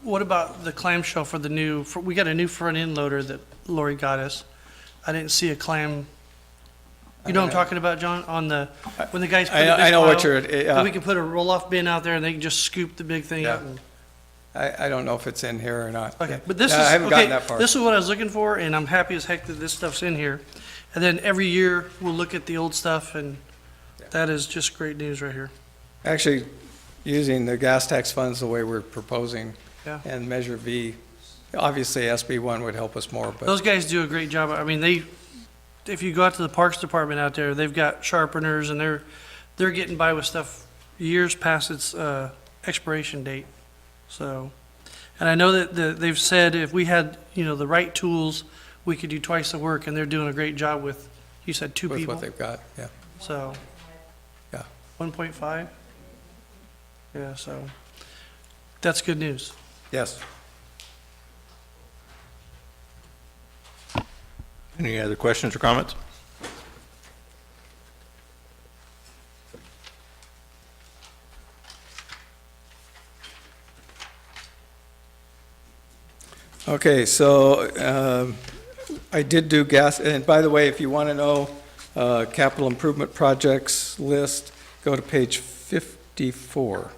what about the clamshell for the new, we got a new front end loader that Lori got us. I didn't see a clam. You know what I'm talking about, John? On the, when the guys put a big I know what pile, you're, we can put a roll-off bin out there and they can just scoop the big thing up. Yeah. and- I don't know if it's in here or not. Okay, but this is, I haven't gotten okay, that far. this is what I was looking for, and I'm happy as heck that this stuff's in here. And then every year, we'll look at the old stuff, and that is just great news right here. Actually, using the gas tax funds the way we're proposing Yeah. and Measure V, obviously SB1 would help us more, but Those guys do a great job. I mean, if you go out to the Parks Department out there, they've got sharpeners, and they're getting by with stuff years past its expiration date. So, And I know that they've said if we had, the right tools, we could do twice the work, and they're doing a great job with, you said two With people? what they've got, yeah. So. Yeah. 1.5? Yeah, so that's good news. Yes. Any other questions or comments? Okay, so I did do gas, and by the way, if you want to know capital improvement projects list, go to page 54.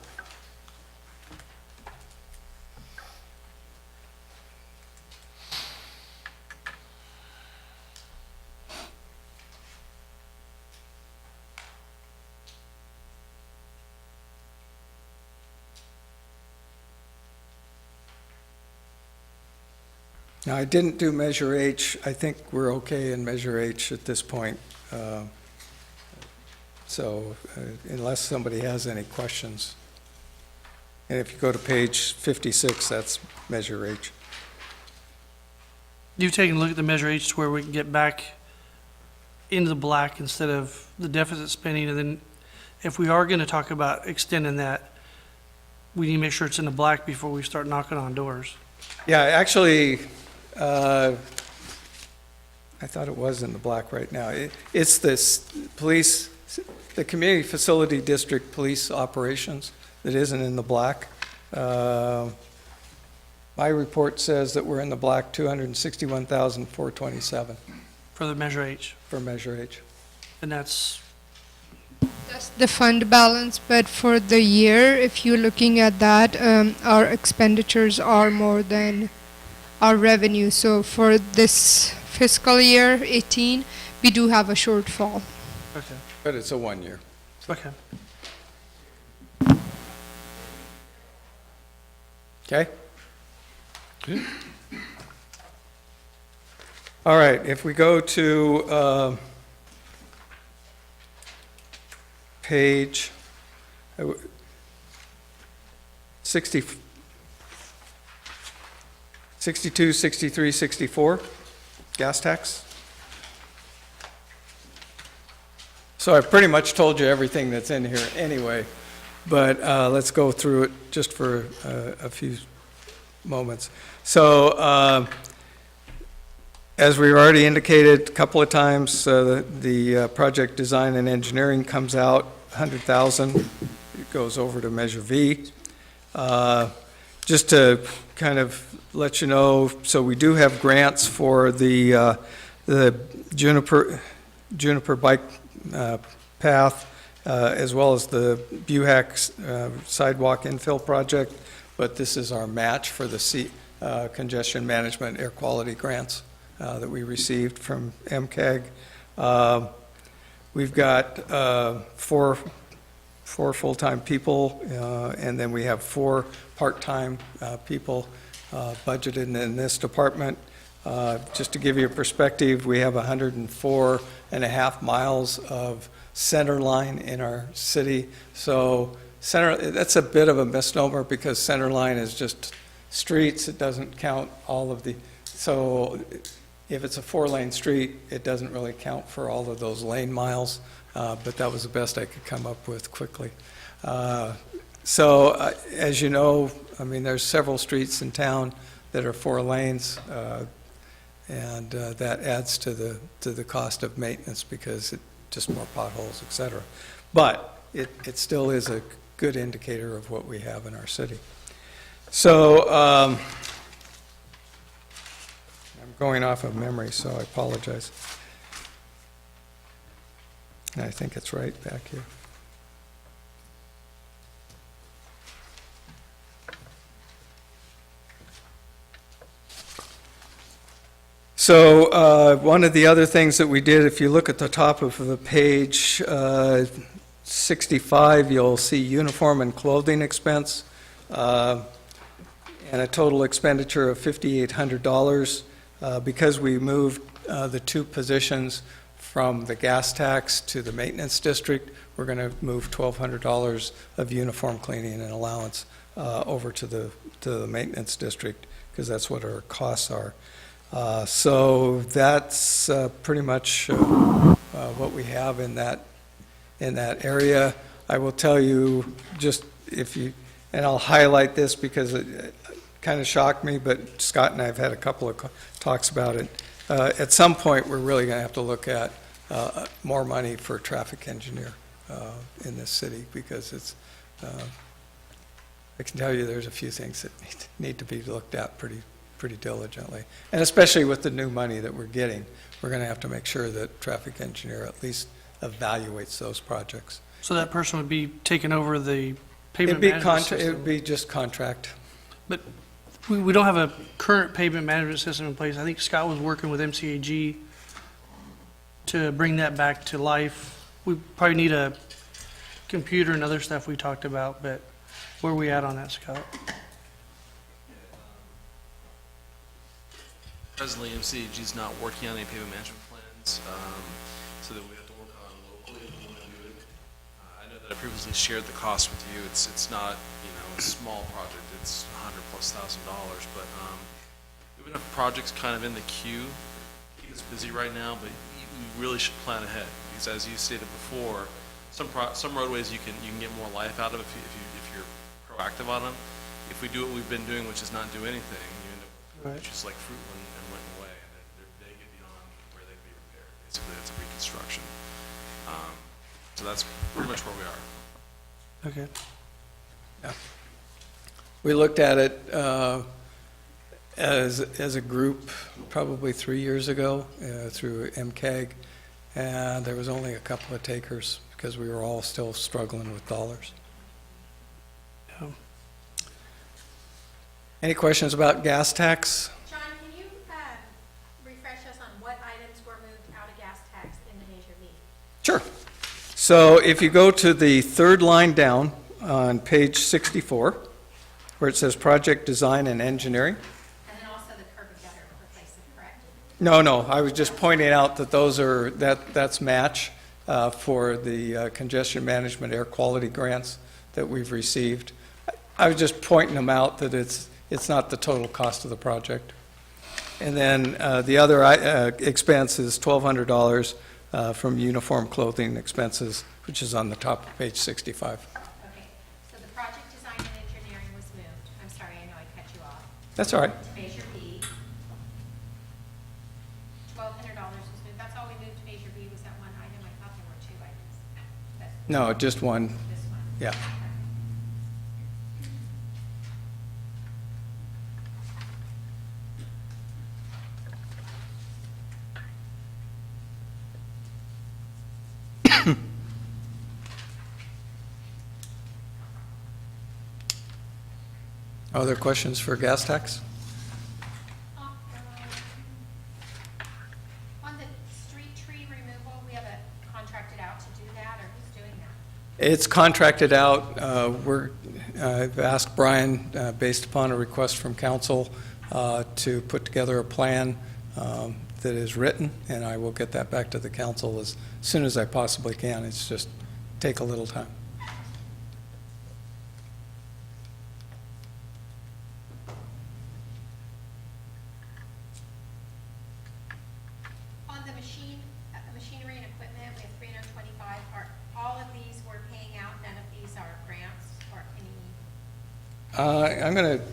Now, I didn't do Measure H. I think we're okay in Measure H at this point. So unless somebody has any questions. And if you go to page 56, that's Measure H. You've taken a look at the Measure H to where we can get back into the black instead of the deficit spending, and then if we are going to talk about extending that, we need to make sure it's in the black before we start knocking on doors. Yeah, actually, I thought it was in the black right now. It's this police, the Community Facility District Police Operations that isn't in the black. My report says that we're in the black, $261,427 For the Measure H, for Measure H. and that's, That's the fund balance, but for the year, if you're looking at that, our expenditures are more than our revenue. So for this fiscal year 18, we do have a shortfall. okay, But it's a 1 year. okay. Okay? All right, if we go to page 60, 62, 63, 64, gas tax. So I pretty much told you everything that's in here anyway, but let's go through it just for a few moments. So as we've already indicated a couple of times, the project design and engineering comes out 100,000. It goes over to Measure V. Just to kind of let you know, so we do have grants for the Juniper bike path, as well as the Buhack sidewalk infill project, but this is our match for the congestion management air quality grants that we received from MCAG. We've got four full-time people, and then we have 4 part-time people budgeted in this department. Just to give you a perspective, we have 104.5 miles of center line in our city. So that's a bit of a misnomer because center line is just streets. It doesn't count all of the, so if it's a 4-lane street, it doesn't really count for all of those lane miles, but that was the best I could come up with quickly. So as you know, I mean, there's several streets in town that are 4 lanes, and that adds to the cost of maintenance because it just more potholes, et cetera. But it still is a good indicator of what we have in our city. So I'm going off of memory, so I apologize. I think it's right back here. So one of the other things that we did, if you look at the top of the page 65, you'll see uniform and clothing expense, and a total expenditure of $5,800. Because we moved the 2 positions from the gas tax to the maintenance district, we're going to move $1,200 of uniform cleaning and allowance over to the maintenance district, because that's what our costs are. So that's pretty much what we have in that area. I will tell you, just if you, and I'll highlight this because it kind of shocked me, but Scott and I have had a couple of talks about it. At some point, we're really going to have to look at more money for a traffic engineer in this city, because it's, I can tell you there's a few things that need to be looked at pretty diligently. And especially with the new money that we're getting, we're going to have to make sure that traffic engineer at least evaluates those projects. So that person would be taking over the pavement It'd be management system? It would be just contract. But we don't have a current pavement management system in place. I think Scott was working with MCAG to bring that back to life. We probably need a computer and other stuff we talked about, but where are we at on that, Scott? Presently, MCAG is not working on any pavement management plans, so that we have to work on locally. I know that I previously shared the cost with you. It's not, a small project. It's $100,000+, but we have enough projects kind of in the queue. Keep us busy right now, but we really should plan ahead, because as you stated before, some roadways you can get more life out of if you're proactive on them. If we do what we've been doing, which is not do anything, you end up just like Fruitland and Winton Way, and they get beyond where they can be repaired. Basically, it's a reconstruction. So that's pretty much where we are. Okay. Yeah. We looked at it as a group probably 3 years ago through MCAG, and there was only a couple of takers because we were all still struggling with dollars. Yeah. Any questions about gas tax? John, can you refresh us on what items were moved out of gas tax into Measure B? Sure. So if you go to the third line down on page 64, where it says project design and engineering. And then also the curb and gutter replacement, correct? No, I was just pointing out that that's match for the congestion management air quality grants that we've received. I was just pointing them out that it's not the total cost of the project. And then the other expense is $1,200 from uniform clothing expenses, which is on the top of page 65. Okay, so the project design and engineering was moved. I'm sorry, I know I cut you off. That's all right. To Measure B. $1,200 was moved. That's all we moved to Measure B was that one item. I thought there were two items. No, just one. This one. Yeah. Other questions for gas tax? On the street tree removal, we have a contracted out to do that, or who's doing that? It's contracted out. I've asked Brian, based upon a request from council, to put together a plan that is written, and I will get that back to the council as soon as I possibly can. It's just take a little time. On the machinery and equipment, we have 325. Are all of these we're paying out, none of these are grants or any? I'm going to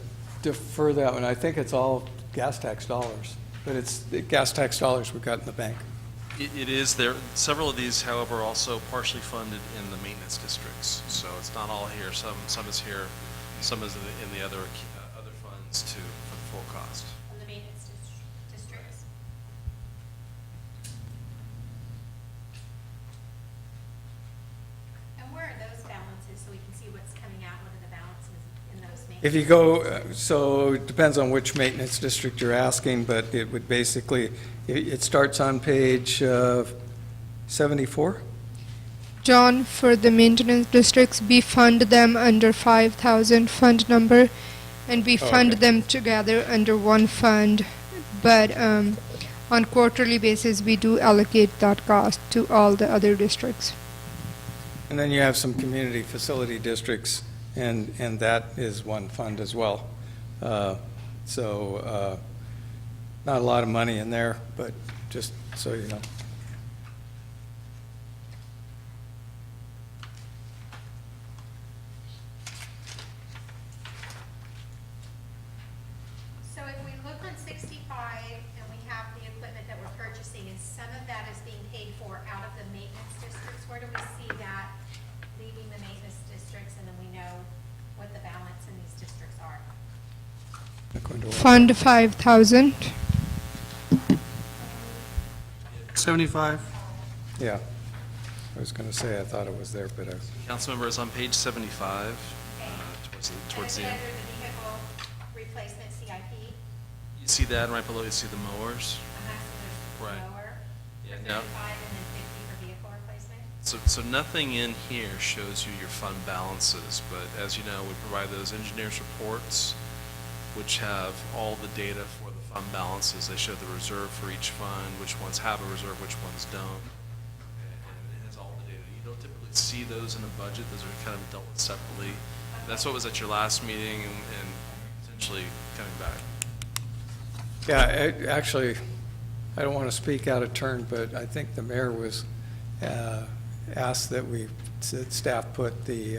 defer that one. I think it's all gas tax dollars, but it's the gas tax dollars we've got in the bank. It is there. Several of these, however, are also partially funded in the maintenance districts. So it's not all here. Some is here, some is in the other funds for the full cost. From the maintenance districts? And where are those balances, so we can see what's coming out, what are the balances in those maintenance? If you go, so it depends on which maintenance district you're asking, but it would basically, it starts on page 74. John, for the maintenance districts, we fund them under 5,000 fund number, and we fund them together under one fund. But on quarterly basis, we do allocate that cost to all the other districts. And then you have some community facility districts and that is one fund as well. So not a lot of money in there, but just so you know. So if we look on 65 and we have the equipment that we're purchasing, and some of that is being paid for out of the maintenance districts, where do we see that leaving the maintenance districts, and then we know what the balance in these districts are? Fund 5,000. 75. Yeah. I was going to say I thought it was there, but Councilmember, it's on page 75, towards the end. Under the vehicle replacement CIP, You see that, and right below you see the mowers? so there's Right. lower, Yeah, for no. 35 and then 50 for vehicle replacement. So nothing in here shows you your fund balances, but as you know, we provide those engineers' reports, which have all the data for the fund balances. They show the reserve for each fund, which ones have a reserve, which ones don't. And it has all the data. You don't typically see those in a budget. Those are kind of dealt with separately. That's what was at your last meeting and potentially coming back. yeah, actually, I don't want to speak out of turn, but I think the mayor was asked that staff put the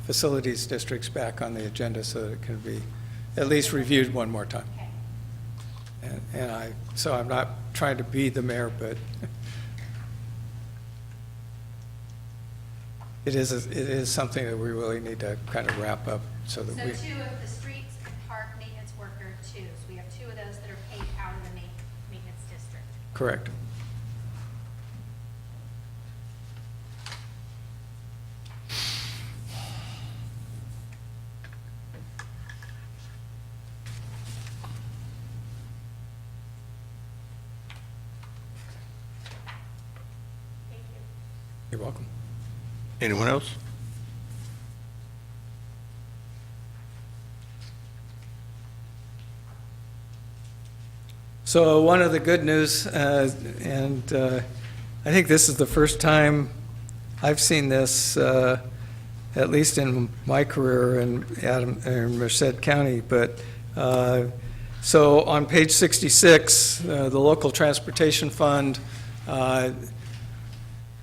facilities districts back on the agenda so that it can be at least reviewed one more time. So I'm not trying to be the mayor, but it is something that we really need to kind of wrap up so that So we. 2 of the streets and park maintenance worker 2, so we have 2 of those that are paid out of the maintenance district. Correct. Thank you. You're welcome. Anyone else? So one of the good news, and I think this is the first time I've seen this, at least in my career in Merced County, but so on page 66, the local transportation fund,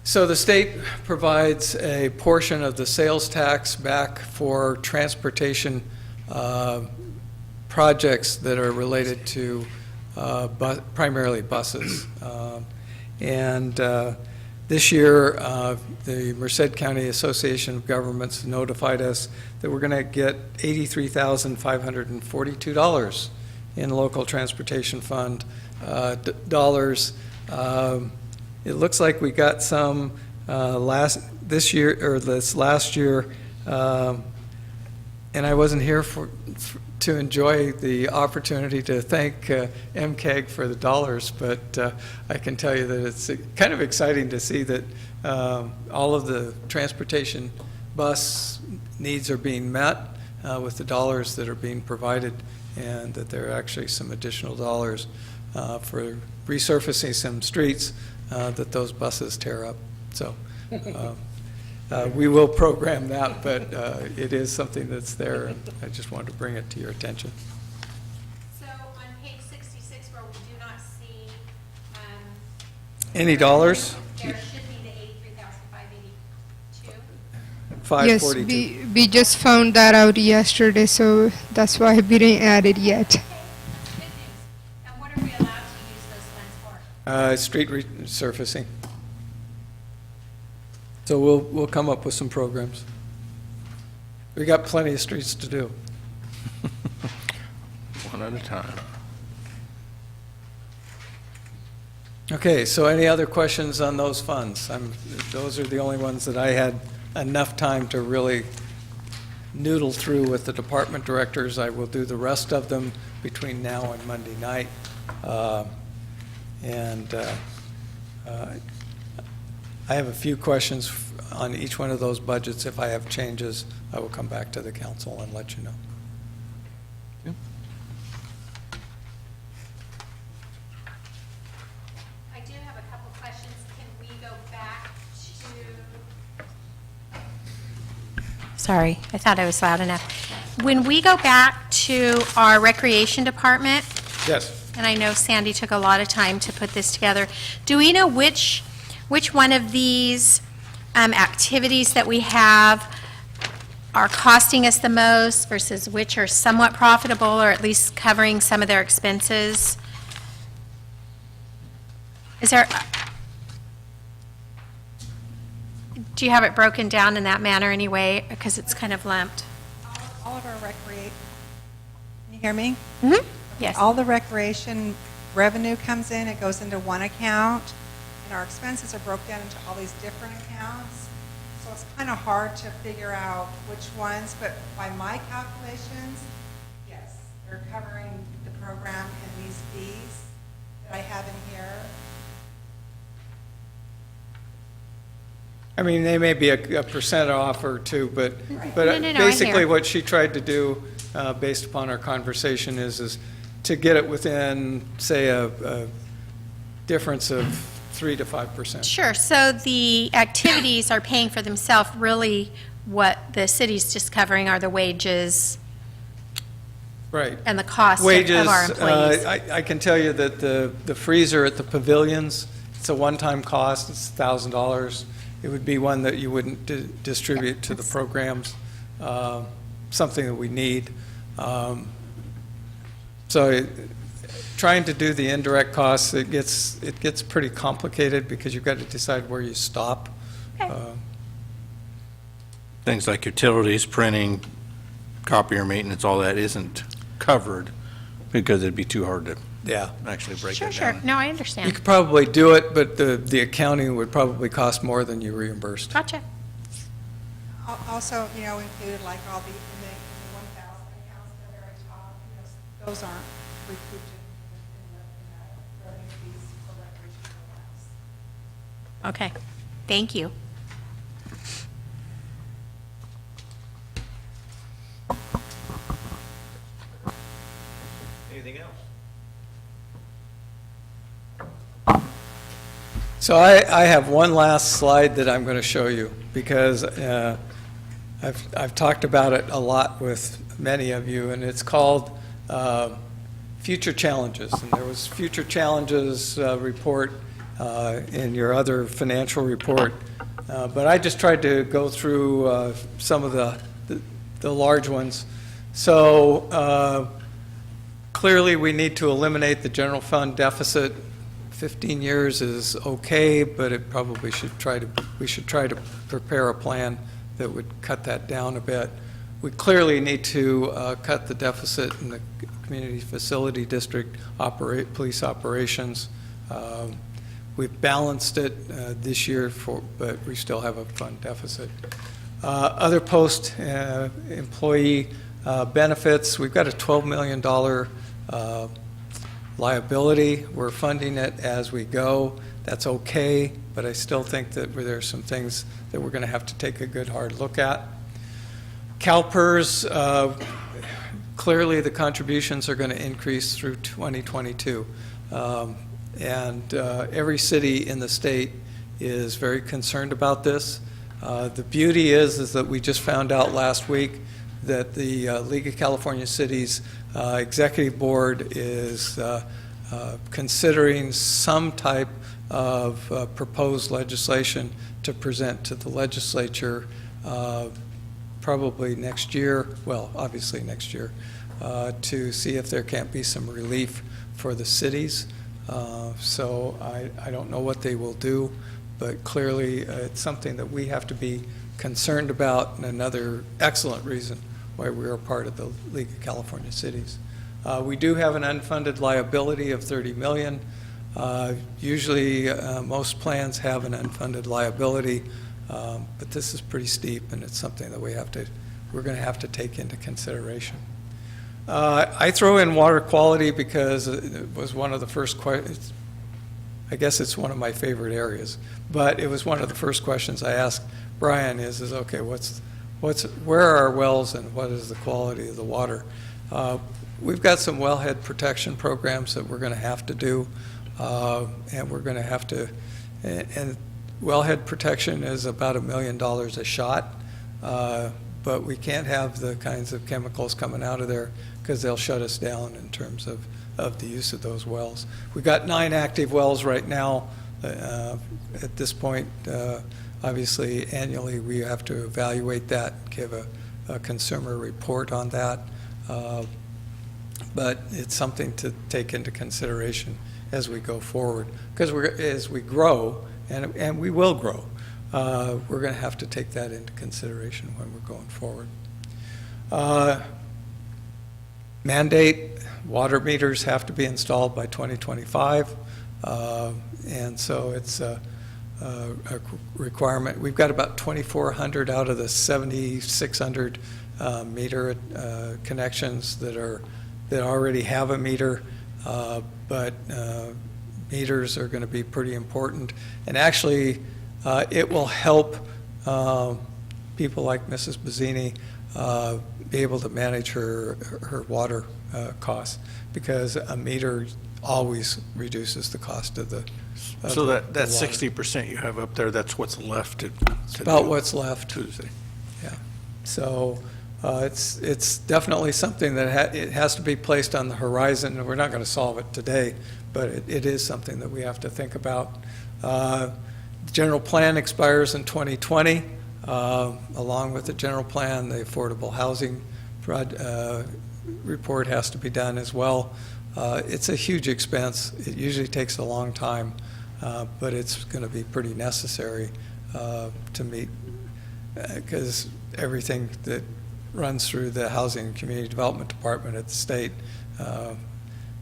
so the state provides a portion of the sales tax back for transportation projects that are related to primarily buses. And this year, the Merced County Association of Governments notified us that we're going to get $83,542 in local transportation fund dollars. It looks like we got some this last year, and I wasn't here to enjoy the opportunity to thank MCAG for the dollars, but I can tell you that it's kind of exciting to see that all of the transportation bus needs are being met with the dollars that are being provided, and that there are actually some additional dollars for resurfacing some streets that those buses tear up. So we will program that, but it is something that's there, and I just wanted to bring it to your attention. So on page 66, where we do not see Any dollars? there should be the 83,582. 542. Yes, we just found that out yesterday, so that's why we didn't add it yet. Good news. And what are we allowed to use those funds for? Street resurfacing. So we'll come up with some programs. We got plenty of streets to do. One at a time. Okay, so any other questions on those funds? Those are the only ones that I had enough time to really noodle through with the department directors. I will do the rest of them between now and Monday night. I have a few questions on each one of those budgets. If I have changes, I will come back to the council and let you know. I do have a couple questions. Can we go back to Sorry, I thought I was loud enough. When we go back to our recreation department, Yes. and I know Sandy took a lot of time to put this together, do we know which one of these activities that we have are costing us the most versus which are somewhat profitable or at least covering some of their expenses? Is there, do you have it broken down in that manner anyway? Because it's kind of lumped. All of our recreation, can you hear me? Mm-hmm. Yes. All the recreation revenue comes in, it goes into one account, and our expenses are broken down into all these different accounts. So it's kind of hard to figure out which ones, but by my calculations, yes, they're covering the program and these fees that I have in here. I mean, they may be a percent off or two, but No, I hear. basically what she tried to do, based upon our conversation, is to get it within, say, a difference of 3 to 5%. Sure, so the activities are paying for themselves. Really, what the city's just covering are the wages Right. and the cost Wages, of our employees. I can tell you that the freezer at the pavilions, it's a one-time cost, it's $1,000. It would be one that you wouldn't distribute to the programs, something that we need. So trying to do the indirect costs, it gets pretty complicated because you've got to decide where you stop. Okay. Things like utilities, printing, copier maintenance, all that isn't covered because it'd be too hard to Yeah. actually break Sure, it sure. down. No, I You understand. could probably do it, but the accounting would probably cost more than you reimbursed. Gotcha. Also, included like all the, in the 1,000 accounts at the very top, those aren't recouped in the revenue fees for recreation programs. Okay, thank you. Anything else? So I have one last slide that I'm going to show you because I've talked about it a lot with many of you, and it's called Future Challenges. And there was Future Challenges report in your other financial report, but I just tried to go through some of the large ones. So clearly, we need to eliminate the general fund deficit. 15 years is okay, but it probably we should try to prepare a plan that would cut that down a bit. We clearly need to cut the deficit in the community facility district police operations. We've balanced it this year, but we still have a fund deficit. Other post-employee benefits, we've got a $12 million liability. We're funding it as we go. That's okay, but I still think that there's some things that we're going to have to take a good hard look at. CalPERS, clearly the contributions are going to increase through 2022. And every city in the state is very concerned about this. The beauty is that we just found out last week that the League of California Cities Executive Board is considering some type of proposed legislation to present to the legislature probably next year, well, obviously next year, to see if there can't be some relief for the cities. So I don't know what they will do, but clearly it's something that we have to be concerned about, and another excellent reason why we are part of the League of California Cities. We do have an unfunded liability of $30 million. Usually, most plans have an unfunded liability, but this is pretty steep, and it's something that we're going to have to take into consideration. I throw in water quality because it was one of the first questions. I guess it's one of my favorite areas, but it was one of the first questions I asked Brian is okay, where are our wells and what is the quality of the water? We've got some wellhead protection programs that we're going to have to do, and we're going to have to, and wellhead protection is about $1 million a shot, but we can't have the kinds of chemicals coming out of there because they'll shut us down in terms of the use of those wells. We've got 9 active wells right now. At this point, obviously, annually, we have to evaluate that, give a consumer report on that. But it's something to take into consideration as we go forward. Because as we grow, and we will grow, we're going to have to take that into consideration when we're going forward. Mandate, water meters have to be installed by 2025. And so it's a requirement. We've got about 2,400 out of the 7,600 meter connections that already have a meter, but meters are going to be pretty important. And actually, it will help people like Mrs. Bazzini be able to manage her water costs, because a meter always reduces the cost of the So that water. 60% you have up there, that's what's left to About do what's left. Tuesday. Yeah. So it's definitely something that it has to be placed on the horizon. We're not going to solve it today, but it is something that we have to think about. The general plan expires in 2020. Along with the general plan, the affordable housing report has to be done as well. It's a huge expense. It usually takes a long time, but it's going to be pretty necessary to meet, because everything that runs through the Housing and Community Development Department at the state,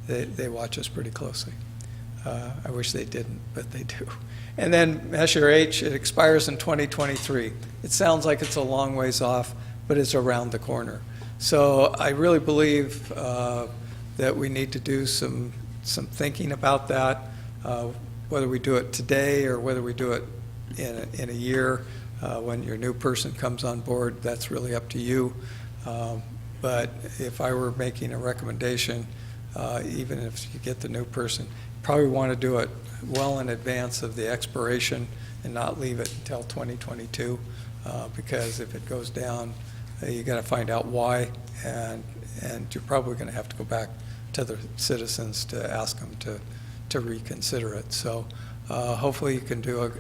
they watch us pretty closely. I wish they didn't, but they do. And then Measure H, it expires in 2023. It sounds like it's a long ways off, but it's around the corner. So I really believe that we need to do some thinking about that, whether we do it today or whether we do it in a year when your new person comes on board. That's really up to you. But if I were making a recommendation, even if you get the new person, probably want to do it well in advance of the expiration and not leave it until 2022, because if it goes down, you got to find out why, and you're probably going to have to go back to the citizens to ask them to reconsider it. So hopefully you can do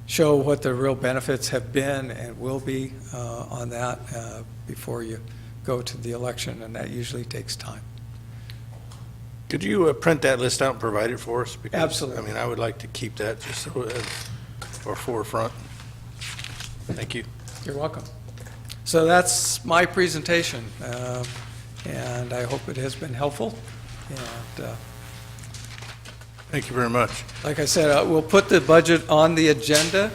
show what the real benefits have been and will be on that before you go to the election, and that usually takes time. Could you print that list out and provide it for us? Because, Absolutely. I mean, I would like to keep that just so as our forefront. Thank you. You're welcome. So that's my presentation, and I hope it has been helpful. And Thank you very much. like I said, we'll put the budget on the agenda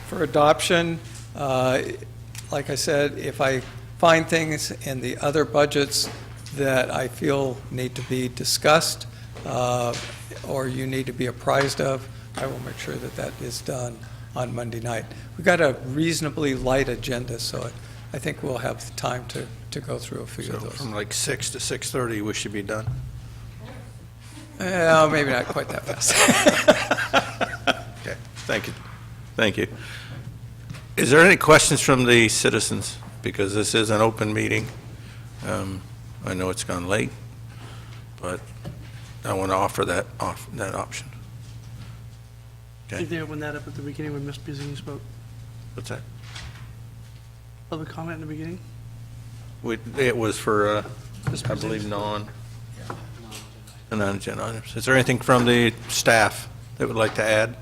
for adoption. Like I said, if I find things in the other budgets that I feel need to be discussed or you need to be apprised of, I will make sure that that is done on Monday night. We've got a reasonably light agenda, so I think we'll have time to go through a few So of those. from like 6 to 6:30, we should be done. Maybe not quite that fast. Okay, thank you. Thank you. Is there any questions from the citizens? Because this is an open meeting. I know it's gone late, but I want to offer that option. I think they opened that up at the beginning when Ms. Bazzini spoke. What's that? Public comment in the beginning? It was for, I believe, non-agenda items. Is there anything from the staff that would like to add?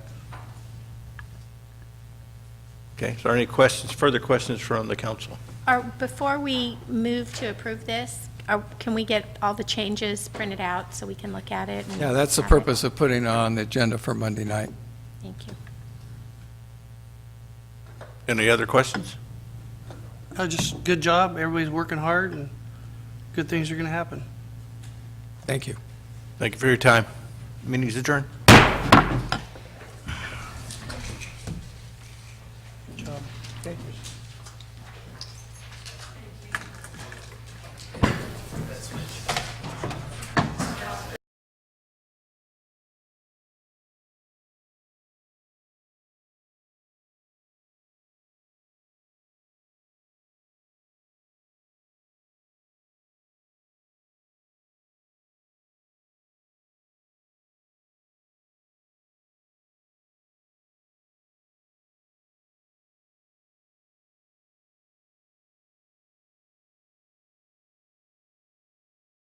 Okay, is there any questions, further questions from the council? Before we move to approve this, can we get all the changes printed out so we can look at it? and Yeah, that's the have it? purpose of putting it on the agenda for Monday night. Thank you. Any other questions? Just good job. Everybody's working hard, and good things are going to happen. Thank you. Thank you for your time. Meeting is adjourned.